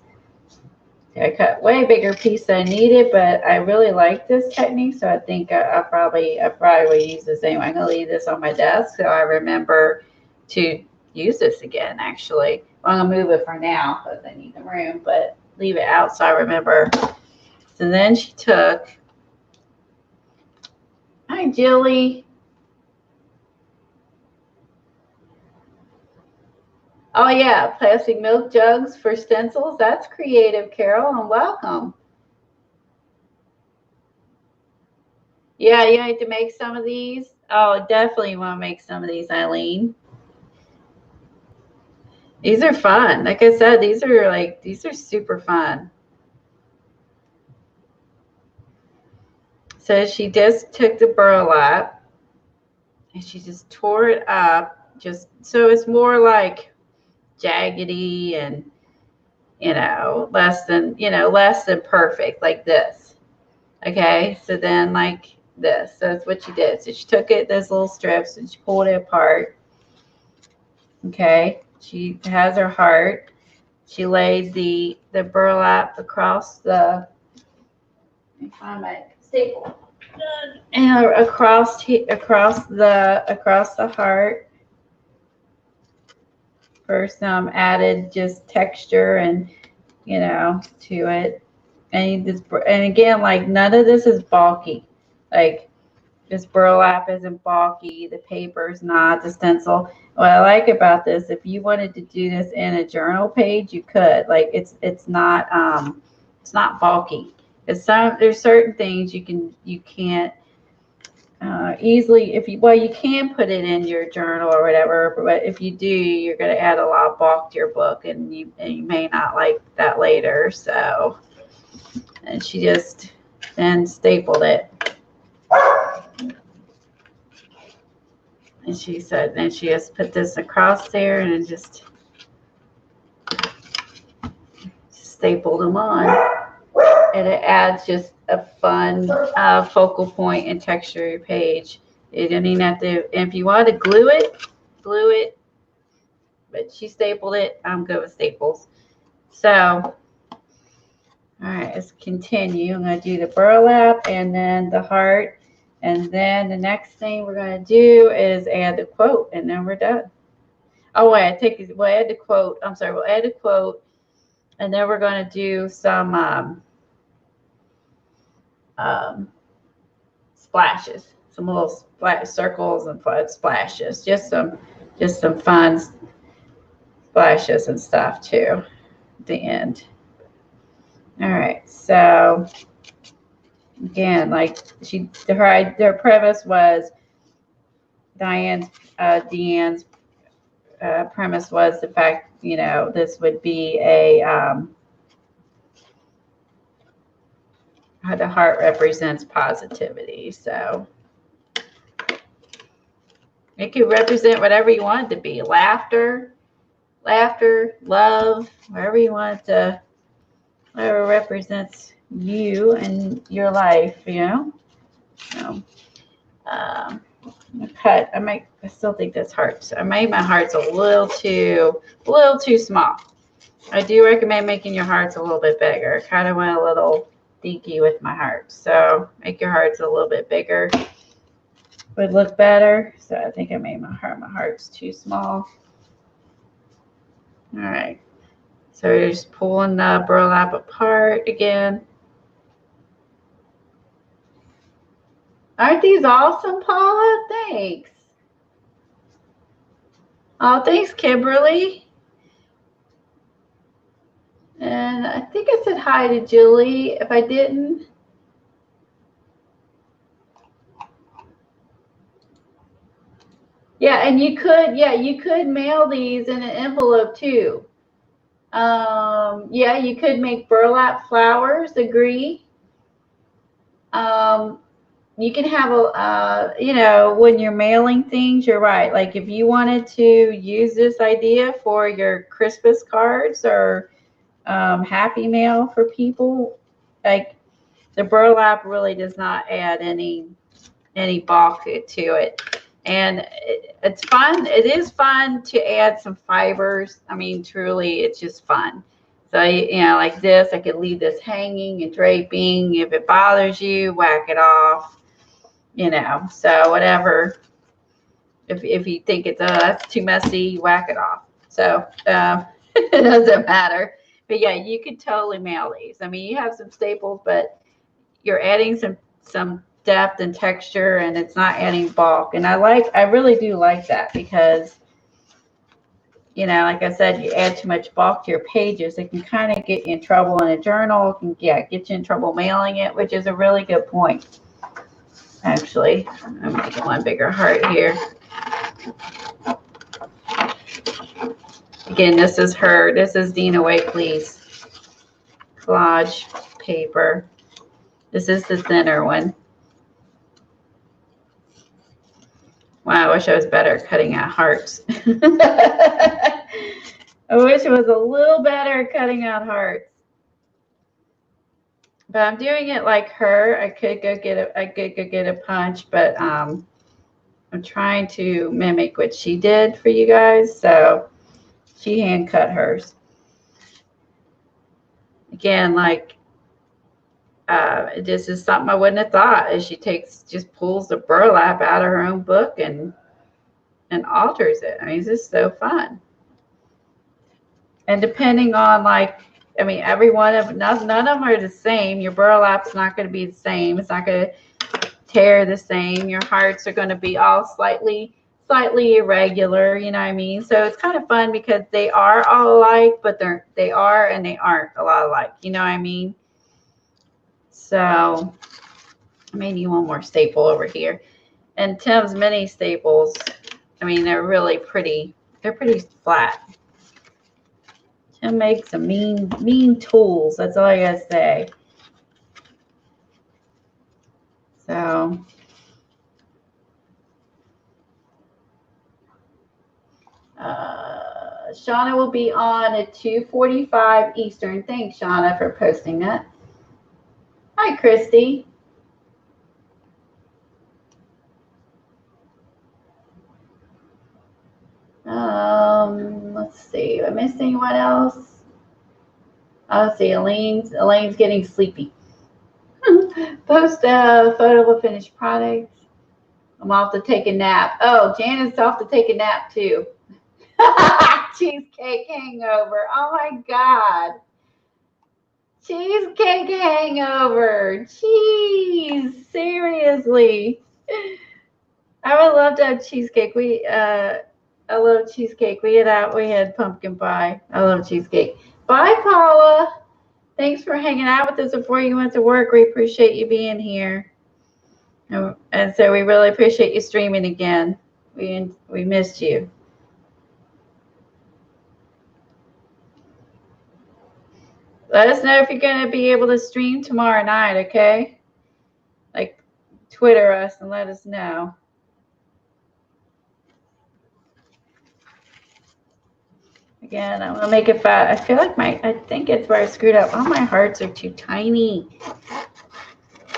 I cut way bigger piece than I needed, but I really like this technique, so I think I probably will use this anyway. I'm gonna leave this on my desk so I remember to use this again. Actually, well, I'm gonna move it for now because I need the room, but leave it out so I remember. So then she took. Hi, Jilly. Oh yeah, plastic milk jugs for stencils. That's creative, Carol, and welcome. Yeah, you need to make some of these. Oh, definitely want to make some of these, Eileen. These are fun. Like I said, these are super fun. So she just took the burlap and she just tore it up, just so it's more like jaggedy and less than perfect, like this. Okay, so then like this. So that's what she did. So she took it, those little strips, and she pulled it apart. Okay, she has her heart. She laid the burlap across the. Let me find my staple. And across the heart. First, added just texture and to it, and again, like none of this is bulky. Like this burlap isn't bulky. The paper's not. The stencil. What I like about this, if you wanted to do this in a journal page, you could. Like it's not bulky. There's certain things you can't easily, you can put it in your journal or whatever, but if you do, you're going to add a lot of bulk to your book, and you may not like that later. So, and she just then stapled it, and she said, then she just put this across there and just stapled them on, and it adds just a fun focal point and texture to your page. You don't even have to, and if you want to glue it, but she stapled it. I'm good with staples. So, all right, let's continue. I'm going to do the burlap and then the heart. And then the next thing we're going to do is add the quote, and then we're done. Oh, wait, we'll add the quote. I'm sorry, we'll add the quote, and then we're going to do some splashes, some little circles and splashes, just some fun splashes and stuff too at the end. All right, so again, like her premise was Deanne's premise was the fact, this would be how the heart represents positivity. So it could represent whatever you want it to be. Laughter, love, wherever you want it to, whatever represents you and your life, So, I still think this heart. I made my hearts a little too small. I do recommend making your hearts a little bit bigger. I kind of went a little geeky with my heart. So make your hearts a little bit bigger. Would look better. So I think I made my heart's too small. All right. So we're just pulling the burlap apart again. Aren't these awesome, Paula? Thanks. Oh, thanks, Kimberly. And I think I said hi to Julie. If I didn't, Yeah, and you could mail these in an envelope too. Yeah, you could make burlap flowers, agree. Um, you can have you know, when you're mailing things, you're right. Like if you wanted to use this idea for your Christmas cards or happy mail for people, like the burlap really does not add any bulk to it. And it's fun. It is fun to add some fibers. I mean, truly, it's just fun. So, you know, like this, I could leave this hanging and draping. If it bothers you, whack it off, you know. So whatever. If you think it's, that's too messy, whack it off. So it doesn't matter. But yeah, you could totally mail these. I mean, you have some staples, but you're adding some depth and texture, and it's not adding bulk. And I really do like that, because you know, like I said, you add too much bulk to your pages, it can kind of get you in trouble in a journal. It can, yeah, get you in trouble mailing it, which is a really good point. Actually, I'm making one bigger heart here. Again, this is Dina Wakley's collage paper. This is the thinner one. Wow, I wish I was better at cutting out hearts. I wish it was a little better at cutting out hearts. But I'm doing it like her. I could go get a punch, but I'm trying to mimic what she did for you guys. So she hand cut hers. Again, like this is something I wouldn't have thought. Is she just pulls the burlap out of her own book and alters it. I mean, it's just so fun. And depending on, like, I mean, every one of none of them are the same. Your burlap's not going to be the same. It's not going to tear the same. Your hearts are going to be all slightly irregular. You know what I mean? So it's kind of fun because they are all alike, but they are and they aren't a lot alike. You know what I mean? So I may need one more staple over here. And Tim's mini staples, I mean, they're really pretty. They're pretty flat. Tim makes some mean tools. That's all I gotta say. So Shauna will be on at 2:45 Eastern. Thanks, Shauna, for posting that. Hi, Christy. Let's see. Am I missing anyone else? Let's see. Elaine's getting sleepy. Post a photo of a finished product. I'm off to take a nap. Oh, Janet's off to take a nap too. Cheesecake hangover. Oh my God. Cheesecake hangover. Jeez. Seriously. I would love to have cheesecake. I love cheesecake. We had pumpkin pie. I love cheesecake. Bye, Paula. Thanks for hanging out with us before you went to work. We appreciate you being here. And so we really appreciate you streaming again. We missed you. Let us know if you're going to be able to stream tomorrow night, okay? Like, Twitter us and let us know. Again, I'm going to make it fat. I feel like I think it's where I screwed up. All my hearts are too tiny.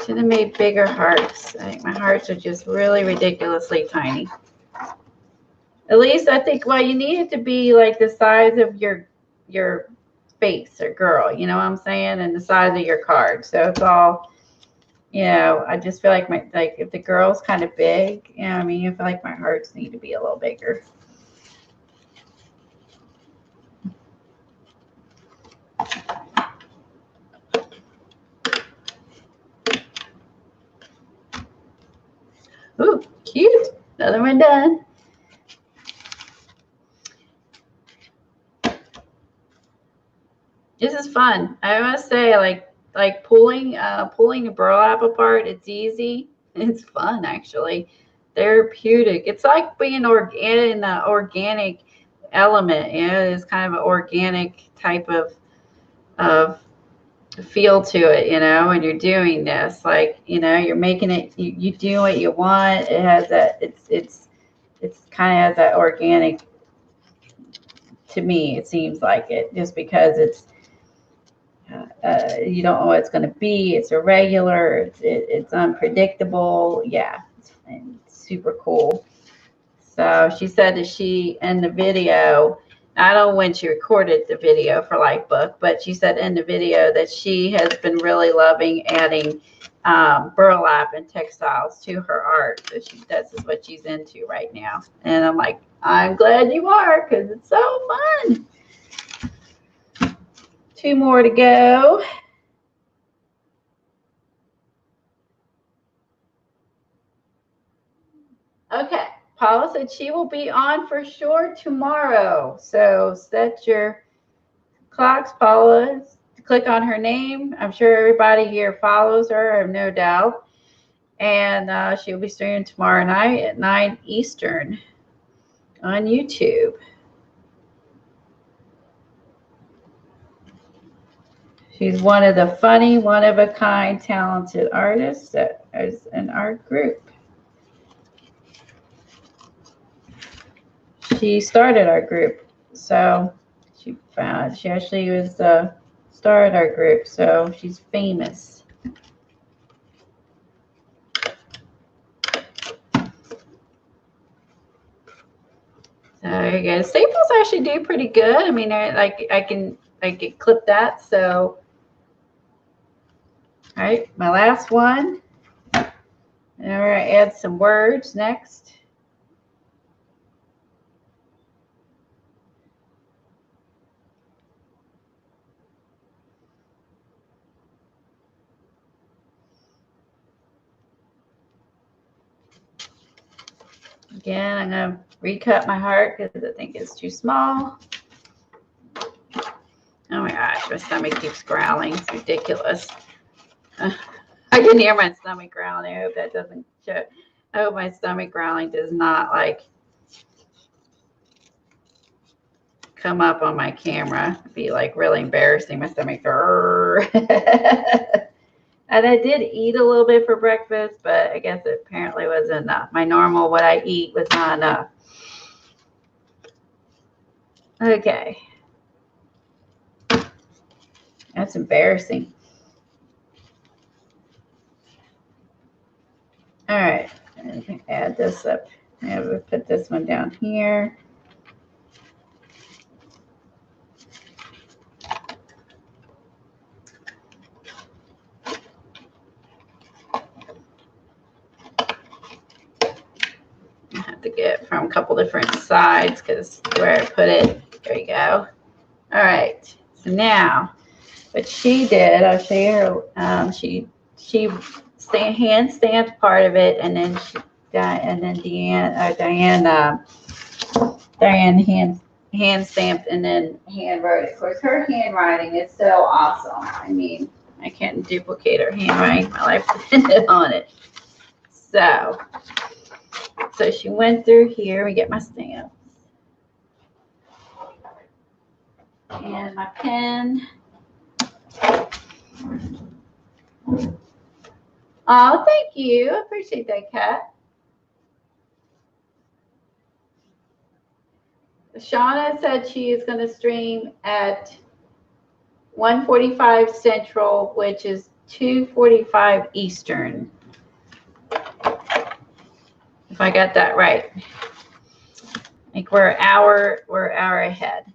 Should have made bigger hearts. I think my hearts are just really ridiculously tiny. At least I think, well, you need it to be like the size of your face or girl, you know what I'm saying? And the size of your card. So it's all, you know, I just feel like if the girl's kind of big, you know what I mean? I feel like my hearts need to be a little bigger. Ooh, cute. Another one done. This is fun. I must say, like pulling the burlap apart, it's easy. It's fun, actually. therapeutic. It's like being in an organic element. You know, it's kind of an organic type of feel to it, you know, when you're doing this. Like, you know, you're making it, you do what you want. It has that, it's kind of has that organic, to me, it seems like it, just because it's, you don't know what it's going to be. It's irregular. It's unpredictable. Yeah, it's super cool. So she said that she, in the video, I don't know when she recorded the video for Lightbook, but she said in the video that she has been really loving adding burlap and textiles to her art. So this is what she's into right now. And I'm like, I'm glad you are, because it's so fun. 2 more to go. Okay, Paula said she will be on for sure tomorrow. So set your clocks, Paula. Click on her name. I'm sure everybody here follows her, I have no doubt. And she'll be streaming tomorrow night at 9 Eastern on YouTube. She's one of the funny, one-of-a-kind, talented artists that is in our group. She started our group, so she actually was started our group, so she's famous. So there you go. Staples actually do pretty good. I mean, I can clip that. So, all right, my last one. And we're gonna add some words next. Again, I'm going to recut my heart because I think it's too small. Oh my gosh, my stomach keeps growling. It's ridiculous. I can hear my stomach growling. I hope that doesn't show. I hope my stomach growling does not like come up on my camera. It'd be like really embarrassing. My stomach. And I did eat a little bit for breakfast, but I guess it apparently wasn't enough. My normal, what I eat, was not enough. Okay. That's embarrassing. All right. I'm going to add this up. I'm going to put this one down here. To get from a couple different sides because where I put it, there you go. All right, so now what she did, I'll show you her. She hand stamped part of it, and then Diane hand stamped and then hand wrote it. Of course, her handwriting is so awesome. I mean, I can't duplicate her handwriting. My life depended on it. So she went through here. We get my stamps. And my pen. Oh, thank you. I appreciate that, Kat. Shauna said she is going to stream at 1:45 Central, which is 2:45 Eastern. If I got that right. I think we're an hour ahead.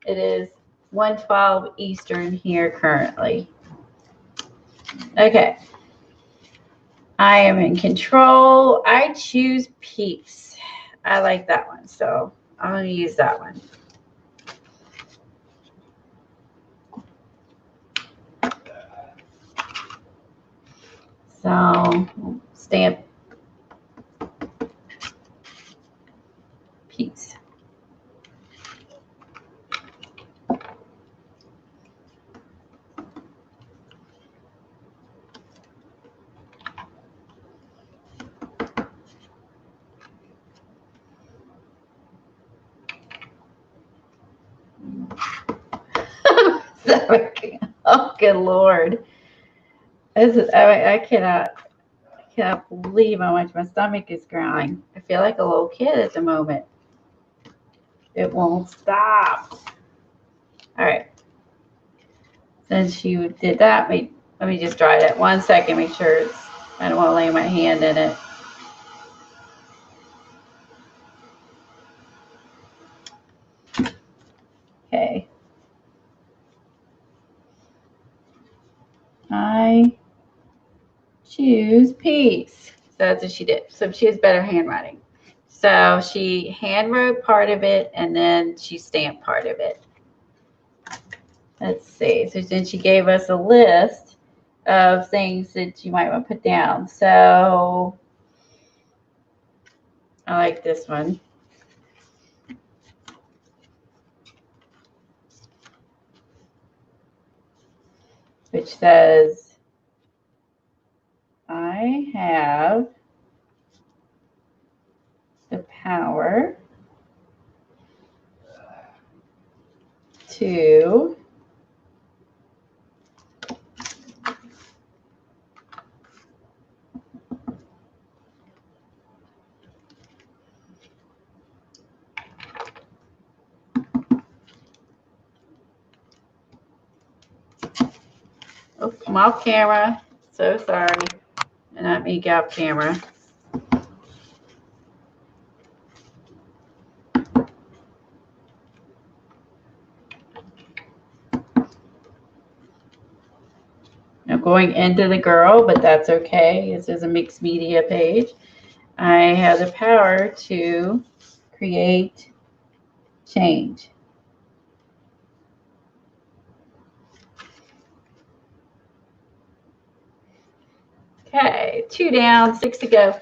It is 1:12 Eastern here currently. Okay. I am in control. I choose peace. I like that one, so I'm going to use that one. So stamp peace. Oh, good Lord. I cannot believe how much my stomach is growling. I feel like a little kid at the moment. It won't stop. All right. Since you did that, let me just dry that 1 second. Make sure I don't want to lay my hand in it. Okay. I choose peace. So that's what she did. So she has better handwriting. So she hand wrote part of it and then she stamped part of it. Let's see. So then she gave us a list of things that you might want to put down. So I like this one. Which says, I have the power to oh, I'm off camera. So sorry. And not me get off camera. I'm going into the girl, but that's okay. This is a mixed media page. I have the power to create change. Okay, 2 down, 6 to go.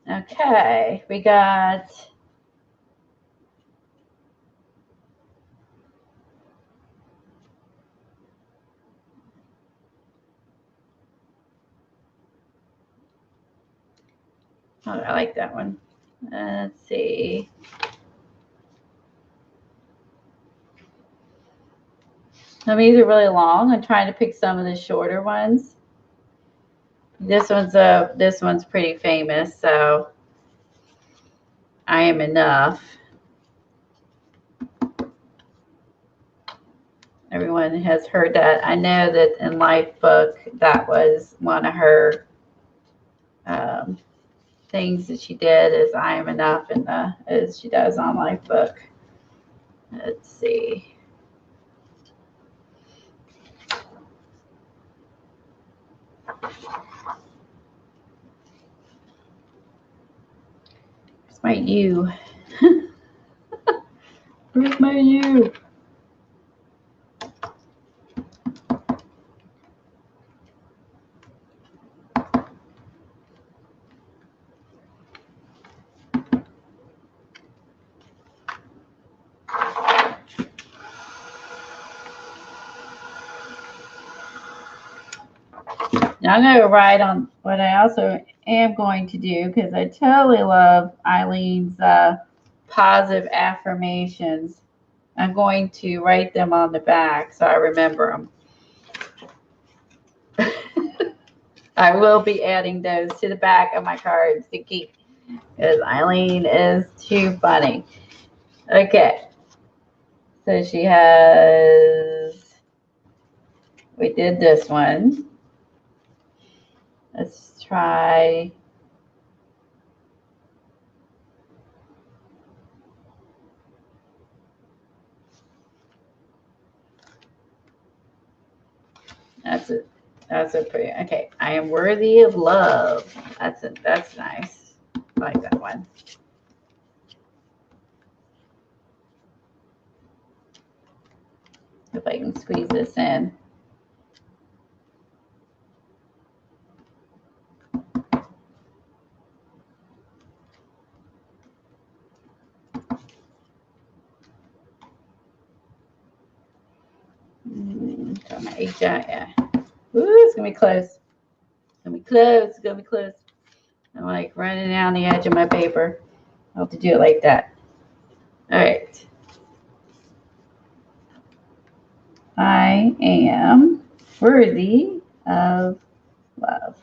Okay, we got oh, I like that one. Let's see. Some of these are really long. I'm trying to pick some of the shorter ones. This one's pretty famous, so I am enough. Everyone has heard that. I know that in Life Book, that was one of her things that she did is I am enough, and as she does on Life Book. Let's see. Where's my U? Where's my U? Now I'm going to write on what I also am going to do, because I totally love Eileen's positive affirmations. I'm going to write them on the back so I remember them. I will be adding those to the back of my cards to keep, because Eileen is too funny. Okay. So she has, we did this one. Let's try. That's it. That's a pretty, okay. I am worthy of love. That's nice. I like that one. If I can squeeze this in. Yeah. Ooh, it's gonna be close. It's gonna be close. It's gonna be close. I'm like running down the edge of my paper. I'll have to do it like that. All right. I am worthy of love.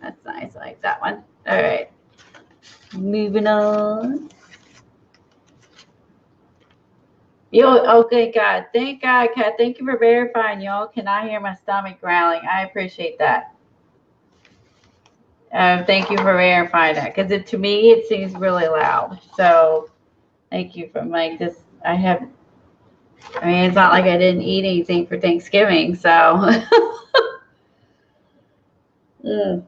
That's nice. I like that one. All right. Moving on. Okay, God. Thank God, Kat. Thank you for verifying, y'all. Can I hear my stomach growling? I appreciate that. Thank you for verifying that, because to me it seems really loud. So thank you for like this. I mean, it's not like I didn't eat anything for Thanksgiving, so. Does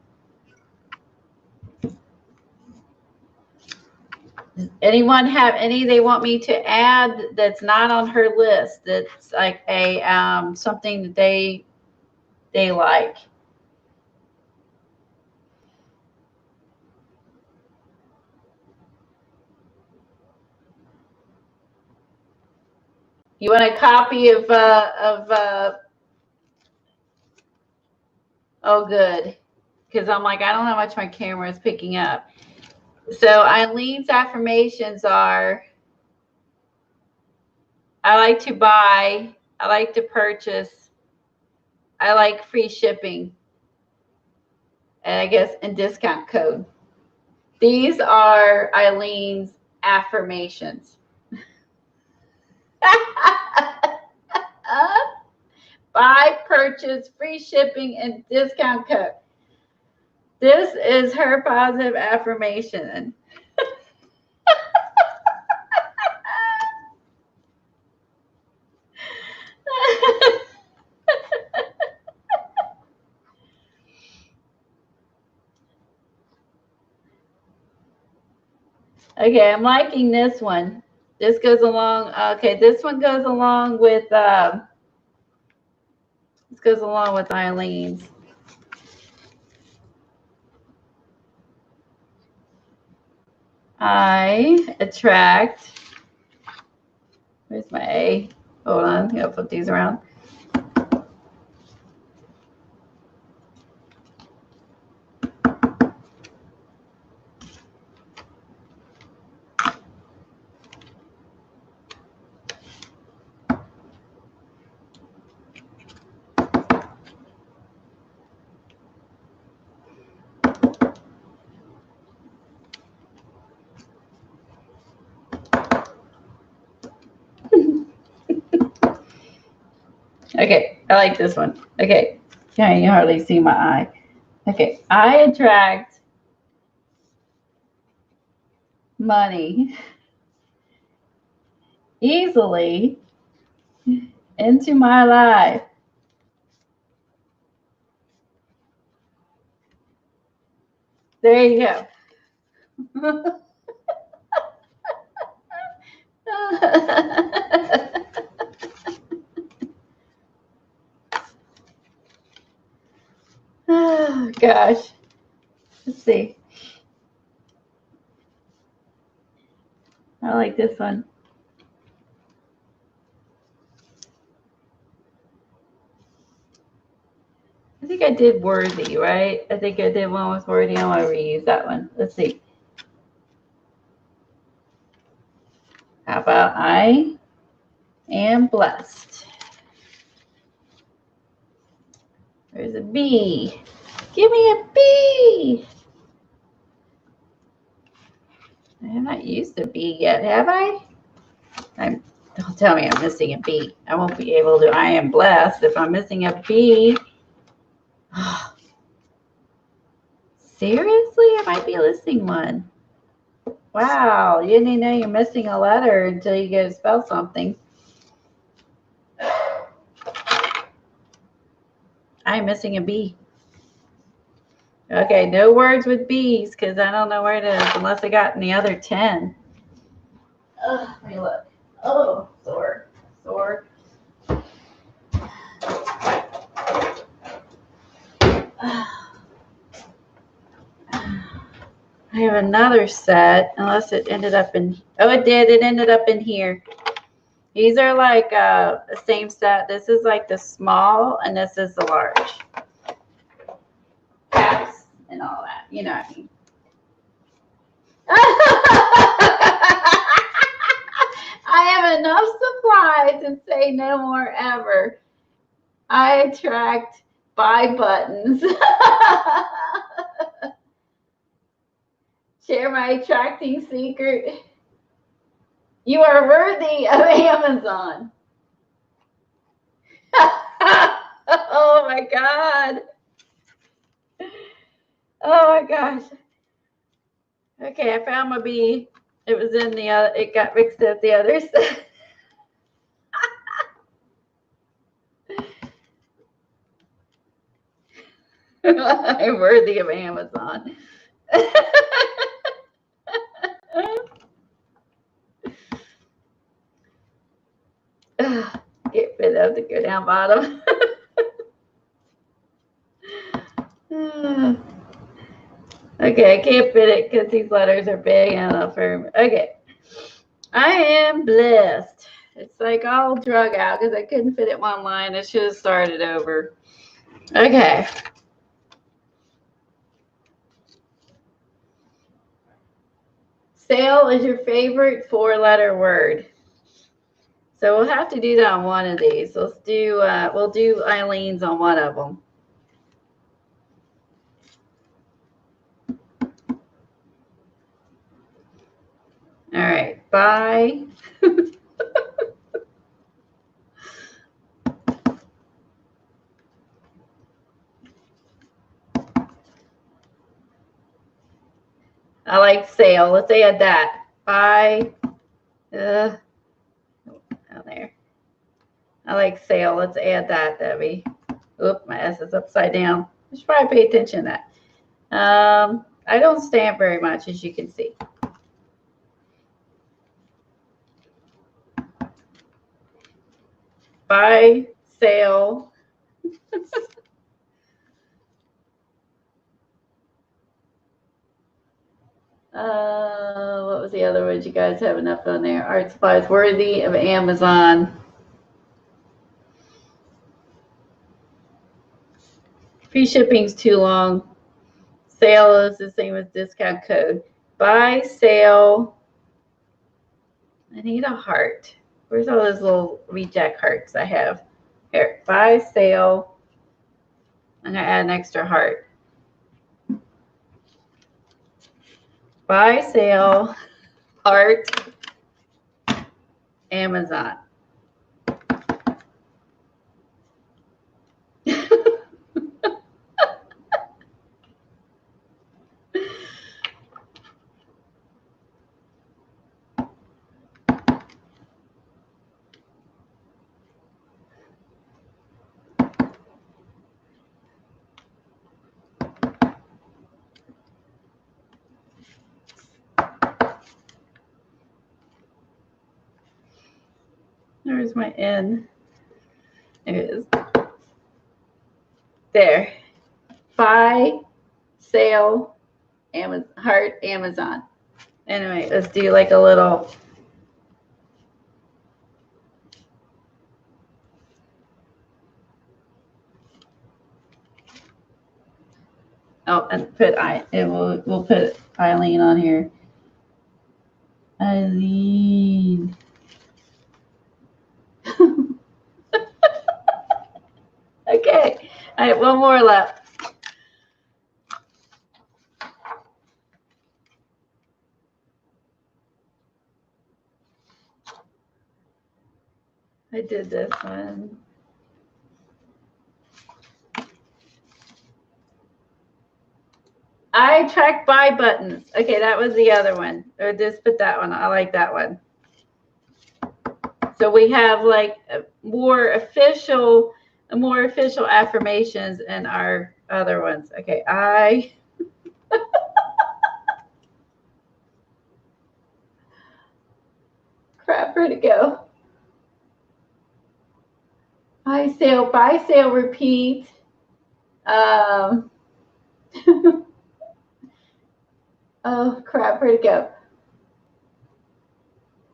anyone have any they want me to add that's not on her list? That's like a something that they like. You want a copy of oh, good, because I'm like, I don't know how much my camera is picking up. So Eileen's affirmations are: I like to buy, I like to purchase, I like free shipping, and I guess and discount code. These are Eileen's affirmations. Buy, purchase, free shipping, and discount code. This is her positive affirmation. Okay, I'm liking this one. This goes along. Okay, this one goes along with this goes along with Eileen's. I attract. Where's my A? Hold on, I'm gonna flip these around. Okay, I like this one. Okay, can't you hardly see my eye? Okay, I attract money easily into my life. There you go. Oh, gosh. Let's see. I like this one. I think I did worthy, right? I think I did one with worthy. I want to reuse that one. Let's see. How about I am blessed? There's a B. Give me a B. I have not used a B yet, have I? Don't tell me I'm missing a B. I won't be able to. I am blessed if I'm missing a B. Seriously? I might be missing one. Wow, you didn't even know you're missing a letter until you go to spell something. I'm missing a B. Okay, no words with B's because I don't know where it is unless I got in the other 10. Let me look. Oh, sore. I have another set, unless it ended up in, oh, it did. It ended up in here. These are like the same set. This is like the small, and this is the large. Caps and all that. You know what I mean. I have enough eyes and say no more ever. I attract buy buttons. Share my attracting secret. You are worthy of Amazon. Oh my God. Oh my gosh. Okay, I found my bee. It was in the other, it got mixed up the other side. I'm worthy of Amazon. Get rid of to go down bottom. Okay, I can't fit it because these letters are big and affirm. Okay. I am blessed. It's like all drug out because I couldn't fit it one line. I should have started over. Okay. Sail is your favorite four-letter word. So we'll have to do that on one of these. Let's do, we'll do Eileen's on one of them. All right, bye. I like sail. Let's add that. Bye. Down there. I like sail. Let's add that, Debbie. Oop, my S is upside down. I should probably pay attention to that. I don't stamp very much, as you can see. Buy, sale. What was the other ones? You guys have enough on there. Art supplies worthy of Amazon. Free shipping's too long. Sale is the same as discount code. Buy, sale. I need a heart. Where's all those little reject hearts I have? Here, buy, sale. I'm going to add an extra heart. Buy, sale, heart, Amazon. There's my N. There it is. There. Buy, sale, Amazon, heart, Amazon. Anyway, let's do like a little. Oh, and we'll put Eileen on here. Eileen. Okay. All right, one more left. I did this one. I attract buy buttons. Okay, that was the other one. Or just put that one. I like that one. So we have like more official affirmations in our other ones. Okay, crap, where'd it go? Buy, sale, repeat. Oh crap, where'd it go?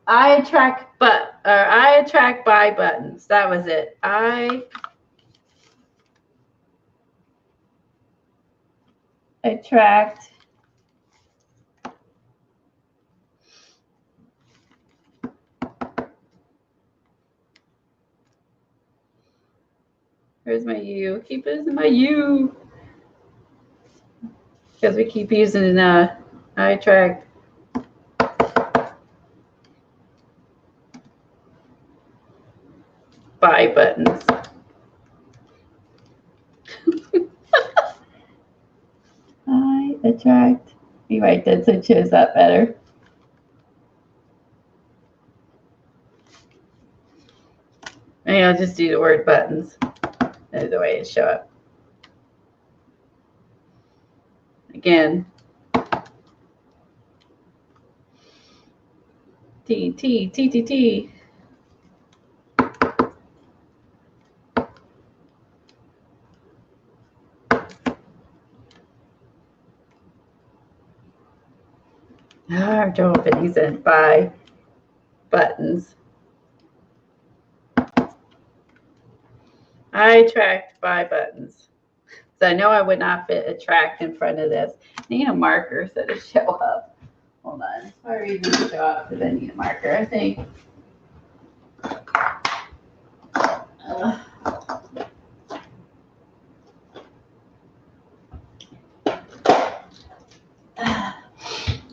I attract buy buttons. That was it. I attract Where's my U? Keep using my U. Because we keep using eye attract. Buy buttons. I attract. You write that so it shows up better. Maybe I'll just do the word buttons. That's the way it show up. Again. T, T, T, T, T. I don't know if these in buy buttons. I attract buy buttons. So I know I would not fit attract in front of this. I need a marker so to show up. Hold on. Or even show up because I need a marker, I think.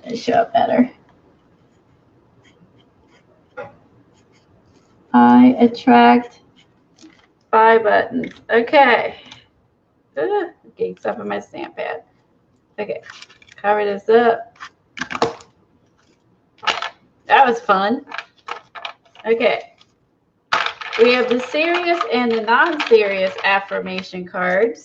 It'll show up better. I attract buy buttons. Okay. Okay, stuff in my stamp pad. Okay, cover this up. That was fun. Okay. We have the serious and the non-serious affirmation cards.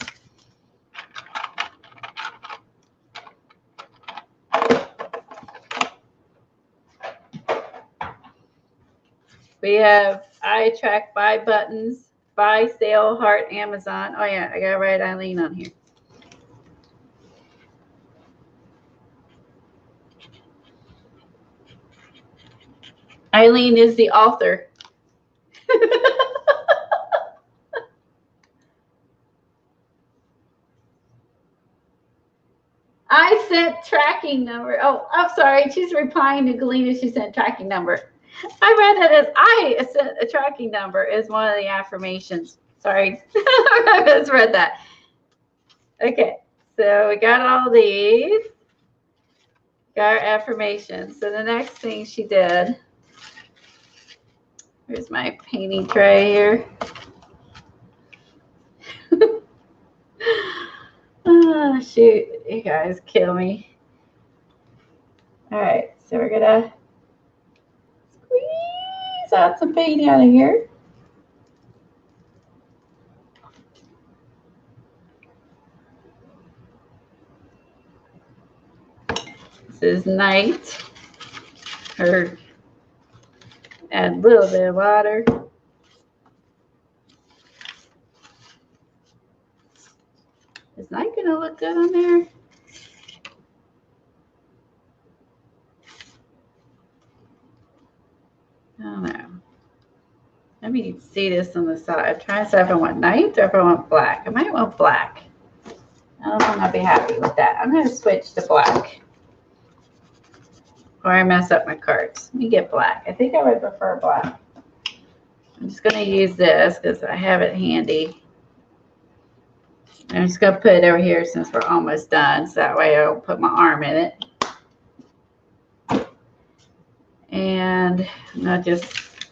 We have I attract buy buttons, buy sale, heart, Amazon. Oh yeah, I gotta write Eileen on here. Eileen is the author. I sent tracking number. Oh, I'm sorry. She's replying to Galena. She sent tracking number. I read that as I sent a tracking number is one of the affirmations. Sorry. I just read that. Okay. So we got all these. Got our affirmations. So the next thing she did. Here's my painting tray here. Oh, shoot. You guys kill me. All right. So we're going to squeeze out some paint out of here. This is night. Or add a little bit of water. Is night going to look good on there? I don't know. Let me see this on the side. I'm trying to decide if I want night or if I want black. I might want black. I don't think I'll be happy with that. I'm going to switch to black. Or I mess up my cards. Let me get black. I think I would prefer black. I'm just going to use this because I have it handy. I'm just going to put it over here since we're almost done. So that way I'll put my arm in it. And I'm going to just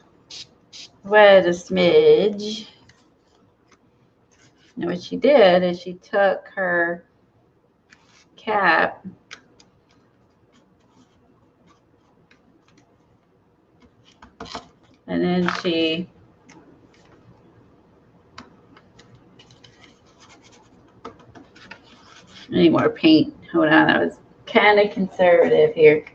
wet a smidge. And what she did is she took her cap and then she I need more paint. Hold on, I was kind of conservative here.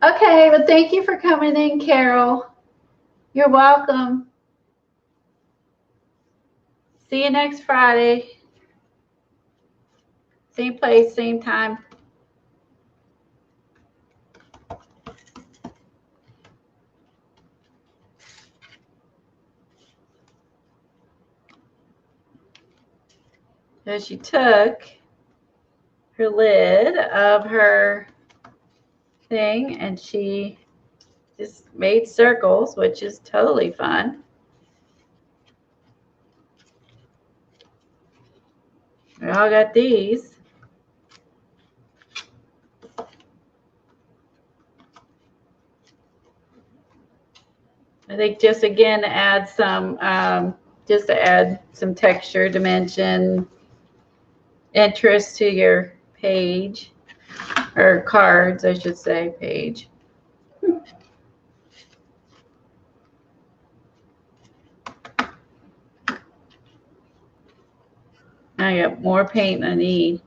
Okay, well, thank you for coming in, Carol. You're welcome. See you next Friday. Same place, same time. So she took her lid of her thing, and she just made circles, which is totally fun. We all got these. I think just again to add some, just to add some texture, dimension, interest to your page, or cards, I should say, page. I got more paint than I need.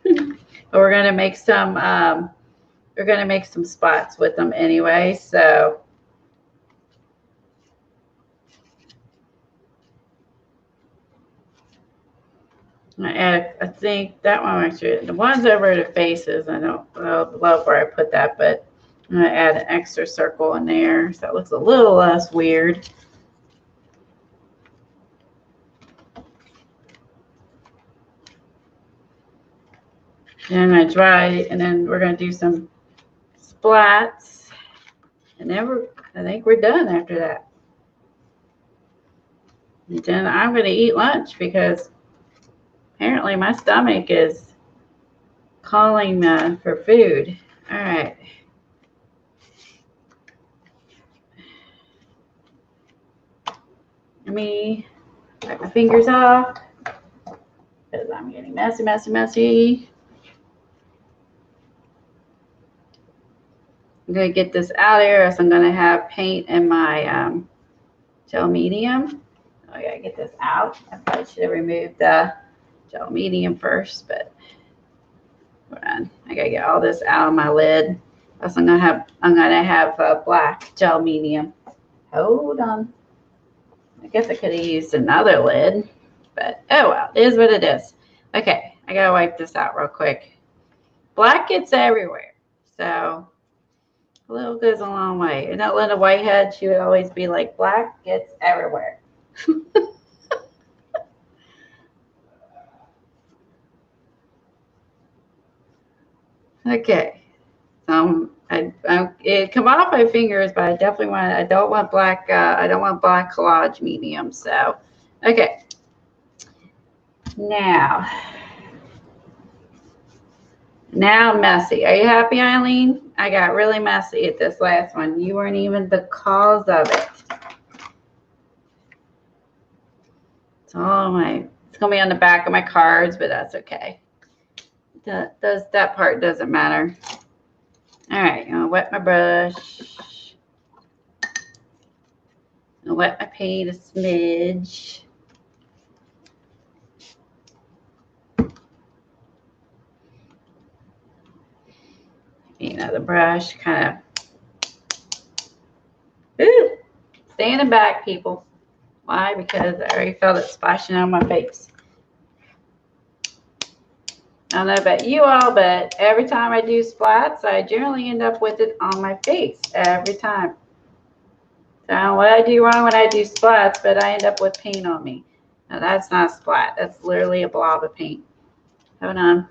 But we're gonna make some spots with them anyway, so I think that one actually, the ones over the faces, I don't love where I put that, but I'm gonna add an extra circle in there so it looks a little less weird. And I dry, and then we're gonna do some splats, and then I think we're done after that. And then I'm gonna eat lunch because apparently my stomach is calling for food. All right. Let me wipe my fingers off because I'm getting messy, messy, messy. I'm going to get this out of here, or else I'm going to have paint in my gel medium. I got to get this out. I probably should have removed the gel medium first, but hold on. I got to get all this out of my lid. Else I'm going to have a black gel medium. Hold on. I guess I could have used another lid, but oh well, it is what it is. Okay, I got to wipe this out real quick. Black gets everywhere, so a little goes a long way. And that Linda Whitehead, she would always be like, black gets everywhere. Okay. It come off my fingers, but I definitely want. I don't want black. I don't want black collage medium. So, okay. Now messy. Are you happy, Eileen? I got really messy at this last one. You weren't even the cause of it. It's gonna be on the back of my cards, but that's okay. That part doesn't matter. All right, I'm gonna wet my brush. I'm gonna wet my paint a smidge. The brush kind of, stay in the back, people. Why? Because I already felt it splashing on my face. I don't know about you all, but every time I do splats, I generally end up with it on my face every time. So I don't know what I do wrong when I do splats, but I end up with paint on me. Now that's not a splat. That's literally a blob of paint. Hold on.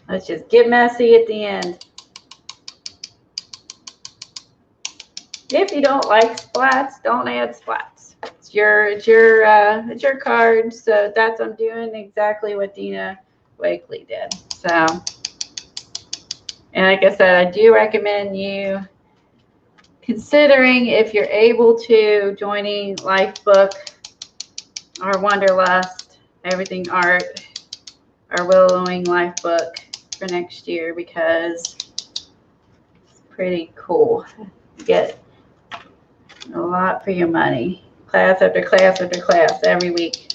Let's just get messy at the end. If you don't like splats, don't add splats. It's your card. So I'm doing exactly what Dina Wakley did. So, and like I said, I do recommend you considering, if you're able to, joining Lifebook or Wanderlust, Everything Art, or Willowing Lifebook for next year, because it's pretty cool. You get a lot for your money. Class after class after class every week.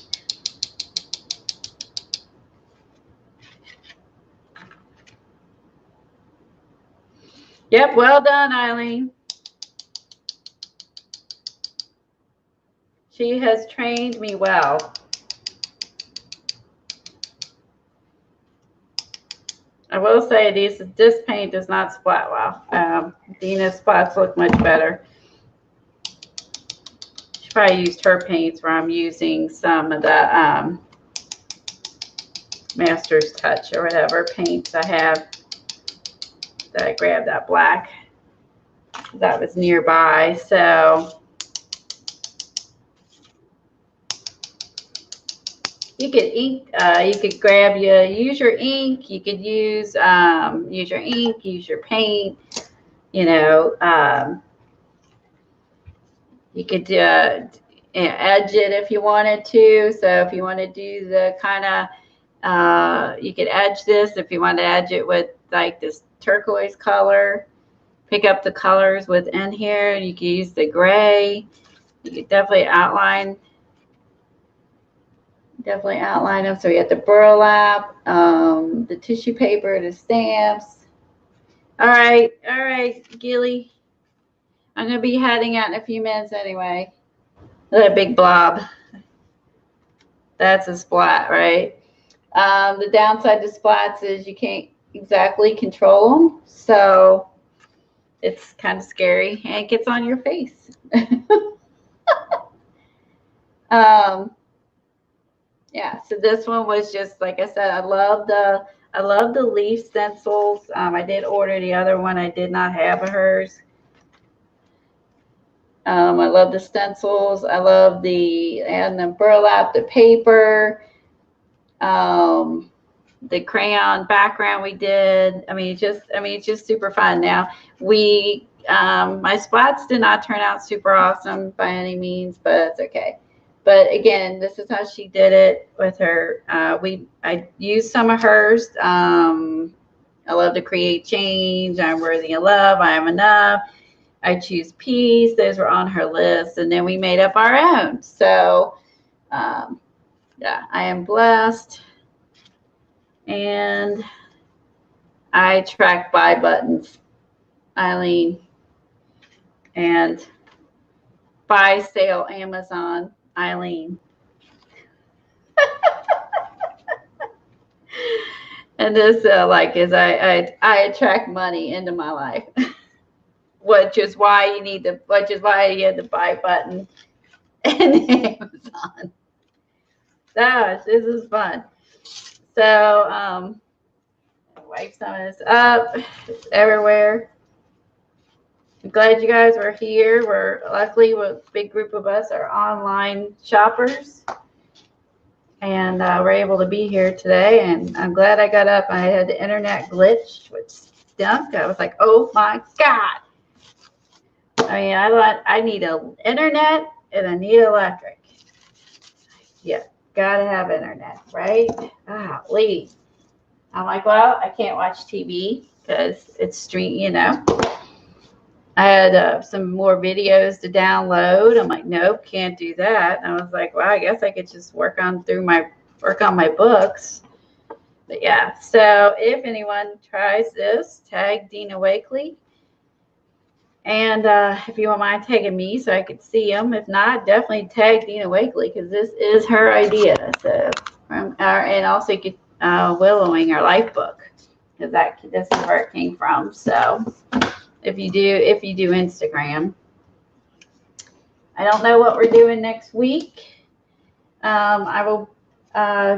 Yep, well done, Eileen. She has trained me well. I will say this paint does not splat well. Dina's splats look much better. She probably used her paints where I'm using some of the Master's Touch or whatever paints I have. That I grabbed that black that was nearby. So you could ink, you could grab use your ink, you could use your ink, use your paint, you know, you could edge it if you wanted to. So if you want to do the kind of, you could edge this if you want to edge it with like this turquoise color. Pick up the colors within here. You can use the gray. You could definitely outline them. So we have the burlap, the tissue paper, the stamps. All right, Gilly. I'm gonna be heading out in a few minutes anyway. That big blob. That's a splat, right? The downside to splats is you can't exactly control them, so it's kind of scary and it gets on your face. Yeah, so this one was just, like I said, I love the leaf stencils. I did order the other one. I did not have a hers. I love the stencils. I love the burlap, the paper, the crayon background we did. I mean, it's just super fun. Now my splats did not turn out super awesome by any means, but it's okay. But again, this is how she did it with her. I used some of hers. I love to create change. I'm worthy of love. I am enough. I choose peace. Those were on her list. And then we made up our own. So, yeah, I am blessed. And I track buy buttons, Eileen. And buy sale Amazon, Eileen. And this I attract money into my life. which is why you had the buy button and Amazon. Gosh, this is fun. So wipe some of this up. It's everywhere. I'm glad you guys were here. Luckily a big group of us are online shoppers. And we're able to be here today. And I'm glad I got up. I had the internet glitch, which stunk. I was like, oh my God. I mean, I need an internet and I need electric. Yeah, gotta have internet, right? Golly. I'm like, well, I can't watch TV because it's stream, you know. I had some more videos to download. I'm like, nope, can't do that. And I was like, well, I guess I could just work on my books. But yeah, so if anyone tries this, tag Dina Wakley. And if you don't mind tagging me so I could see them. If not, definitely tag Dina Wakley because this is her idea. So, and also you could Willowing our life book because this is where it came from. So if you do Instagram, I don't know what we're doing next week. I will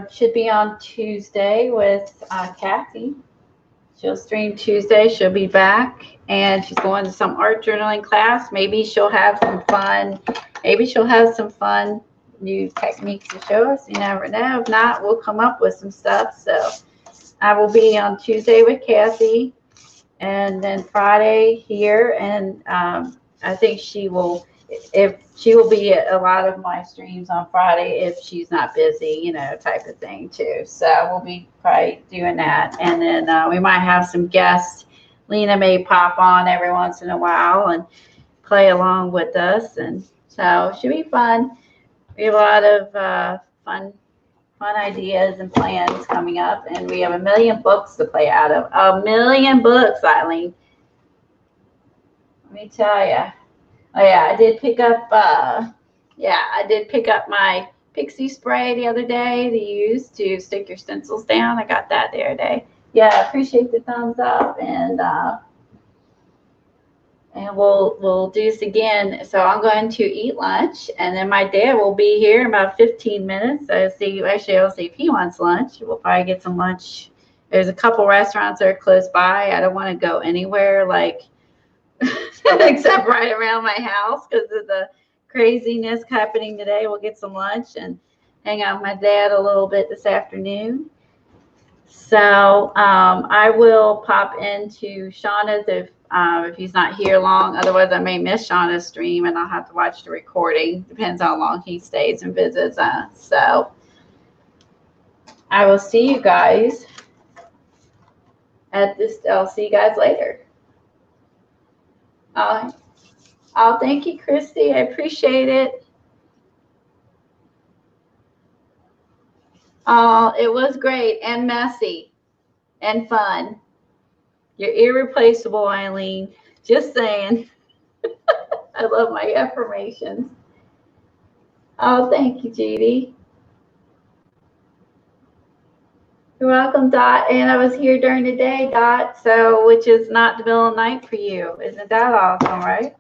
should be on Tuesday with Kathy. She'll stream Tuesday. She'll be back, and she's going to some art journaling class. Maybe she'll have some fun. Maybe she'll have some fun new techniques to show us. You never know. If not, we'll come up with some stuff. So I will be on Tuesday with Kathy, and then Friday here. And I think she will be at a lot of my streams on Friday if she's not busy, you know, type of thing too. So we'll be probably doing that. And then we might have some guests. Lena may pop on every once in a while and play along with us. And so it should be fun. We have a lot of fun ideas and plans coming up. And we have 1 million books to play out of. 1 million books, Eileen. Let me tell you. Oh yeah, I did pick up my pixie spray the other day to use to stick your stencils down. I got that the other day. Yeah, I appreciate the thumbs up and And we'll do this again. So I'm going to eat lunch, and then my dad will be here in about 15 minutes. I'll see if he wants lunch. We'll probably get some lunch. There's a couple restaurants that are close by. I don't want to go anywhere like except right around my house because of the craziness happening today. We'll get some lunch and hang out with my dad a little bit this afternoon. So I will pop into Shauna's if he's not here long. Otherwise, I may miss Shauna's stream and I'll have to watch the recording. Depends how long he stays and visits us. So I will see you guys at this. I'll see you guys later. Oh, thank you, Christy. I appreciate it. Oh, it was great and messy and fun. You're irreplaceable, Eileen. Just saying. I love my affirmations. Oh, thank you, Judy. You're welcome, Dot. And I was here during the day, Dot, so which is not the middle of the night for you. Isn't that awesome, right?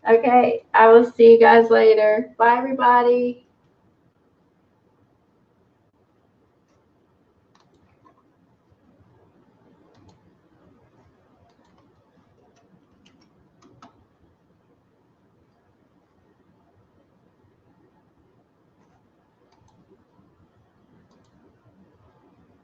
Okay, I will see you guys later. Bye, everybody.